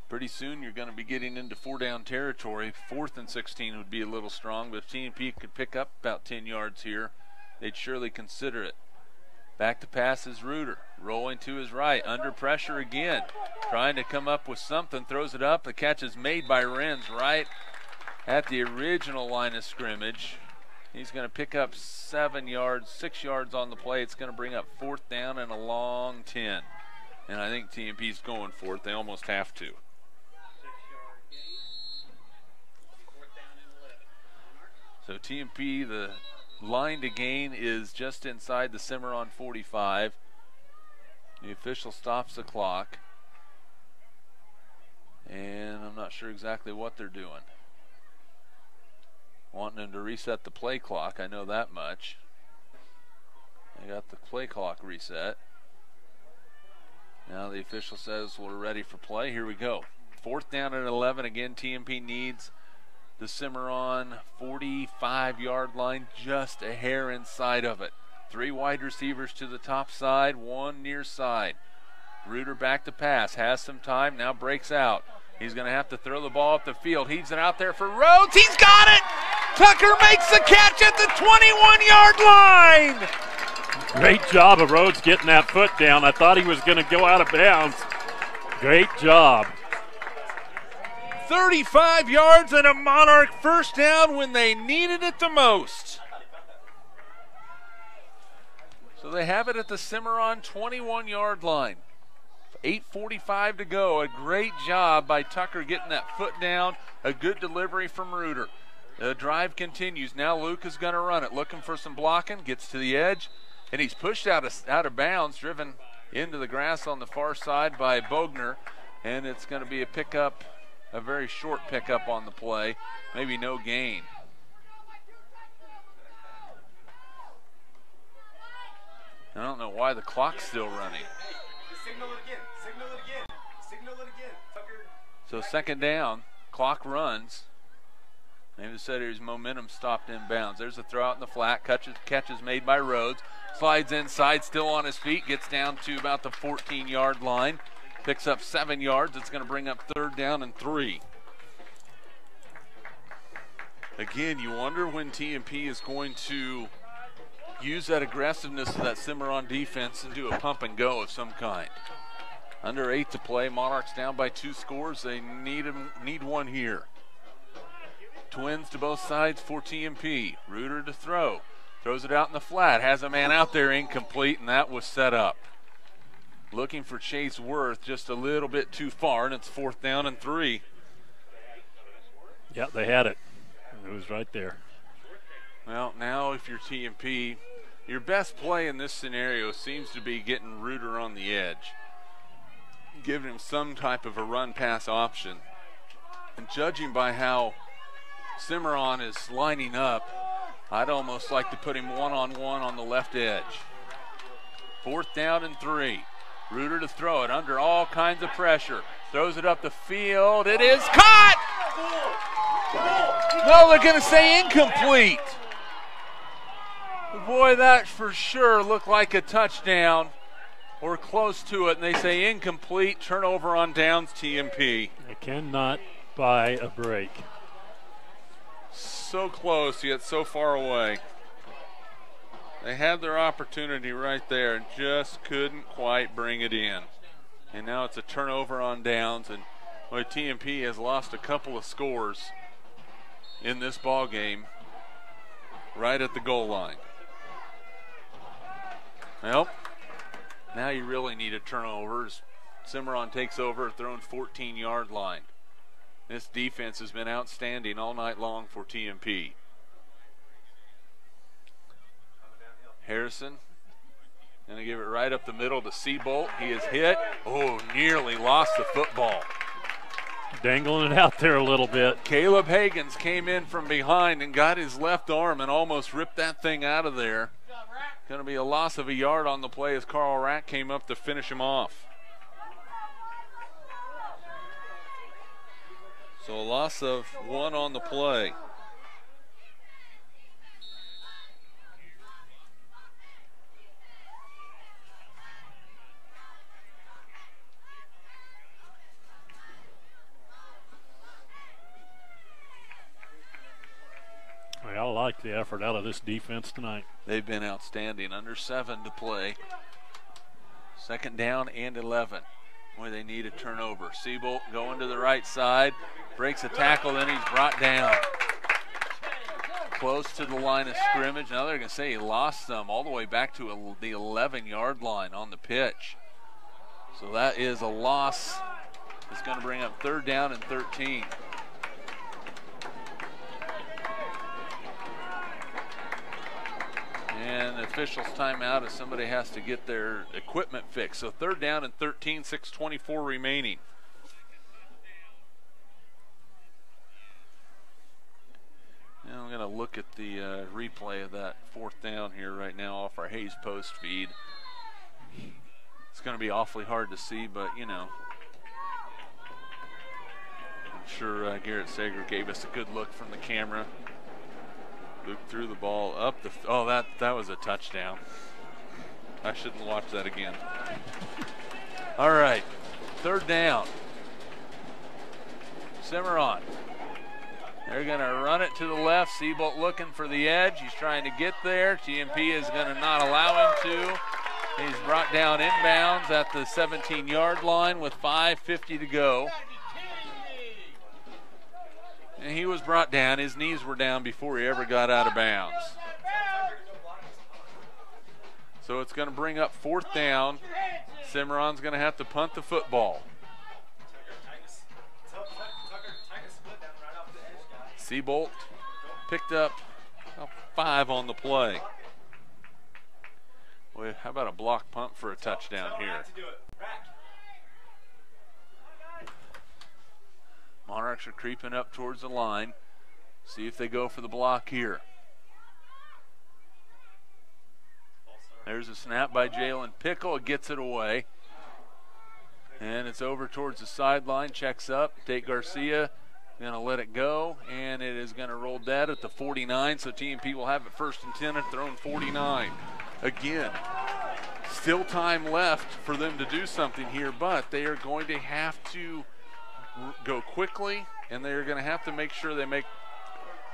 pretty soon you're going to be getting into 4-down territory. 4th and 16 would be a little strong, but if TMP could pick up about 10 yards here, they'd surely consider it. Back to pass is Reuter, rolling to his right, under pressure again, trying to come up with something, throws it up. The catch is made by Wren's right at the original line of scrimmage. He's going to pick up 6 yards on the play. It's going to bring up 4th down and a long 10. And I think TMP's going for it. They almost have to. So TMP, the line to gain is just inside the Cimarron 45. The official stops the clock. And I'm not sure exactly what they're doing. Wanting them to reset the play clock, I know that much. They got the play clock reset. Now the official says we're ready for play. Here we go. 4th down and 11. Again, TMP needs the Cimarron 45-yard line, just a hair inside of it. 3 wide receivers to the top side, 1 near side. Reuter back to pass, has some time, now breaks out. He's going to have to throw the ball up the field. Heaves it out there for Rhodes. He's got it! Tucker makes the catch at the 21-yard line! Great job of Rhodes getting that foot down. I thought he was going to go out of bounds. Great job. 35 yards and a Monarch first down when they needed it the most. So they have it at the Cimarron 21-yard line. 8:45 to go. A great job by Tucker getting that foot down. A good delivery from Reuter. The drive continues. Now Luke is going to run it. Looking for some blocking. Gets to the edge. And he's pushed out of bounds. Driven into the grass on the far side by Bogner. And it's going to be a pickup. A very short pickup on the play. Maybe no gain. I don't know why the clock's still running. Signal it again. Signal it again. Signal it again. Tucker. So second down. Clock runs. Maybe the setter's momentum stopped in bounds. There's a throw out in the flat. Catch is made by Rhodes. Slides inside, still on his feet. Gets down to about the 14-yard line. Picks up 7 yards. It's going to bring up 3rd down and 3. Again, you wonder when TMP is going to use that aggressiveness of that Cimarron defense and do a pump and go of some kind. Under 8 to play. Monarchs down by 2 scores. They need one here. Twins to both sides for TMP. Reuter to throw. Throws it out in the flat. Has a man out there, incomplete, and that was set up. Looking for Chase Worth just a little bit too far, and it's 4th down and 3. Yeah, they had it. It was right there. Well, now if you're TMP, your best play in this scenario seems to be getting Reuter on the edge. Giving him some type of a run-pass option. And judging by how Cimarron is lining up, I'd almost like to put him one-on-one on the left edge. 4th down and 3. Reuter to throw it under all kinds of pressure. Throws it up the field. It is caught! No, they're going to say incomplete. Boy, that for sure looked like a touchdown or close to it, and they say incomplete. Turnover on downs, TMP. They cannot buy a break. So close, yet so far away. They had their opportunity right there and just couldn't quite bring it in. And now it's a turnover on downs, and boy, TMP has lost a couple of scores in this ball game right at the goal line. Well, now you really need a turnover as Cimarron takes over at their own 14-yard line. This defense has been outstanding all night long for TMP. Harrison going to give it right up the middle to Seabolt. He is hit. Oh, nearly lost the football. Dangling it out there a little bit. Caleb Hagens came in from behind and got his left arm and almost ripped that thing out of there. Going to be a loss of a yard on the play as Carl Rack came up to finish him off. So a loss of 1 on the play. I like the effort out of this defense tonight. They've been outstanding. Under 7 to play. 2nd down and 11. Boy, they need a turnover. Seabolt going to the right side. Breaks a tackle, then he's brought down. Close to the line of scrimmage. Now they're going to say he lost them all the way back to the 11-yard line on the pitch. So that is a loss. It's going to bring up 3rd down and 13. And the officials timeout as somebody has to get their equipment fixed. So 3rd down and 13, 6:24 remaining. Now I'm going to look at the replay of that 4th down here right now off our Hayes Post feed. It's going to be awfully hard to see, but you know, I'm sure Garrett Sager gave us a good look from the camera. Luke threw the ball up the. Oh, that was a touchdown. I shouldn't watch that again. All right, 3rd down. Cimarron. They're going to run it to the left. Seabolt looking for the edge. He's trying to get there. TMP is going to not allow him to. He's brought down inbounds at the 17-yard line with 5:50 to go. And he was brought down. His knees were down before he ever got out of bounds. So it's going to bring up 4th down. Cimarron's going to have to punt the football. Seabolt picked up 5 on the play. Well, how about a block punt for a touchdown here? Monarchs are creeping up towards the line. See if they go for the block here. There's a snap by Jalen Pickle. It gets it away. And it's over towards the sideline. Checks up. Tate Garcia going to let it go. And it is going to roll dead at the 49. So TMP will have it 1st and 10 at their own 49. Again, still time left for them to do something here, but they are going to have to go quickly, and they're going to have to make sure they make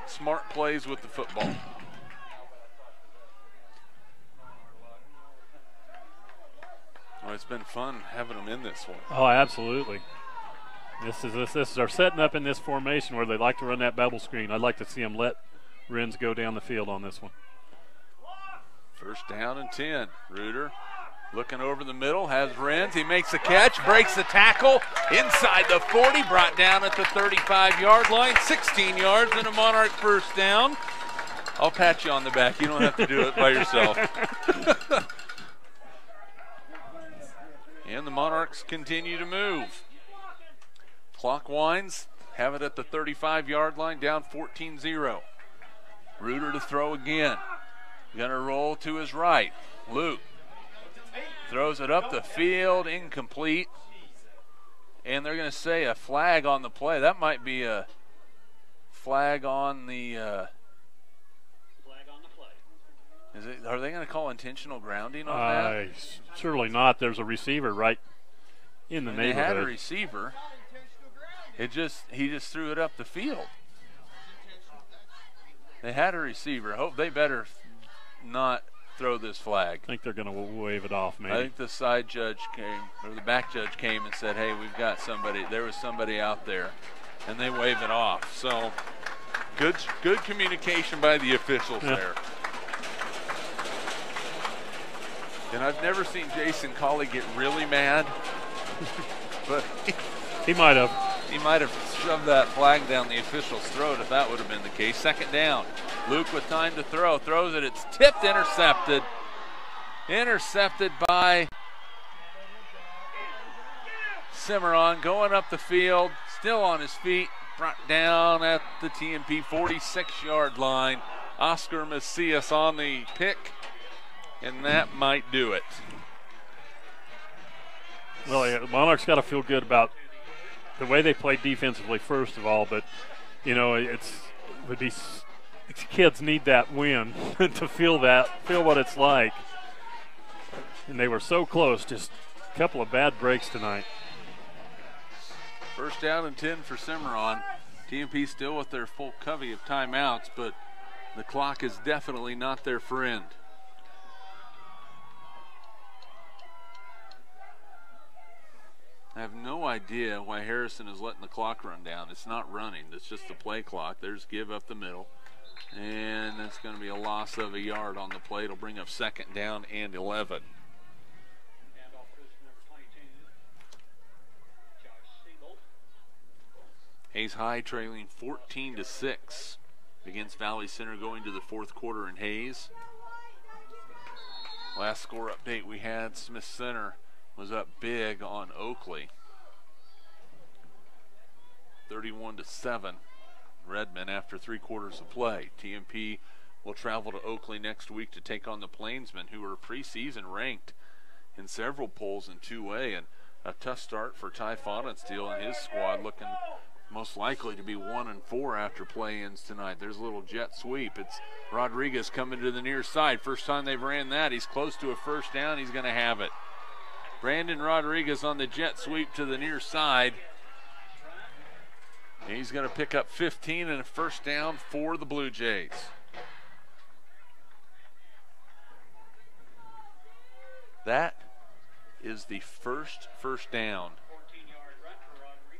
smart plays with the football. Well, it's been fun having them in this one. Oh, absolutely. This is our setting up in this formation where they like to run that bubble screen. I'd like to see them let Renz go down the field on this one. 1st down and 10. Reuter looking over the middle, has Renz. He makes the catch, breaks the tackle inside the 40, brought down at the 35-yard line. 16 yards and a Monarch 1st down. I'll pat you on the back. You don't have to do it by yourself. And the Monarchs continue to move. Clock winds, have it at the 35-yard line, down 14-0. Reuter to throw again. Gonna roll to his right. Luke throws it up the field, incomplete. And they're gonna say a flag on the play. That might be a flag on the Is it? Are they gonna call intentional grounding on that? Surely not. There's a receiver right in the neighborhood. They had a receiver. He just threw it up the field. They had a receiver. Hope they better not throw this flag. I think they're going to wave it off, maybe. I think the side judge came, or the back judge came and said, hey, we've got somebody. There was somebody out there, and they waved it off. So good communication by the officials there. And I've never seen Jason Colley get really mad, but he might have. He might have shoved that flag down the official's throat if that would have been the case. Second down. Luke with time to throw. Throws it. It's tipped, intercepted. Intercepted by Cimarron. Going up the field. Still on his feet. Brought down at the TMP 46-yard line. Oscar Macias on the pick. And that might do it. Well, yeah, the Monarchs got to feel good about the way they played defensively, first of all. But, you know, these kids need that win to feel what it's like. And they were so close, just a couple of bad breaks tonight. First down and 10 for Cimarron. TMP still with their full covey of timeouts, but the clock is definitely not their friend. I have no idea why Harrison is letting the clock run down. It's not running. It's just the play clock. There's give up the middle. And that's going to be a loss of a yard on the play. It'll bring up second down and 11. Hayes High trailing 14-6 against Valley Center going to the fourth quarter in Hayes. Last score update we had, Smith Center was up big on Oakley. 31-7. Redmond after 3 quarters of play. TMP will travel to Oakley next week to take on the Plainsmen, who are preseason ranked in several polls in 2A, and a tough start for Ty Fonensteel and his squad, looking most likely to be 1-4 after play-ins tonight. There's a little jet sweep. It's Rodriguez coming to the near side. First time they've ran that. He's close to a first down. He's going to have it. Brandon Rodriguez on the jet sweep to the near side. He's going to pick up 15 and a first down for the Blue Jays. That is the first down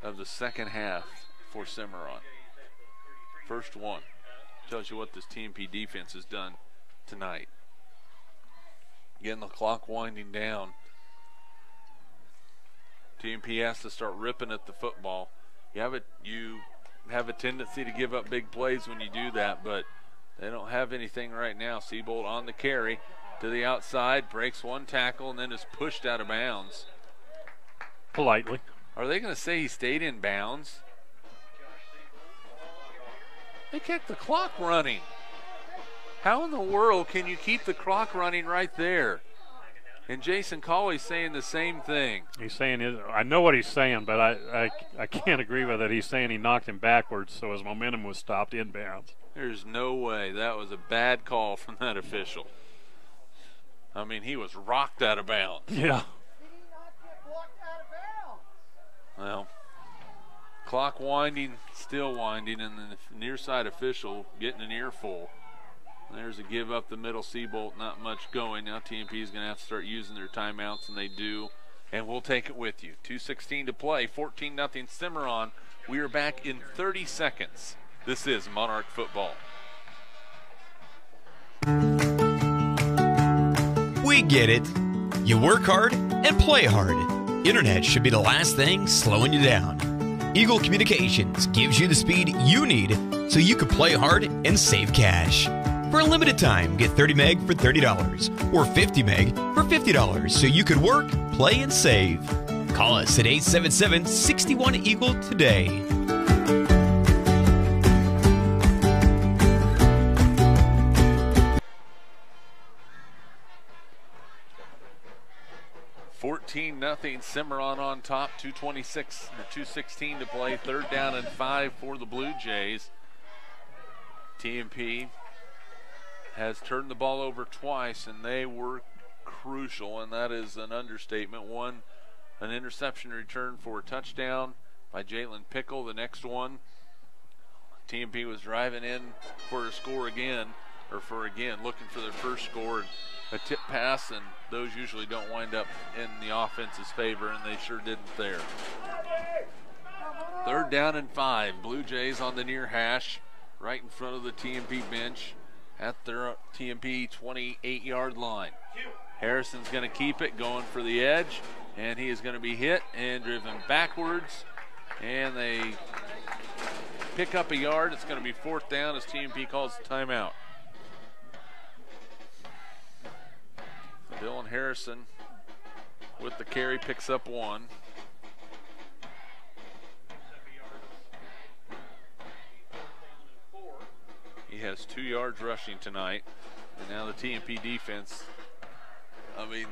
of the second half for Cimarron. First one. Tells you what this TMP defense has done tonight. Getting the clock winding down. TMP has to start ripping at the football. You have a tendency to give up big plays when you do that, but they don't have anything right now. Seabold on the carry to the outside, breaks one tackle, and then is pushed out of bounds. Politely. Are they going to say he stayed in bounds? They kept the clock running. How in the world can you keep the clock running right there? And Jason Cawley's saying the same thing. He's saying, I know what he's saying, but I can't agree with it. He's saying he knocked him backwards, so his momentum was stopped inbounds. There's no way. That was a bad call from that official. I mean, he was rocked out of bounds. Yeah. Well, clock winding, still winding, and the near side official getting an earful. There's a give up the middle. Seabolt, not much going. Now TMP is going to have to start using their timeouts, and they do. And we'll take it with you. 2:16 to play, 14-0 Cimarron. We are back in 30 seconds. This is Monarch Football. We get it. You work hard and play hard. Internet should be the last thing slowing you down. Eagle Communications gives you the speed you need so you can play hard and save cash. For a limited time, get 30 meg for $30 or 50 meg for $50 so you can work, play, and save. Call us at 877-61-EAGLE today. Nothing. Cimarron on top. 2:16 to play. Third down and 5 for the Blue Jays. TMP has turned the ball over twice, and they were crucial, and that is an understatement. One, an interception return for a touchdown by Jalen Pickle. The next one, TMP was driving in for a score again, looking for their first score. A tip pass, and those usually don't wind up in the offense's favor, and they sure didn't there. Third down and 5. Blue Jays on the near hash, right in front of the TMP bench at their TMP 28-yard line. Harrison's going to keep it, going for the edge, and he is going to be hit and driven backwards And they pick up a yard. It's going to be 4th down as TMP calls the timeout. Dylan Harrison with the carry picks up 1. He has 2 yards rushing tonight. And now the TMP defense, I mean,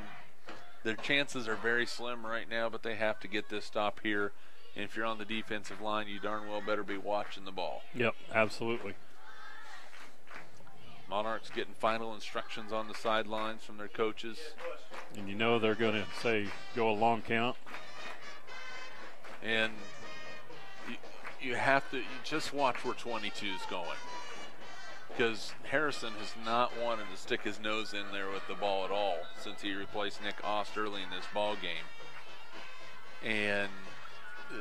their chances are very slim right now, but they have to get this stop here. And if you're on the defensive line, you darn well better be watching the ball. Yep, absolutely. Monarchs getting final instructions on the sidelines from their coaches. And you know they're going to say go a long count. And you have to just watch where 22 is going. Because Harrison has not wanted to stick his nose in there with the ball at all since he replaced Nick Ost early in this ball game. And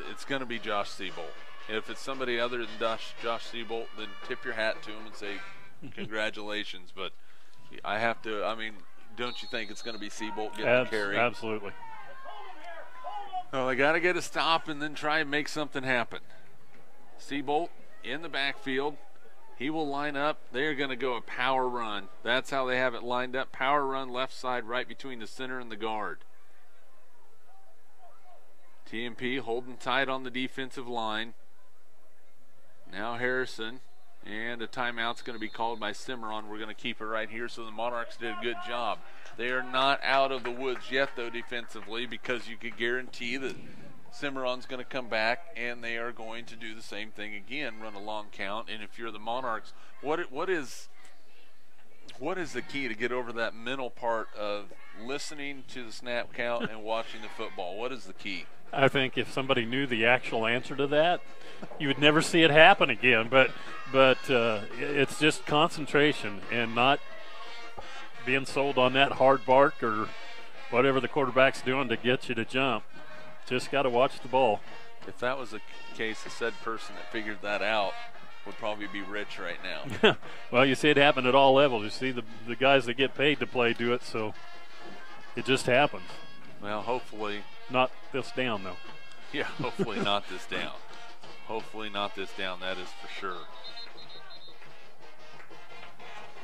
it's going to be Josh Siebold. If it's somebody other than Josh Siebold, then tip your hat to him and say congratulations. But I have to, I mean, don't you think it's going to be Siebold getting the carry? Absolutely. Well, they got to get a stop and then try and make something happen. Siebold in the backfield. He will line up. They're going to go a power run. That's how they have it lined up. Power run left side right between the center and the guard. TMP holding tight on the defensive line. Now Harrison. And a timeout's going to be called by Cimarron. We're going to keep it right here. So the Monarchs did a good job. They are not out of the woods yet, though, defensively, because you could guarantee that Cimarron's going to come back, and they are going to do the same thing again, run a long count. And if you're the Monarchs, what is the key to get over that mental part of listening to the snap count and watching the football? What is the key? I think if somebody knew the actual answer to that, you would never see it happen again. But it's just concentration and not being sold on that hard bark or whatever the quarterback's doing to get you to jump. Just got to watch the ball. If that was the case, the said person that figured that out would probably be rich right now. Well, you see it happen at all levels. You see the guys that get paid to play do it, so it just happens. Well, hopefully. Not this down, though. Yeah, hopefully not this down. Hopefully not this down, that is for sure.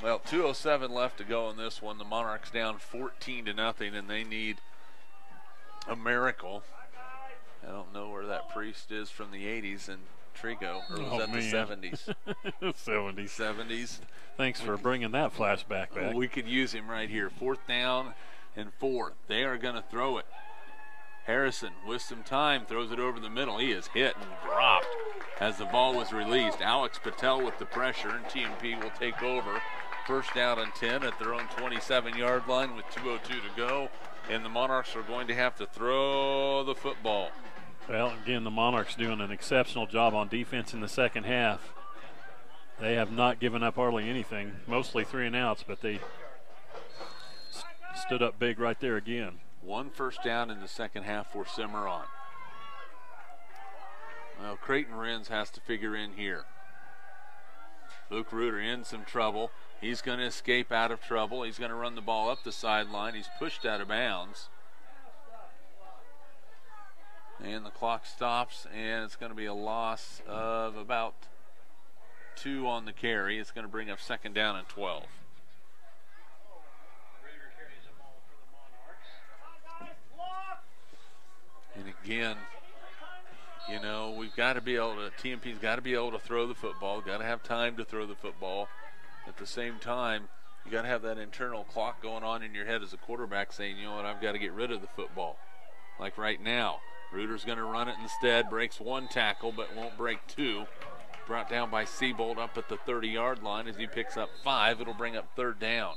Well, 2:07 left to go in this one. The Monarchs down 14-0, and they need a miracle. I don't know where that priest is from the 80s in Trigo, or was that man. the 70s? 70s. Thanks for bringing that flashback back. We could use him right here. 4th down and 4. They are going to throw it. Harrison with some time throws it over the middle. He is hit and dropped as the ball was released. Alex Patel with the pressure, and TMP will take over. 1st down and 10 at their own 27-yard line with 2:02 to go. And the Monarchs are going to have to throw the football. Well, again, the Monarchs doing an exceptional job on defense in the second half. They have not given up hardly anything, mostly 3 and outs, but they stood up big right there again. 1 first down in the second half for Cimarron. Well, Creighton Renz has to figure in here. Luke Reuter in some trouble. He's going to escape out of trouble. He's going to run the ball up the sideline. He's pushed out of bounds. And the clock stops, and it's going to be a loss of about 2 on the carry. It's going to bring up 2nd down and 12. And again, you know, we've got to be able to, TMP's got to be able to throw the football, got to have time to throw the football. At the same time, you got to have that internal clock going on in your head as a quarterback saying, you know what, I've got to get rid of the football. Like right now, Reuter's going to run it instead, breaks 1 tackle but won't break 2. Brought down by Siebold up at the 30-yard line. As he picks up 5, it'll bring up 3rd down.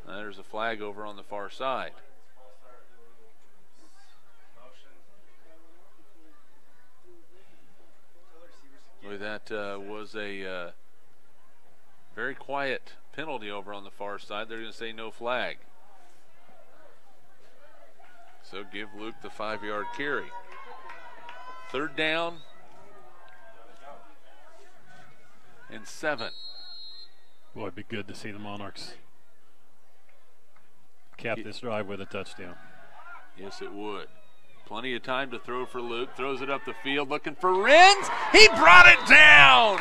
There's a flag over on the far side. Boy, that was a very quiet penalty over on the far side. They're going to say no flag. So give Luke the 5-yard carry. 3rd down and 7. Boy, it'd be good to see the Monarchs cap this drive with a touchdown. Yes, it would. Plenty of time to throw for Luke. Throws it up the field looking for Renz. He brought it down.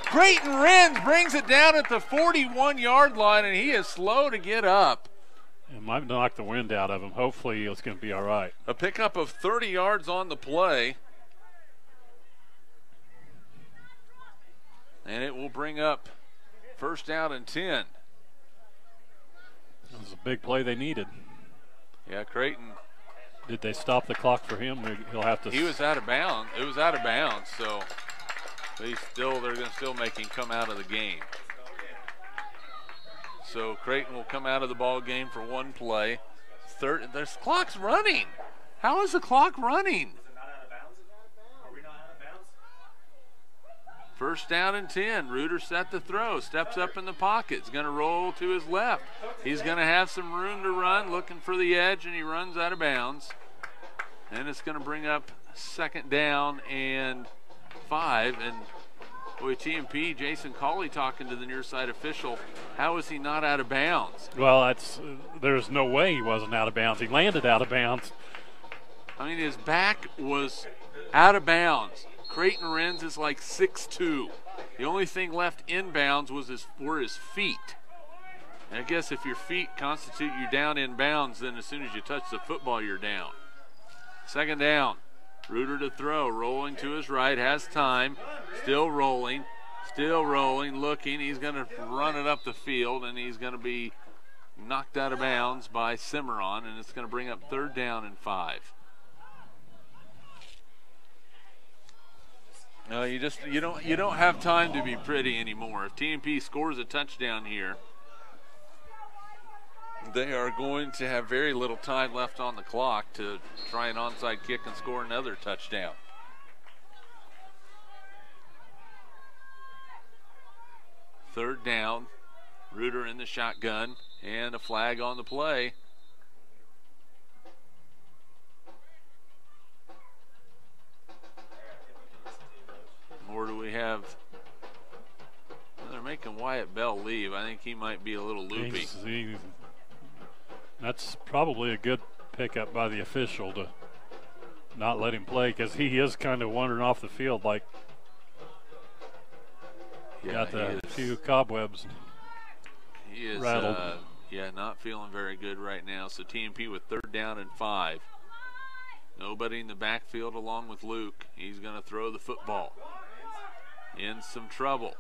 Creighton Renz brings it down at the 41-yard line, and he is slow to get up. It might knock the wind out of him. Hopefully it's going to be all right. A pickup of 30 yards on the play. And it will bring up first down and 10. It was a big play they needed. Yeah, Creighton. Did they stop the clock for him? He'll have to. He was out of bounds. It was out of bounds, so they're going to still make him come out of the game. So Creighton will come out of the ball game for one play. There's clock's running. How is the clock running? First down and 10. Reuter set the throw. Steps up in the pocket. He's going to roll to his left. He's going to have some room to run, looking for the edge, and he runs out of bounds. And it's going to bring up second down and 5. And boy, TMP, Jason Cawley talking to the near side official. How is he not out of bounds? Well, there's no way he wasn't out of bounds. He landed out of bounds. I mean, his back was out of bounds. Creighton Renz is like 6'2". The only thing left in bounds were his feet. And I guess if your feet constitute you down in bounds, then as soon as you touch the football, you're down. Second down. Reuter to throw, rolling to his right, has time, still rolling, looking. He's going to run it up the field, and he's going to be knocked out of bounds by Cimarron, and it's going to bring up third down and 5. No, you don't have time to be pretty anymore. If TMP scores a touchdown here, they are going to have very little time left on the clock to try an onside kick and score another touchdown. Third down, Reuter in the shotgun, and a flag on the play. Or do we have? Well, they're making Wyatt Bell leave. I think he might be a little loopy. That's probably a good pickup by the official to not let him play, because he is kind of wandering off the field like got a few cobwebs he is, rattled. Not feeling very good right now. So TMP with third down and 5. Nobody in the backfield along with Luke. He's going to throw the football. In some trouble.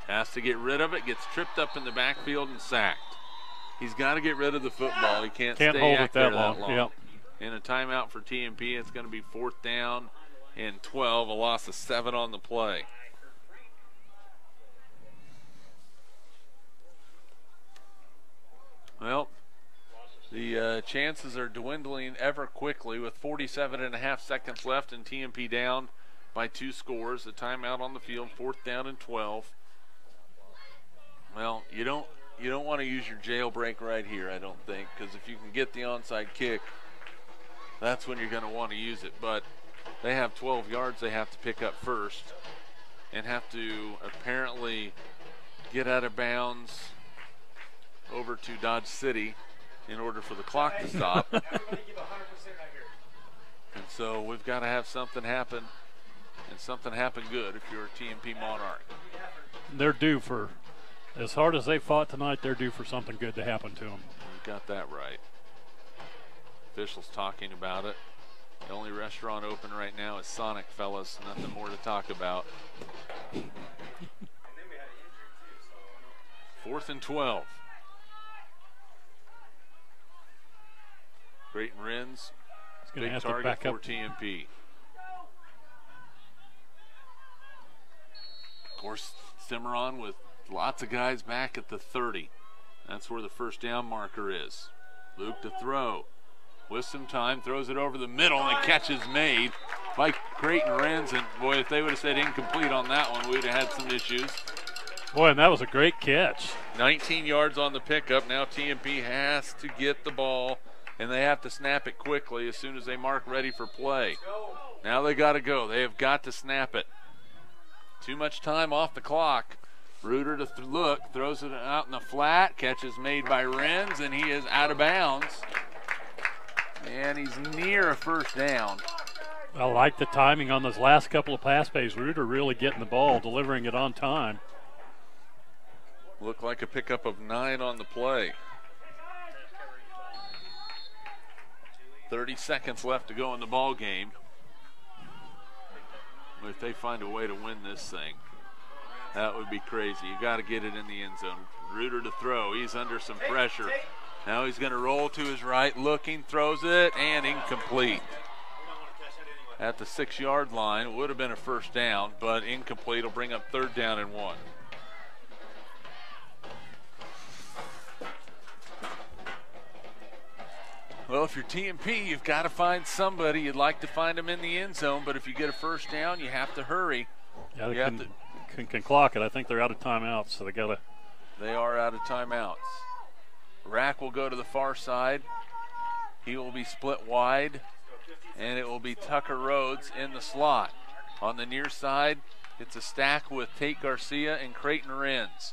He has to get rid of it. Gets tripped up in the backfield and sacked. He's got to get rid of the football. He can't stay hold it there that long. Yep. In a timeout for TMP, it's going to be fourth down and 12. A loss of 7 on the play. Well, the chances are dwindling ever quickly with 47.5 seconds left and TMP down by 2 scores. A timeout on the field, fourth down and 12. Well, you don't want to use your jailbreak right here, I don't think, because if you can get the onside kick, that's when you're going to want to use it. But they have 12 yards they have to pick up first and have to apparently get out of bounds over to Dodge City in order for the clock to stop. And so we've got to have something happen, and something happen good if you're a TMP Monarch. They're due for, as hard as they fought tonight, they're due for something good to happen to them. You got that right. Officials talking about it. The only restaurant open right now is Sonic, fellas. Nothing more to talk about. 4th and 12. Creighton Renz, big target for TMP. Of course, Cimarron with lots of guys back at the 30. That's where the first down marker is. Luke to throw. With some time, throws it over the middle, and the catch is made by Creighton Renz. And boy, if they would have said incomplete on that one, we'd have had some issues. Boy, and that was a great catch. 19 yards on the pickup. Now TMP has to get the ball, and they have to snap it quickly as soon as they mark ready for play. Now they got to go. They have got to snap it. Too much time off the clock. Reuter to look, throws it out in the flat. Catch is made by Renz, and he is out of bounds. And he's near a first down. I like the timing on those last couple of pass plays. Reuter really getting the ball, delivering it on time. Looked like a pickup of 9 on the play. 30 seconds left to go in the ball game. If they find a way to win this thing, that would be crazy. You got to get it in the end zone. Reuter to throw. He's under some pressure. Now he's going to roll to his right, looking, throws it, and incomplete. At the 6-yard line, would have been a first down, but incomplete. Will bring up 3rd down and 1. Well, if you're TMP, you've got to find somebody. You'd like to find them in the end zone, but if you get a first down, you have to hurry. Yeah, they can clock it. I think they're out of timeouts, so they are out of timeouts. Rack will go to the far side. He will be split wide, and it will be Tucker Rhodes in the slot. On the near side, it's a stack with Tate Garcia and Creighton Renz.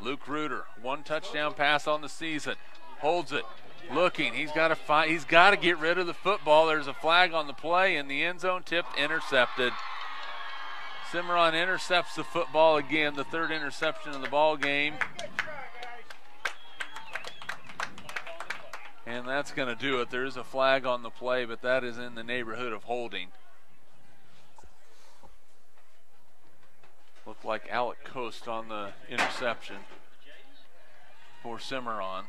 Luke Reuter, 1 touchdown pass on the season, holds it. Looking, he's got to get rid of the football. There's a flag on the play in the end zone, tipped, intercepted. Cimarron intercepts the football again, the 3rd interception of the ball game. And that's going to do it. There is a flag on the play, but that is in the neighborhood of holding. Looked like Alec Coast on the interception for Cimarron.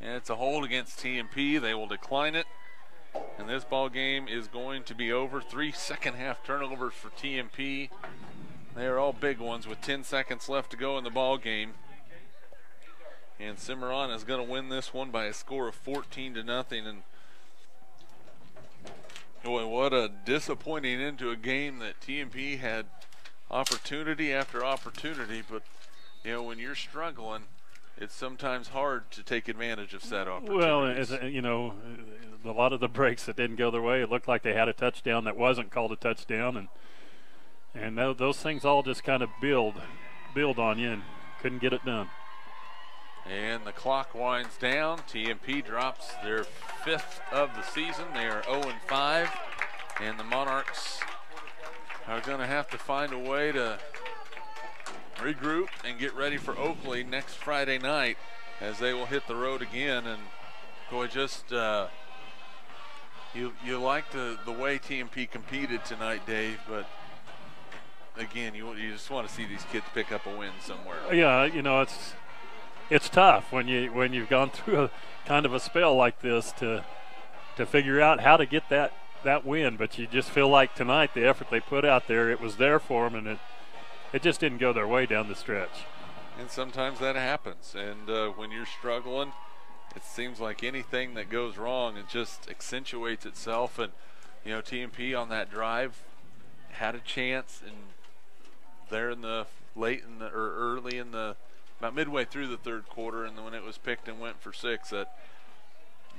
And it's a hold against TMP. They will decline it. And this ball game is going to be over. 3 second-half turnovers for TMP. They are all big ones with 10 seconds left to go in the ball game. And Cimarron is going to win this one by a score of 14-0. And boy, what a disappointing end to a game that TMP had opportunity after opportunity. But, you know, when you're struggling, it's sometimes hard to take advantage of set opportunities. Well, you know, a lot of the breaks that didn't go their way, it looked like they had a touchdown that wasn't called a touchdown, and those things all just kind of build on you, and couldn't get it done. And the clock winds down. TMP drops their 5th of the season. They are 0-5, and the Monarchs are going to have to find a way to regroup and get ready for Oakley next Friday night, as they will hit the road again. And boy, just you like the way TMP competed tonight, Dave, but again, you just want to see these kids pick up a win somewhere. Yeah, you know, it's tough when you've gone through a kind of a spell like this to figure out how to get that win, but you just feel like tonight the effort they put out there, it was there for them, and it just didn't go their way down the stretch. And sometimes that happens. And when you're struggling, it seems like anything that goes wrong, it just accentuates itself. And, you know, TMP on that drive had a chance, and there in the early in the, about midway through the 3rd quarter, and then when it was picked and went for 6, that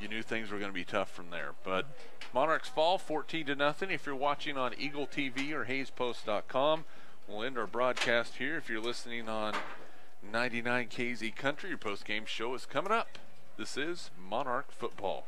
you knew things were going to be tough from there. But Monarchs fall 14-0. If you're watching on Eagle TV or HaysPost.com, we'll end our broadcast here. If you're listening on 99 KZ Country, your post-game show is coming up. This is Monarch Football.